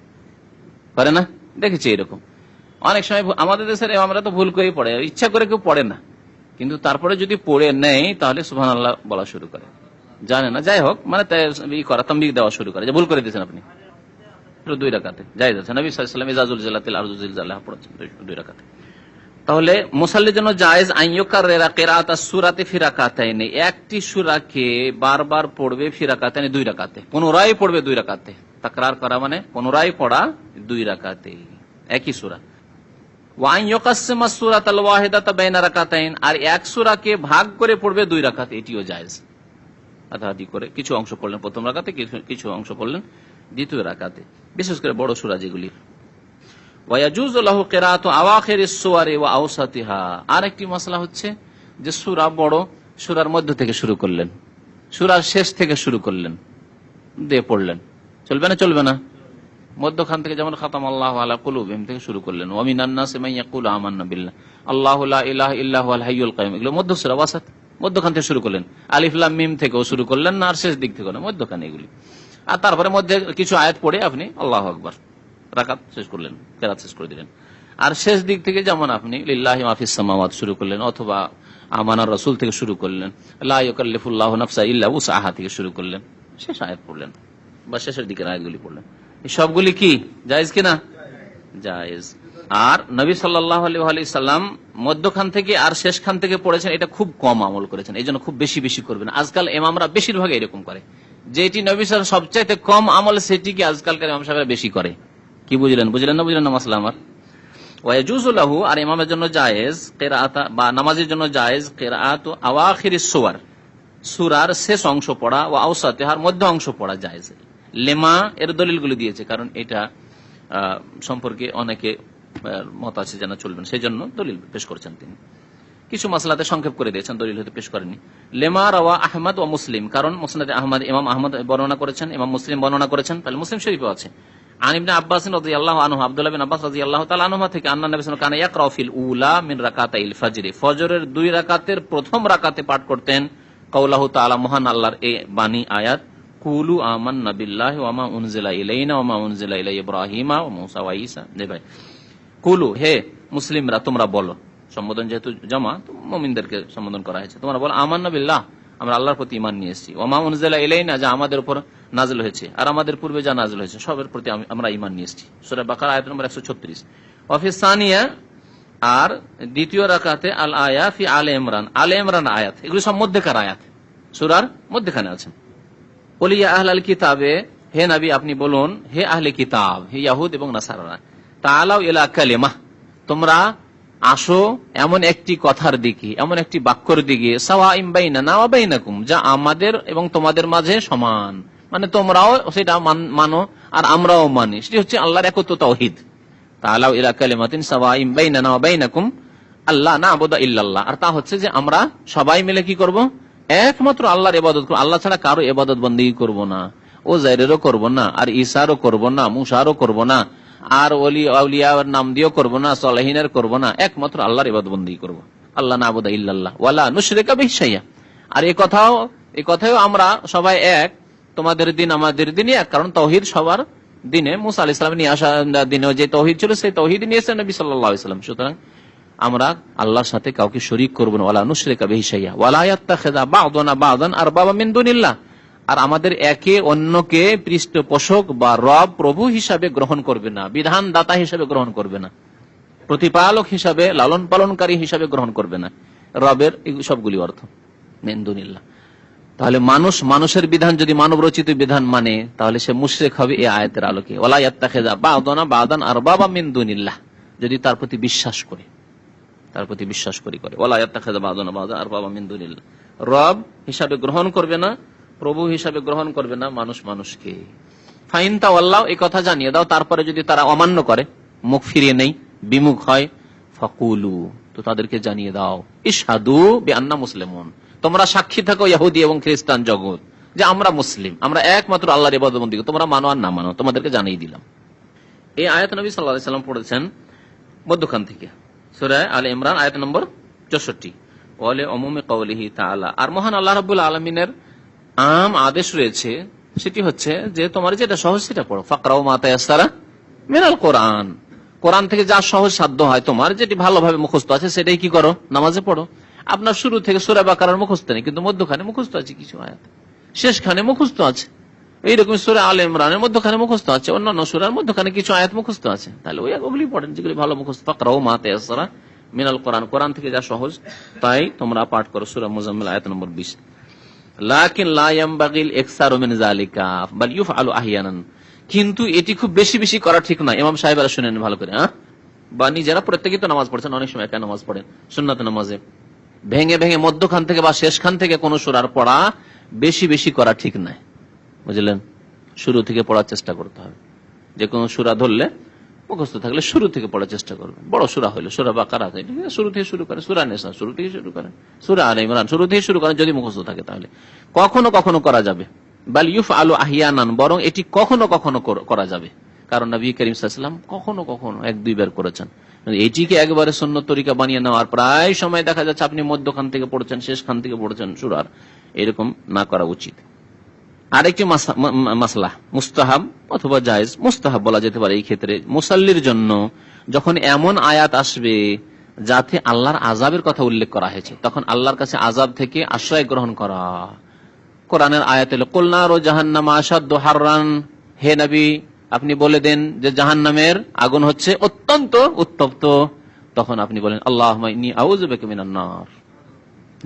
না? দেখেছি এরকম অনেক সময় আমাদের দেশের, আমরা তো ভুল করেই পড়ে, ইচ্ছা করে কেউ পড়ে না, কিন্তু তারপরে যদি পড়ে নেই তাহলে সুবহানাল্লাহ বলা শুরু করে, জানে না, যাই হোক, মানে তামবিগ দেওয়া শুরু করে যে ভুল করে দিয়েছেন আপনি। দুই রাকাতে জায়েজ আছে, নবী সাল্লাল্লাহু আলাইহি ওয়াসাল্লাম ইজাজুল জালাতিল আরজু জিলজালাহা পড়েছেন দুই রাকাতে। তাহলে মুসাল্লির জন্য জায়েজ আন ইউকাররিরা কিরাআতাস সূরাতি ফি রাকাতাইনি, একটি সূরাকে বারবার পড়বে ফি রাকাতাইনি, দুই রাকাতে, পুনরায় পড়বে দুই রাকাতে। তাকরার করা মানে পুনরায় পড়া দুই রাকাতে একই সূরা। ওয়া আন ইউকাসসিমাস সূরাতাল ওয়াহিদাতা বাইনা রাকাতাইন, আর এক সূরাকে ভাগ করে পড়বে দুই রাকাতে, এটিও জায়েজ। আধা আধি করে কিছু অংশ পড়লেন প্রথম রাকাতে, কিছু অংশ পড়লেন দ্বিতীয় রাকাতে, বিশেষ করে বড় সূরা যেগুলি। ওয়ায়াজুজু লাহু কিরাআতু আওয়াখিরিস সুওয়ারি ওয়া আওসাতিহা। আরেকটি মাসলা হচ্ছে যে সূরা বড়, সূরার মধ্য থেকে শুরু করলেন, সূরার শেষ থেকে শুরু করলেন, দিয়ে পড়লেন, চলবে না? চলবে না। মধ্যখান থেকে যেমন খাতাম আল্লাহু আলা কুলুবিহিম থেকে শুরু করলেন, ওয়া মিনান নাসি মান ইয়াকুলু আমান্না বিল্লাহ আল্লাহু লা ইলাহা ইল্লা হুয়াল হাইয়ুল কাইয়ুম, এগুলো মধ্য সূরা ওয়াসাত, মধ্যখান থেকে শুরু করলেন। আলিফ লাম মিম থেকেও শুরু করলেন না, আর শেষ দিক থেকে না, মধ্যখানে এগুলি। আর তারপরে মধ্যে কিছু আয়াত পড়ে আপনি আল্লাহু আকবার রাকাত শেষ করলেন, কেরাত শেষ করে দিলেন। আর শেষ দিক থেকে যেমন আপনি লিল্লাহি মা ফিস সামাওয়াত শুরু করলেন, অথবা আমানার রাসূল থেকে শুরু করলেন, লা ইউকাল্লিফুল্লাহু নাফসা ইল্লা উসআহা থেকে শুরু করলেন, শেষ আয়াত পড়লেন বা শেষের দিকের আয়াতগুলি পড়লেন। এই সবগুলি কি জায়েজ কিনা? জায়েজ। আর নবী সাল্লাল্লাহু আলাইহি সাল্লাম মধ্যখান থেকে আর শেষখান থেকে পড়েছেন, এটা খুব কম আমল করেছেন, এই জন্য খুব বেশি বেশি করবেন। আজকাল ইমামরা বেশিরভাগ এরকম করে, যেটি নবী সাল্লাল্লাহু সবচাইতে কম আমল সেটিকে আজকালকার ইমাম সাহেবরা বেশি করে। কি বুঝলেন? বুঝলেন না? বুঝলেন না মাসলা আমার? ওয়ায়াজুজু লাহু, আর ইমামের জন্য জায়েজ, কিরাআত বা নামাজের জন্য জায়েজ, কিরাআতু আওয়াখিরিস সুওয়ার, সূরার শেষ অংশ পড়া, ওয়া আওসাতিহার মধ্য অংশ পড়া জায়েজ। লেমা এর দলিলগুলো দিয়েছে, কারণ এটা সম্পর্কে অনেকে মত আছে জানা চলবেন, সেই জন্য দলিল পেশ করেছেন তিনি। কিছু মাসলাতে সংক্ষেপ করে দিয়েছেন, দলিল হতে পেশ করেনি। লেমা রাওয়া আহমদ ও মুসলিম, কারণ মুসনাদে আহমদ ইমাম আহমদ বর্ণনা করেছেন, ইমাম মুসলিম বর্ণনা করেছেন, তাহলে মুসলিম শরীফেও আছে। আন ইবনে আব্বাস রাদিয়াল্লাহু আনহু, আব্দুল্লাহ বিন আব্বাস রাদিয়াল্লাহু তাআলা আনহুমা থেকে, আন্না নবী সাল্লাল্লাহু আলাইহি ওয়াসাল্লাম কানা ইয়াকরাউ ফিল উলা মিন রাকাতাইল ফজর, ফজরের 2 রাকাতের প্রথম রাকাতে পাঠ করতেন কাউলাহু তাআলা, মহান আল্লাহর এই বাণী আয়াত, কুলু আমান্না বিল্লাহি ওয়া মা উনজিলা ইলাইনা ওয়া মা উনজিলা ইলা ইব্রাহিমা ওয়া মূসা ওয়া ঈসা। ভাই, কুলু, হে মুসলিমরা তোমরা বলো, সম্বোধন যেহেতু জমা, তো মুমিনদেরকে সম্বোধন করা হয়েছে, তোমরা বলো আমান্না বিল্লাহ, আমরা আল্লাহর প্রতি ঈমান নিয়ে এসেছি, ওয়া মা উনজিলা ইলাইনা, যা আমাদের উপর নাযিল হয়েছে, আর আমাদের পূর্বে যা নাযিল হয়েছে সবের প্রতি আমরা ঈমান নিয়ে এসেছি। সূরা বাকারা আয়াত নম্বর 136। ওয়া ফি সানিয়া, আর দ্বিতীয় রাকাতে আল আয়া ফি আলে ইমরান, আলে ইমরান আয়াত, এগুলো সব মধ্যেকার আয়াত, সূরার মধ্যখানে আছে। বলিয়া আহলাল কিতাবে, হে নবী আপনি বলুন, হে আহলে কিতাব, হে ইয়াহুদ এবং নাসারারা, তাআলাউ ইলা কালিমাহ, তোমরা আসো এমন একটি কথার দিকে, এমন একটি বাক্যর দিকে, সাওয়াইম বাইনানা ওয়া বাইনাকুম, যা আমাদের এবং তোমাদের মাঝে সমান, মানে তোমরাও সেটা মানো আর আমরাও মানি, সেটি হচ্ছে আল্লাহর একত্ব তাওহীদ। তাআলাউ ইলা কালিমাতিন সাওয়াইম বাইনানা ওয়া বাইনাকুম আল্লা না'বুদা ইল্লাল্লাহ, আর তা হচ্ছে যে আমরা সবাই মিলে কি করব? একমাত্র আল্লাহর ইবাদত করব, আল্লাহ ছাড়া কারো ইবাদত বন্দেগী করব না, ও জাইরেরও করব না, আর ঈসারও করব না, মুসারও করব না, আর ওলি আউলিয়ার নাম দিয়েও করব না, সালেহিনের করব না, একমাত্র আল্লাহর ইবাদত বন্দেগী করব, আল্লাহ না'বুদা ইল্লাল্লাহ ওয়ালা নুশরিকা বিহি শাইআ। আর এই কথাও আমরা সবাই এক, তোমাদের দিন আমাদের দিনই এক, কারণ তাওহীদ সবার দিনে, মুসা আলাইহিস সালাম নিয়ে আসা দিনে যে তাওহীদ ছিল, সেই তাওহীদ নিয়ে এসেছেন নবী সাল্লাল্লাহু আলাইহি ওয়াসাল্লাম। সুতরাং আমরা আল্লাহর সাথে কাউকে শরীক করব না, ওয়ালা নুশরিকা বিহি শাইআ ওয়ালা ইয়াত্তাখিযা বা'দুনা বা'দান আরবাবা মিন দুনিল্লাহ, আর আমাদের একে অন্যকে পৃষ্ঠপোষক বা রব প্রভু হিসাবে গ্রহণ করবে না, বিধানদাতা হিসাবে গ্রহণ করবে না, প্রতিপালক হিসাবে, লালন পালনকারী হিসাবে গ্রহণ করবে না। রবের সবগুলি অর্থ মিন দুনিল্লাহ। তাহলে মানুষের বিধান যদি মানব রচিত বিধান মানে, তাহলে সে মুশরিক হবে এই আয়াতের আলোকে। ওয়ালা ইয়াত্তাখিযা বা'দুনা বা'দান আরবাবা মিন দুনিল্লাহ, যদি তার প্রতি বিশ্বাস করে, করে ওয়ালা ইয়াত্তাখিযা বা'দুনা বা'দান আরবাবা মিন দুনিল্লাহ, রব হিসাবে গ্রহণ করবে না, প্রভু হিসাবে গ্রহণ করবে না মানুষকে। ফাইন তাওয়াল্লাহ, এই কথা জানিয়ে দাও, তারপরে যদি তারা অমান্য করে, মুখ ফিরিয়ে নেই, বিমুখ হয়, ফাকুলু, তো তাদেরকে জানিয়ে দাও, ইশহাদু বিআন্না মুসলিমুন, তোমরা সাক্ষী থাকো ইহুদি এবং খ্রিস্টান জগৎ, যে আমরা মুসলিম, আমরা একমাত্র আল্লাহর ইবাদত বন্দেগী, তোমরা মানো আর না মানো, তোমাদেরকে জানিয়ে দিলাম। এই আয়াত নবী সাল্লাল্লাহু আলাইহি ওয়াসাল্লাম পড়েছেন মধ্যখান থেকে, সূরা আলে ইমরান আয়াত নম্বর 64। ওয়ালি উমুমি কওলিহি তাআলা, আর মহান আল্লাহ রাব্বুল আলামিনের আম আদেশ রয়েছে, সেটি হচ্ছে যে তোমার যেটা সহজ সেটা পড়ো, ফাকরাউ মা তায়াসসারা মিনাল কোরআন, কোরআন থেকে যা সহজ সাধ্য হয়, তোমার যেটি ভালোভাবে মুখস্থ আছে সেটাই কি করো, নামাজে পড়ো। আপনার শুরু থেকে সূরা বাকারার মুখস্থ নেই, কিন্তু মধ্যখানে মুখস্থ আছে কিছু আয়াত, শেষখানে মুখস্থ আছে, এইরকম সূরা আলে ইমরানের মধ্যখানে মুখস্থ আছে, অন্যান্য সূরার মধ্যখানে কিছু আয়াত মুখস্থ আছে, তাহলে ওগুলি পড়েন যেগুলি ভালো মুখস্থ। ফাকরাউ মা তায়াসসারা মিনাল কোরআন, কোরআন থেকে যা সহজ তাই তোমরা পাঠ করো। সূরা মুজাম্মিল আয়াত নম্বর 20। লাকিন লা ইয়ামবাগিল ইকসারু মিন যালিকা বাল ইউফআলু আহইয়ানান, কিন্তু এটি খুব বেশি বেশি করা ঠিক নয়। ইমাম সাহেবরা শুনেন ভালো করে, বা নিজেরা প্রত্যেকেই তো নামাজ পড়ছেন, অনেক সময় একা নামাজ পড়েন, সুন্নাত নামাজে ভেঙে ভেঙে মধ্যখান থেকে বা শেষখান থেকে কোন সূরার পড়া বেশি বেশি করা ঠিক নয়, বুঝলেন? শুরু থেকে পড়ার চেষ্টা করতে হবে। যে কোনো সূরা ধরলে মুখস্থ থাকলে শুরু থেকে পড়ার চেষ্টা করবেন। বড় সূরা হইলো, সূরা বাকারা শুরু থেকে শুরু করেন, সূরা নিসা শুরু থেকে শুরু করেন, সূরা আলে ইমরান শুরু থেকে শুরু করেন। যদি মুখস্থ থাকে তাহলে কখনো কখনো করা যাবে। বাল ইউফআলু আহিয়ানান, বরং এটি কখনো কখনো করা যাবে। কারণ নবী করিম সাল্লাল্লাহু আলাইহি ওয়াসাল্লাম কখনো কখনো 1-2 বার করেছেন। এটিকে একবারে সুন্নত তরিকা বানিয়ে নেওয়ার প্রায় সময় দেখা যাচ্ছে আপনি মধ্যখান থেকে পড়ছেন, শেষ খান থেকে পড়ছেন সূরার, এরকম না করা উচিত। আরেকটি মাসলা মুস্তাহাব অথবা জায়েজ, মুস্তাহাব বলা যেতে পারে এই ক্ষেত্রে মুসাল্লির জন্য যখন এমন আয়াত আসবে যাতে আল্লাহর আযাবের কথা উল্লেখ করা হয়েছে, তখন আল্লাহর কাছে আযাব থেকে আশ্রয় গ্রহণ করা। কোরআনের আয়াত হলো কুল নারু জাহান্নাম আশাদ্দু হাররান, হে নবী আপনি বলে দেন যে জাহান্নামের আগুন হচ্ছে অত্যন্ত উত্তপ্ত। তখন আপনি বলেন আল্লাহুম্মা ইন্নী আউযু বিকা মিনান নার।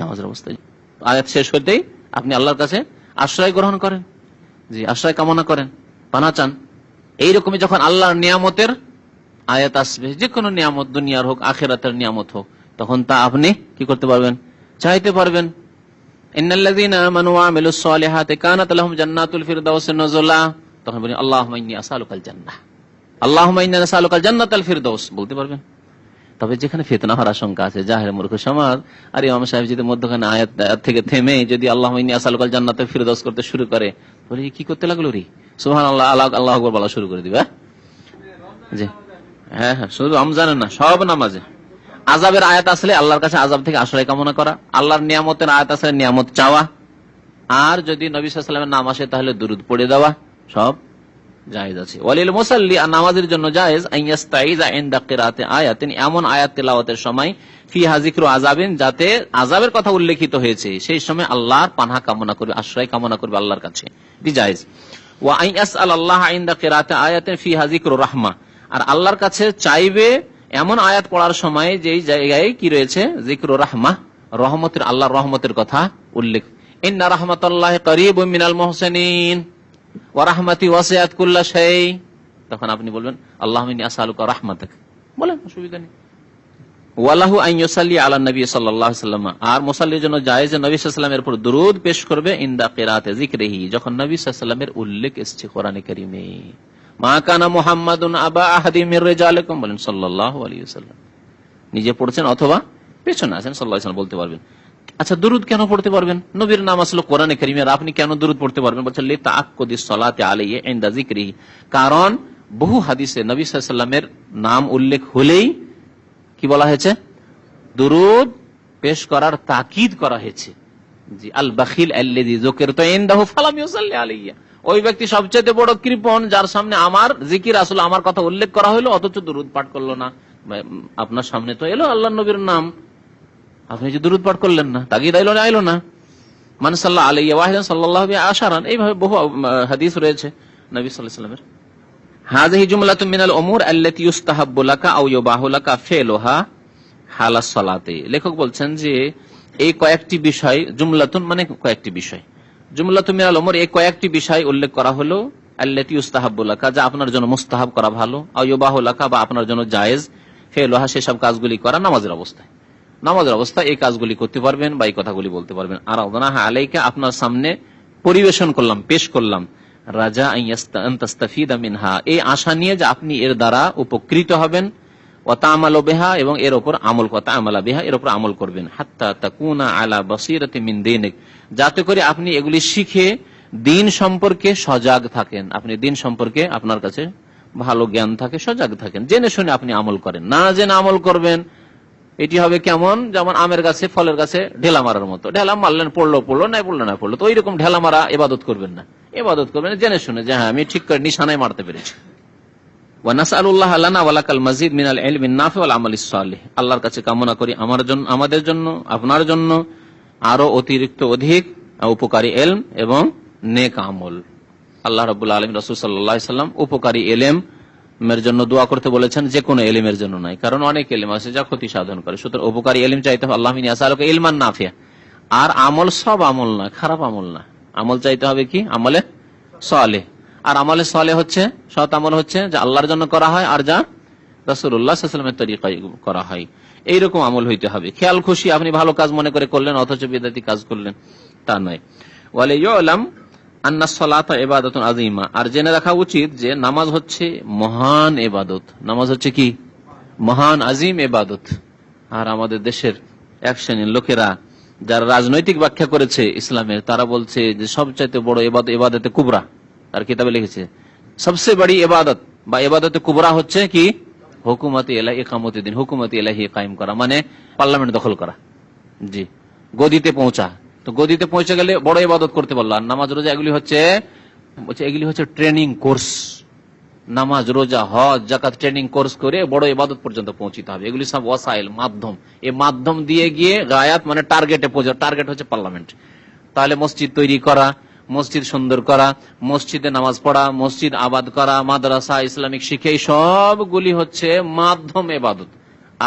নামাজের অবস্থায় আয়াত শেষ হতেই আপনি আল্লাহর কাছে আশ্রয় গ্রহণ করেন, জি আশ্রয় কামনা করেন, পানা চান। এইরকমই যখন আল্লাহর নিয়ামতের আয়াত আসবে, যে কোনো নিয়ামত, দুনিয়ার হোক আখিরাতের নিয়ামত হোক, তখন তা আপনি কি করতে পারবেন? চাইতে পারবেন। ইন্নাল্লাযীনা আমানু ওয়া আমিলুস সালিহাতি কানাত লাহুম জান্নাতুল ফিরদাউসি নুজুলা। তখন বলেন আল্লাহুম্মা ইন্নী আসআলুকাল জান্নাহ, আল্লাহুম্মা ইন্নী আসআলুকাল জান্নাতাল ফিরদাউস বলতে পারবেন। তবে যেখানে ফিতনা হওয়ার আশঙ্কা আছে, জাহের মূর্খ সমাজ আর ইমাম সাহেব যদি মধ্যখানে আয়াত থেকে থেমে যদি আল্লাহুম্মা ইন্নী আসআলুকাল জান্নাতাল ফিরদাউস করতে শুরু করে, বলে কি করতে লাগলো রে, সুবহানাল্লাহ আল্লাহু আকবার বলা শুরু করে দিবে। জি হ্যাঁ হ্যাঁ, শুধু রমজানের না, সব নামাজে আযাবের আয়াত আসলে আল্লাহর কাছে আযাব থেকে আশ্রয় কামনা করা, আল্লাহর নিয়ামতের আয়াত আসলে নিয়ামত চাওয়া, আর যদি নবী সাল্লাল্লাহু আলাইহি ওয়াসাল্লামের নাম আসে তাহলে দুরূদ পড়ে দেওয়া, সব জায়েজ আছে। ওয়ালিল মুসাল্লি, আর নামাজের জন্য জায়েজ আইয়াস্তাইযা ইনদা কিরাআতি আয়াতিন, এমন আয়াত তেলাওয়াতের সময় ফিহা যিকরু আযাবিন, যাতে আযাবের কথা উল্লেখিত হয়েছে সেই সময় আল্লাহর পানাহ কামনা করবে, আশ্রয় কামনা করবে আল্লাহর কাছে, এটি জায়েজ। ওয়া আইয়াসআলাল্লাহ ইনদা কিরাআতি আয়াতিন ফিহা যিকরু রাহমা, আর আল্লাহর কাছে চাইবে এমন আয়াত পড়ার সময় যেই জায়গায় কি রয়েছে যিকরু রাহমা, রহমতের, আল্লাহর রহমতের কথা উল্লেখ। ইন্না রাহমাতাল্লাহি করিবুম মিনাল মুহসিনিন ওয়া রাহমাতি ওয়াসিআত কুল্লা শাই। তখন আপনি বলবেন আল্লাহুম্মা ইন্নী আসআলুকা রাহমাতাক, বলেন, অসুবিধা নেই। ওয়ালাহু আন ইউসাল্লি আলা নবী সাল্লাল্লাহু আলাইহি ওয়াসাল্লাম, আর মুসাল্লির জন্য জায়েজ নবী সাল্লাল্লাহু আলাইহি ওয়াসাল্লামের উপর দুরূদ পেশ করবে ইনদা কিরাআতি যিকরিহি, যখন নবী সাল্লাল্লাহু আলাইহি ওয়াসাল্লামের উল্লেখ এসেছে কোরআনে কারীমে। মা কানা মুহাম্মাদুন আবা আহাদিম মির রিজালিকুম, বলেন সাল্লাল্লাহু আলাইহি ওয়াসাল্লাম, নিজে পড়ছেন অথবা পেছনে আছেন সাল্লাল্লাহু আলাইহি ওয়াসাল্লাম বলতে পারবেন। আচ্ছা, দুরূদ কেন পড়তে পারবেন? নবীর নাম আসলে কোরআনে কারীমে, আর আপনি কেন দুরূদ পড়তে পারবেন? বলছেন লিতাআক্কুদিস সালাতি আলাইহি ইনদা যিকরিহি, কারণ বহু হাদিসে নবী সাল্লাল্লাহু আলাইহি ওয়াসাল্লামের নাম উল্লেখ হলেই কি বলা হয়েছে? দুরূদ পেশ করার তাকিদ করা হয়েছে। জি, আল বাখিল আল্লাযী যুকিরতু ইনদাহু ফালাম ইউসাল্লি আলাইহি, ওই ব্যক্তি সবচেয়ে বড় কৃপণ যার সামনে আমার জিকির, আসলে আমার কথা উল্লেখ করা হলো অথচ দুরূদ পাঠ করলো না। আপনার সামনে তো এলো আল্লাহর নবীর নাম, আপনি যে দুরূদ পাঠ করলেন না, তাগিদ আইলো না। মান সাল্লাল্লাহু আলাইহি ওয়াহিদান সাল্লাল্লাহু বিহি আশারান, এইভাবে বহু হাদিস রয়েছে নবী সাল্লাল্লাহু আলাইহি ওয়াসাল্লামের। হাযিহি জুমলাতুম মিনাল উমুর আল্লাতী ইউস্তাহাব্বু লাকা আও ইউবাহু লাকা ফিলুহা হালাস সালাতে। লেখক বলছেন যে এই কয়েকটি বিষয়, জুমলাতুন মানে কয়েকটি বিষয়, জুমলাতুম মিনাল উমুর, এই কয়েকটি বিষয় উল্লেখ করা হলো আল্লাতী ইউস্তাহাব্বু লাকা, যা আপনার জন্য মুস্তাহাব করা ভালো, আও ইউবাহু লাকা বা আপনার জন্য জায়েজ, ফিলুহা সেসব কাজগুলি করা নামাজের অবস্থায়, নামাজের অবস্থায় এই কাজগুলি করতে পারবেন বা এই কথাগুলি বলতে পারবেন। আর আরাদনাহা আলাইকা, আপনার সামনে পরিবেশন করলাম, পেশ করলাম, রাজা আন তাস্তাফিদা মিনহা, এই আশা নিয়ে যে আপনি এর দ্বারা উপকৃত হবেন, ওয়া তা'মালু বিহা, এবং এর উপর আমল, তা'মালা বিহা, এর উপর আমল করবেন, হাত্তা তাকুনা আলা বাসীরাতি মিন দীনিক, যাতে করে আপনি এগুলি শিখে দ্বীন সম্পর্কে সজাগ থাকেন, আপনি দ্বীন সম্পর্কে আপনার কাছে ভালো জ্ঞান থাকে, সজাগ থাকেন, জেনে শুনে আপনি আমল করেন, না জেনে আমল করবেন। এটি হবে কেমন, যেমন আমের গাছে, ফলের গাছে ঢেলা মারার মতো, ঢেলা মারলেন, পড়লো নাই পড়লো না পড়লো, তো ওইরকম ঢেলা মারা ইবাদত করবেন না, ইবাদত করবেন জেনে শুনে যে হ্যাঁ আমি ঠিক করে নিশানায় মারতে পেরেছি। ওয়া নাসআলুল্লাহ লানা ওয়া লাকাল মাজিদ মিনাল ইলমিন নাফি ওয়াল আমালিস সালিহ, আল্লাহর কাছে কামনা করি আমার জন্য, আমাদের জন্য, আপনার জন্য আরো অতিরিক্ত অধিক উপকারী ইলম এবং নেক আমল। আল্লাহ রাব্বুল আলামিন রাসূল সাল্লাল্লাহু আলাইহি ওয়াসাল্লাম উপকারী ইলম এর জন্য দোয়া করতে বলেছেন, যে কোনো ইলমের জন্য নয়, কারণ অনেক ইলম আছে যা ক্ষতি সাধন করে, সুতরাং উপকারী ইলম চাইতে হবে। আল্লাহুম্মা ইন্নী আসআলুকা ইলমান নাফিয়া, আর আমল সব আমল না, খারাপ আমল না, আমল চাইতে হবে কি আমলে সালেহ, আর আমলে সালেহ হচ্ছে, সৎ আমল হচ্ছে যা আল্লাহর জন্য করা হয় আর যা রাসূলুল্লাহ সাল্লাল্লাহু আলাইহি ওয়াসাল্লামের তরিকায় করা হয়, এইরকম আমল হইতে হবে। খেয়াল খুশি আপনি ভালো কাজ মনে করে করলেন অথচ বিদআতি কাজ করলেন, তা নয়। ওয়ালা ইউলাম আন্না সালাতা ইবাদাতুন আযীমা, আর জেনে রাখা উচিত যে নামাজ হচ্ছে মহান ইবাদত। নামাজ হচ্ছে কি? মহান আজিম ইবাদত। আর আমাদের দেশের এক শ্রেণীর লোকেরা যারা রাজনৈতিক ব্যাখ্যা করেছে ইসলামের, তারা বলছে যে সবচাইতে বড় ইবাদতে কুবরা, তার কিতাবে লিখেছে সবচেয়ে বড় ইবাদত বা ইবাদতে কুবরা হচ্ছে কি? হুকুমতে ইলাহি ইকামতে দিন, হুকুমতে ইলাহি কায়েম করা, মানে পার্লামেন্ট দখল করা, জি, গদিতে পৌঁছা। তো গদিতে পৌঁছে গেলে বড় ইবাদত করতে পারলো। আর নামাজ রোজা এগুলি হচ্ছে ট্রেনিং কোর্স। নামাজ রোজা হজ জাকাত ট্রেনিং কোর্স করে বড় ইবাদত পর্যন্ত পৌঁছিতে হবে। এগুলি সব ওয়াসাইল, মাধ্যম। এই মাধ্যম দিয়ে গিয়ে গায়াত মানে টার্গেটে পৌঁছা। টার্গেট হচ্ছে পার্লামেন্ট। তাহলে মসজিদ তৈরি করা, মসজিদ সুন্দর করা, মসজিদে নামাজ পড়া, মসজিদ আবাদ করা, মাদ্রাসা ইসলামিক শিক্ষা, এই সবগুলি হচ্ছে মাধ্যম ইবাদত।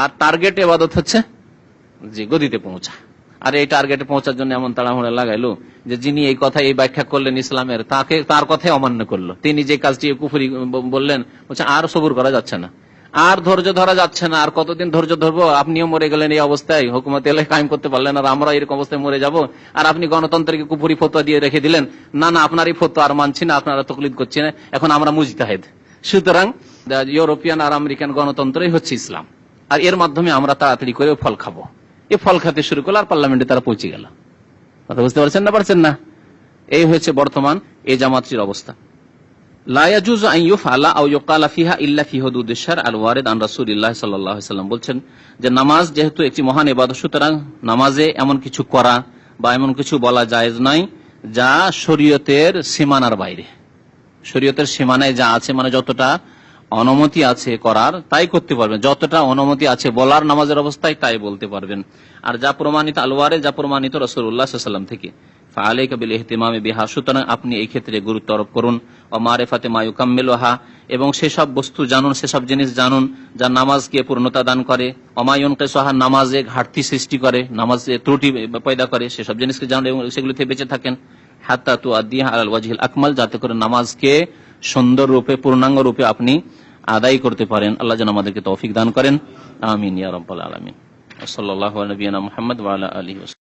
আর টার্গেট ইবাদত হচ্ছে জি গদিতে পৌঁছা। আর এই টার্গেটে পৌঁছার জন্য এমন তাড়াহুড়া লাগাইলো যে যিনি এই কথা এই ব্যাখ্যা করলেন ইসলামের, তার কথাই অমান্য করলো। তিনি যে কাজটি কুফরি বললেন, বলছে আর সবুর করা যাচ্ছে না, আর ধৈর্য ধরা যাচ্ছে না, আর কতদিন ধৈর্য ধরবো? আপনিও মরে গেলেন এই অবস্থায়, হুকুমত এলাহি কায়েম করতে পারলেন, আর আমরা এরকম অবস্থায় মরে যাব। আর আপনি গণতন্ত্রকে কুফরি ফতোয়া দিয়ে রেখে দিলেন। না না, আপনার এই ফতোয়া আর মানছি না, আপনারা তকলিদ করছি না, এখন আমরা মুজতাহিদ। সুতরাং ইউরোপিয়ান আর আমেরিকান গণতন্ত্রই হচ্ছে ইসলাম, আর এর মাধ্যমে আমরা তাড়াতাড়ি করে ফল খাবো। এই ফল খেতে শুরু করলো, আর পার্লামেন্টে তারা পৌঁছে গেল। কথা বুঝতে পারছেন না? পারছেন না? এই হচ্ছে বর্তমান এই জামাতটির অবস্থা। লা ইয়াজুজু আন ইউফআলা আও ইউকালা ফিহা ইল্লা ফি হুদুদিশ শারআ আল ওয়ারিদ আন রাসূলিল্লাহ সাল্লাল্লাহু আলাইহি ওয়াসাল্লাম বলছেন যে নামাজ যেহেতু একটি মহান ইবাদত, সুতরাং নামাজে এমন কিছু করা বা এমন কিছু বলা জায়েজ নয় যা শরীয়তের সীমানার বাইরে। শরীয়তের সীমানায় যা আছে, মানে যতটা অনুমতি আছে করার তাই করতে পারবেন, যতটা অনুমতি আছে বলার নামাজের অবস্থায় তাই বলতে পারবেন। আর যা প্রমাণিত আলওয়ারে, যা প্রমাণিত রাসূলুল্লাহ সাল্লাল্লাহু আলাইহি ওয়াসাল্লাম থেকে, ফাআলাইকা বিল ইহতিমামি বিহা, সুতরাং আপনি এই ক্ষেত্রে গুরুত্ব আরোপ করুন। ও মারিফাতে মা ইউকাম্মিলুহা, এবং সেসব বস্তু জানুন, সেসব জিনিস জানুন যা নামাজকে পূর্ণতা দান করে। ওমা ইউনকিসুহা, নামাজে ঘাটতি সৃষ্টি করে, নামাজে ত্রুটি পয়দা করে, সেসব জিনিসকে জানুন এবং সেগুলো থেকে বেঁচে থাকেন। হাত্তা তুআদ্দিহা আলাল ওয়াজহিল আকমাল, যাতে করে নামাজকে সুন্দর রূপে, পূর্ণাঙ্গ রূপে আপনি আদায় করতে পারেন। আল্লাহ যেন আমাদেরকে তৌফিক দান করেন। আমিন ইয়া রাব্বাল আলামিন। সাল্লাল্লাহু আলা নবিয়িনা মুহাম্মদ ওয়া আলা আলিহি ওয়া